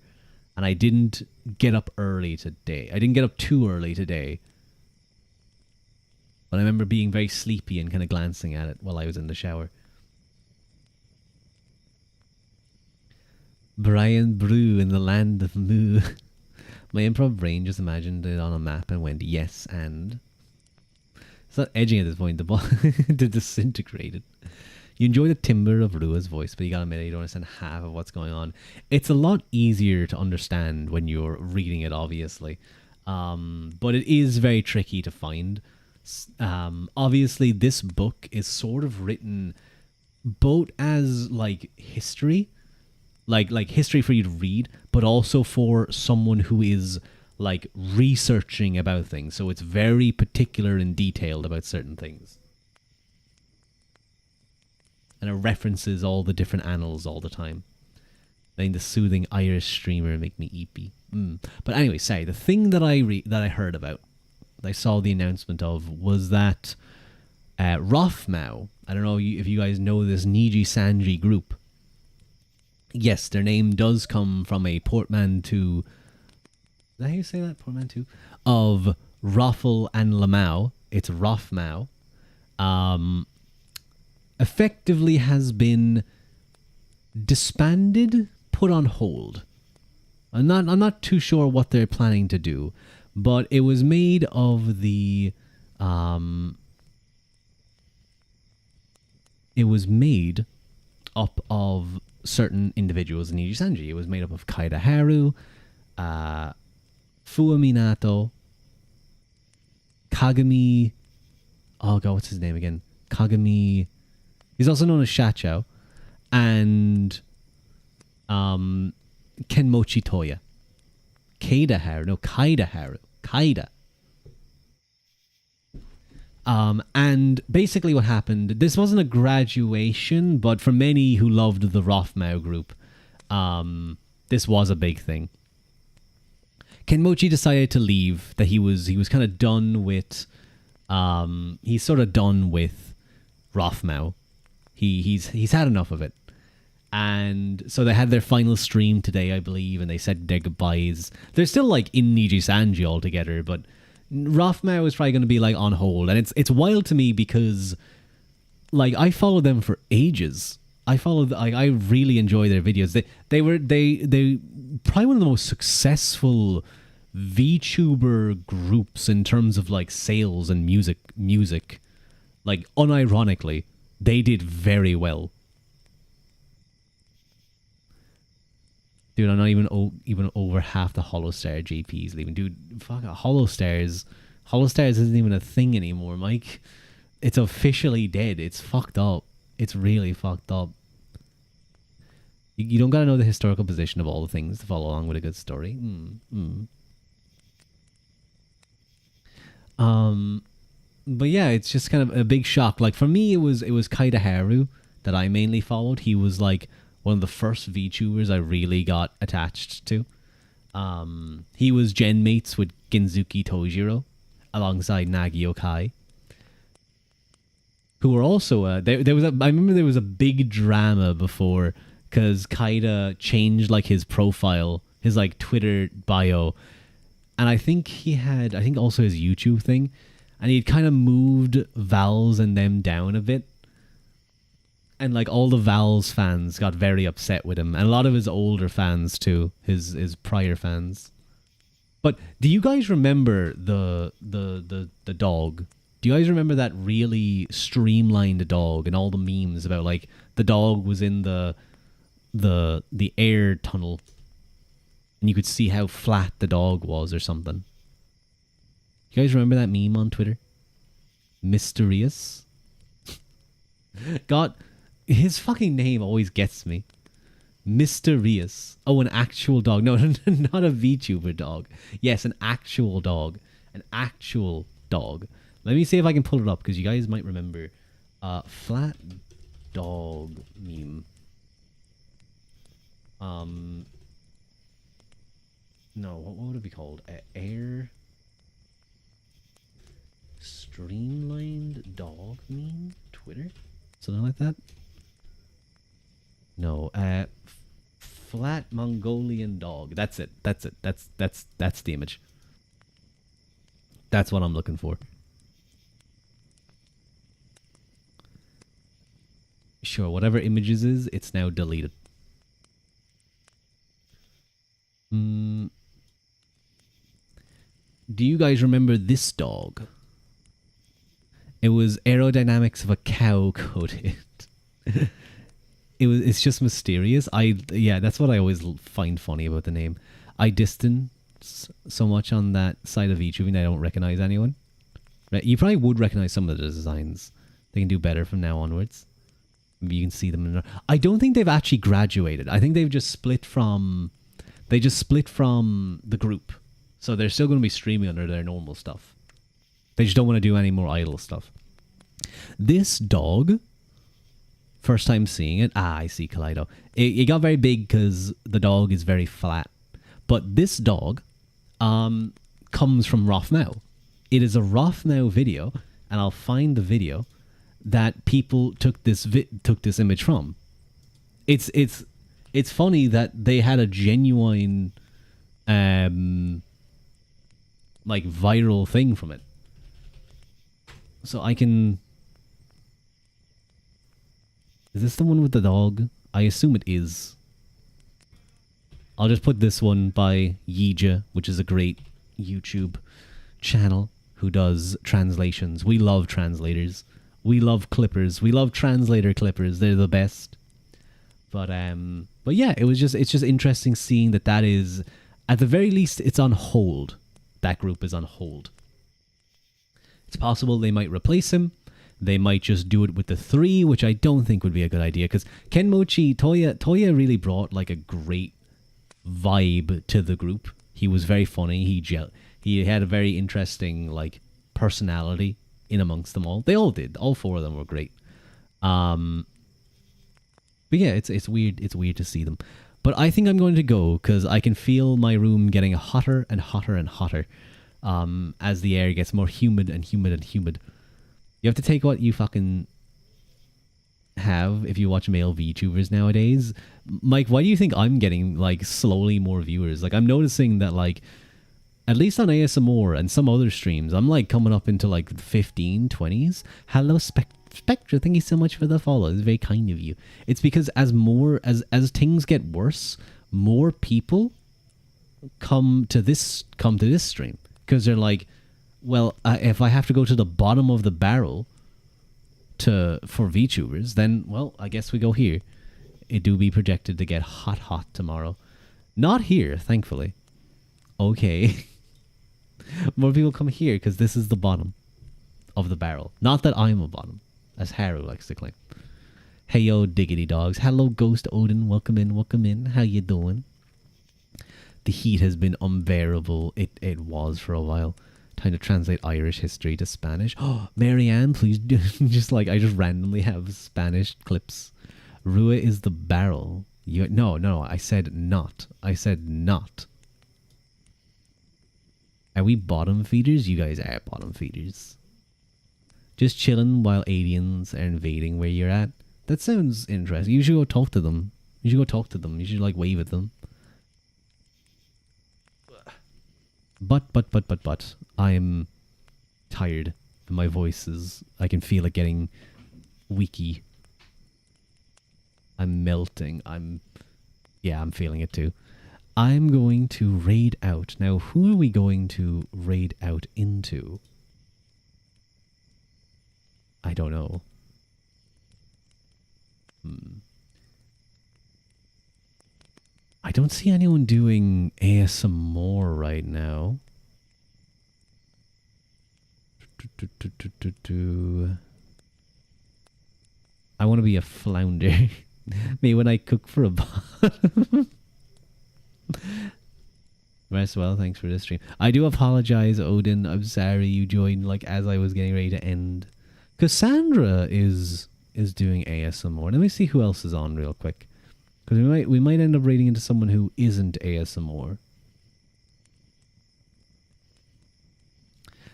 and I didn't get up early today. I didn't get up too early today. But I remember being very sleepy and kind of glancing at it while I was in the shower. Brian Brew in the land of Moo. My improv brain just imagined it on a map and went, yes, and... It's not edging at this point, the ball to disintegrate it. You enjoy the timbre of Ruadh's voice, but you gotta admit you don't understand half of what's going on. It's a lot easier to understand when you're reading it, obviously. But it is very tricky to find. Obviously, this book is sort of written both as, like, history... Like history for you to read, but also for someone who is like researching about things. So it's very particular and detailed about certain things. And it references all the different annals all the time. Letting the soothing Irish streamer make me eepy. But anyway, sorry, the thing that I heard about, that I saw the announcement of, was that Rothmau, I don't know if you guys know this Niji Sanji group. Yes, their name does come from a portmanteau. Is that how you say that? Portmanteau? Of Rothel and Lamau. It's Rothmau. Effectively has been disbanded, put on hold. I'm not too sure what they're planning to do, but it was made of the it was made up of certain individuals in Niji Sanji. It was made up of Kaida Haru, Fuaminato, Kagami. Oh god, what's his name again? Kagami. He's also known as Shachou, and Kenmochi Toya. Kaida Haru. And basically what happened, this wasn't a graduation, but for many who loved the Rothmau group, this was a big thing. Kenmochi decided to leave, that he was kind of done with, he's sort of done with Rothmau. He's had enough of it. And so they had their final stream today, I believe, and they said their goodbyes. They're still like in Niji Sanji altogether, but Rothmau is probably going to be like on hold, and it's wild to me because like I followed them for ages. I really enjoy their videos. They probably one of the most successful VTuber groups in terms of like sales and music. Like unironically, they did very well. Dude, I'm not even over half the Holostar JPs leaving. Dude, fuck it, Holostars isn't even a thing anymore, Mike. It's officially dead. It's fucked up. It's really fucked up. You don't gotta know the historical position of all the things to follow along with a good story. But yeah, it's just kind of a big shock. Like for me, it was Kaida Haru that I mainly followed. He was like one of the first VTubers I really got attached to. He was gen mates with Genzuki Tojiro alongside Nagio Kai, who were also I remember there was a big drama before because Kaida changed like his profile, his like Twitter bio, and I think also his YouTube thing, and he'd kind of moved Vals and them down a bit. And like all the Vals fans got very upset with him, and a lot of his older fans too, his prior fans. But do you guys remember the dog? Do you guys remember that really streamlined dog and all the memes about like the dog was in the air tunnel, and you could see how flat the dog was or something? You guys remember that meme on Twitter? Mysterious. His fucking name always gets me. Mysterious. Oh, an actual dog. No, not a VTuber dog. Yes, an actual dog. An actual dog. Let me see if I can pull it up, because you guys might remember. Flat dog meme. No, what would it be called? Air streamlined dog meme? Twitter? Something like that? No, flat Mongolian dog. That's it. That's it. That's the image. That's what I'm looking for. Sure, whatever images is, it's now deleted. Do you guys remember this dog? It was aerodynamics of a cow coated. It's just mysterious. Yeah, that's what I always find funny about the name. I distance so much on that side of YouTube and I don't recognize anyone. Right? You probably would recognize some of the designs. They can do better from now onwards. Maybe you can see them. I don't think they've actually graduated. I think they've just split from. They just split from the group, so they're still going to be streaming under their normal stuff. They just don't want to do any more idle stuff. This dog. First time seeing it. I see Kaleido. It got very big because the dog is very flat. But this dog comes from Rothmau. It is a Rothmau video, and I'll find the video that people took this image from. It's funny that they had a genuine like viral thing from it. So I can. Is this the one with the dog? I assume it is. I'll just put this one by Yija, which is a great YouTube channel who does translations. We love translators. We love clippers. We love translator clippers. They're the best. But yeah, it's just interesting seeing that is, at the very least, it's on hold. That group is on hold. It's possible they might replace him. They might just do it with the 3, which I don't think would be a good idea, because Kenmochi Toya really brought like a great vibe to the group. He was very funny. He had a very interesting like personality in amongst them all. They all did. All 4 of them were great. But yeah, it's weird. It's weird to see them. But I think I'm going to go because I can feel my room getting hotter and hotter and hotter as the air gets more humid and humid and humid. You have to take what you fucking have if you watch male VTubers nowadays. Mike, why do you think I'm getting like slowly more viewers? Like I'm noticing that like at least on ASMR and some other streams, I'm like coming up into like 15, 20s. Hello Spectra, thank you so much for the follow. It's very kind of you. It's because as things get worse, more people come to this stream because they're like, well, if I have to go to the bottom of the barrel for VTubers, then, well, I guess we go here. It do be projected to get hot tomorrow. Not here, thankfully. Okay. More people come here because this is the bottom of the barrel. Not that I'm a bottom, as Haru likes to claim. Hey yo, diggity dogs. Hello, Ghost Odin. Welcome in, welcome in. How you doing? The heat has been unbearable. It was for a while. Time to translate Irish history to Spanish. Oh, Marianne, please do. I just randomly have Spanish clips. Ruadh is the barrel. No, I said not. I said not. Are we bottom feeders? You guys are bottom feeders. Just chilling while aliens are invading where you're at. That sounds interesting. You should go talk to them. You should like wave at them. But I'm tired. My voice is, I can feel it getting weaky. I'm melting. I'm feeling it too. I'm going to raid out. Now, who are we going to raid out into? I don't know. I don't see anyone doing ASMR right now. I want to be a flounder. Me when I cook for a bot. Rest well, thanks for this stream. I do apologize, Odin. I'm sorry you joined like as I was getting ready to end. Cassandra is doing ASMR. Let me see who else is on real quick. Because we might end up raiding into someone who isn't ASMR.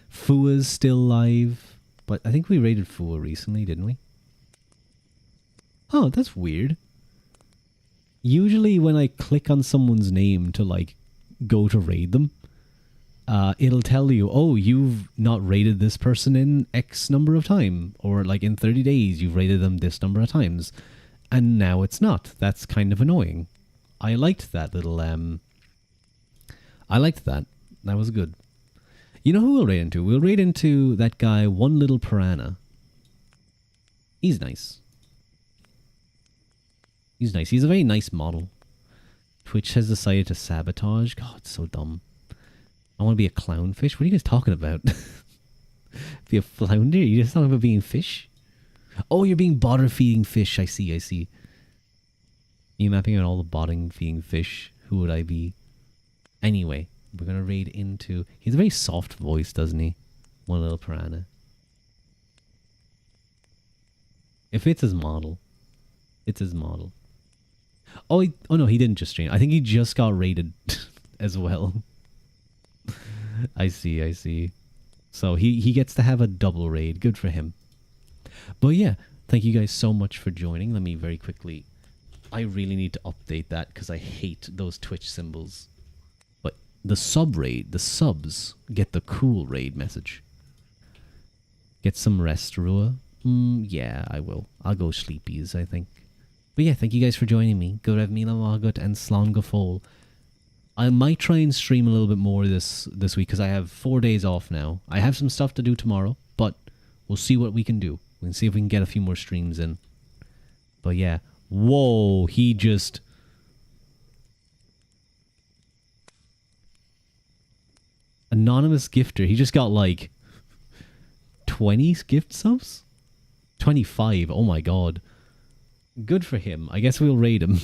Fua's still live, but I think we raided Fua recently, didn't we? Oh, that's weird. Usually when I click on someone's name to like go to raid them, it'll tell you, oh, you've not raided this person in X number of time, or like in 30 days you've raided them this number of times, and now it's not. That's kind of annoying. I liked that little I liked that. That was good. You know who we'll raid into? We'll raid into that guy, One Little Piranha. He's nice. He's nice. He's a very nice model. Twitch has decided to sabotage. God, it's so dumb. I want to be a clownfish. What are you guys talking about? Be a flounder? You just talking about being fish? Oh, you're being bottom feeding fish. I see, I see. You mapping out all the bottom feeding fish. Who would I be? Anyway, we're going to raid into... He has a very soft voice, doesn't he? One Little Piranha. If it's his model. It's his model. Oh, oh no, he didn't just stream. I think he just got raided as well. I see, I see. So he gets to have a double raid. Good for him. But yeah, thank you guys so much for joining. Let me very quickly... I really need to update that because I hate those Twitch symbols. But the sub raid, the subs, get the cool raid message. Get some rest, Ruadh. Yeah, I will. I'll go sleepies, I think. But yeah, thank you guys for joining me. Gorev Mila Magut and Slangafol. I might try and stream a little bit more this week because I have 4 days off now. I have some stuff to do tomorrow, but we'll see what we can do. We can see if we can get a few more streams in. But yeah. Whoa, he just... Anonymous gifter. He just got like 20 gift subs? 25. Oh my god. Good for him. I guess we'll raid him.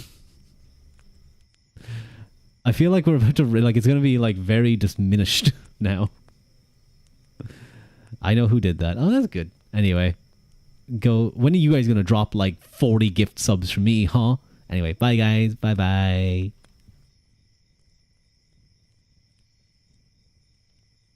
I feel like we're about to... Like, it's going to be, like, very diminished now. I know who did that. Oh, that's good. Anyway. Go... When are you guys going to drop, like, 40 gift subs for me, huh? Anyway, bye, guys. Bye-bye.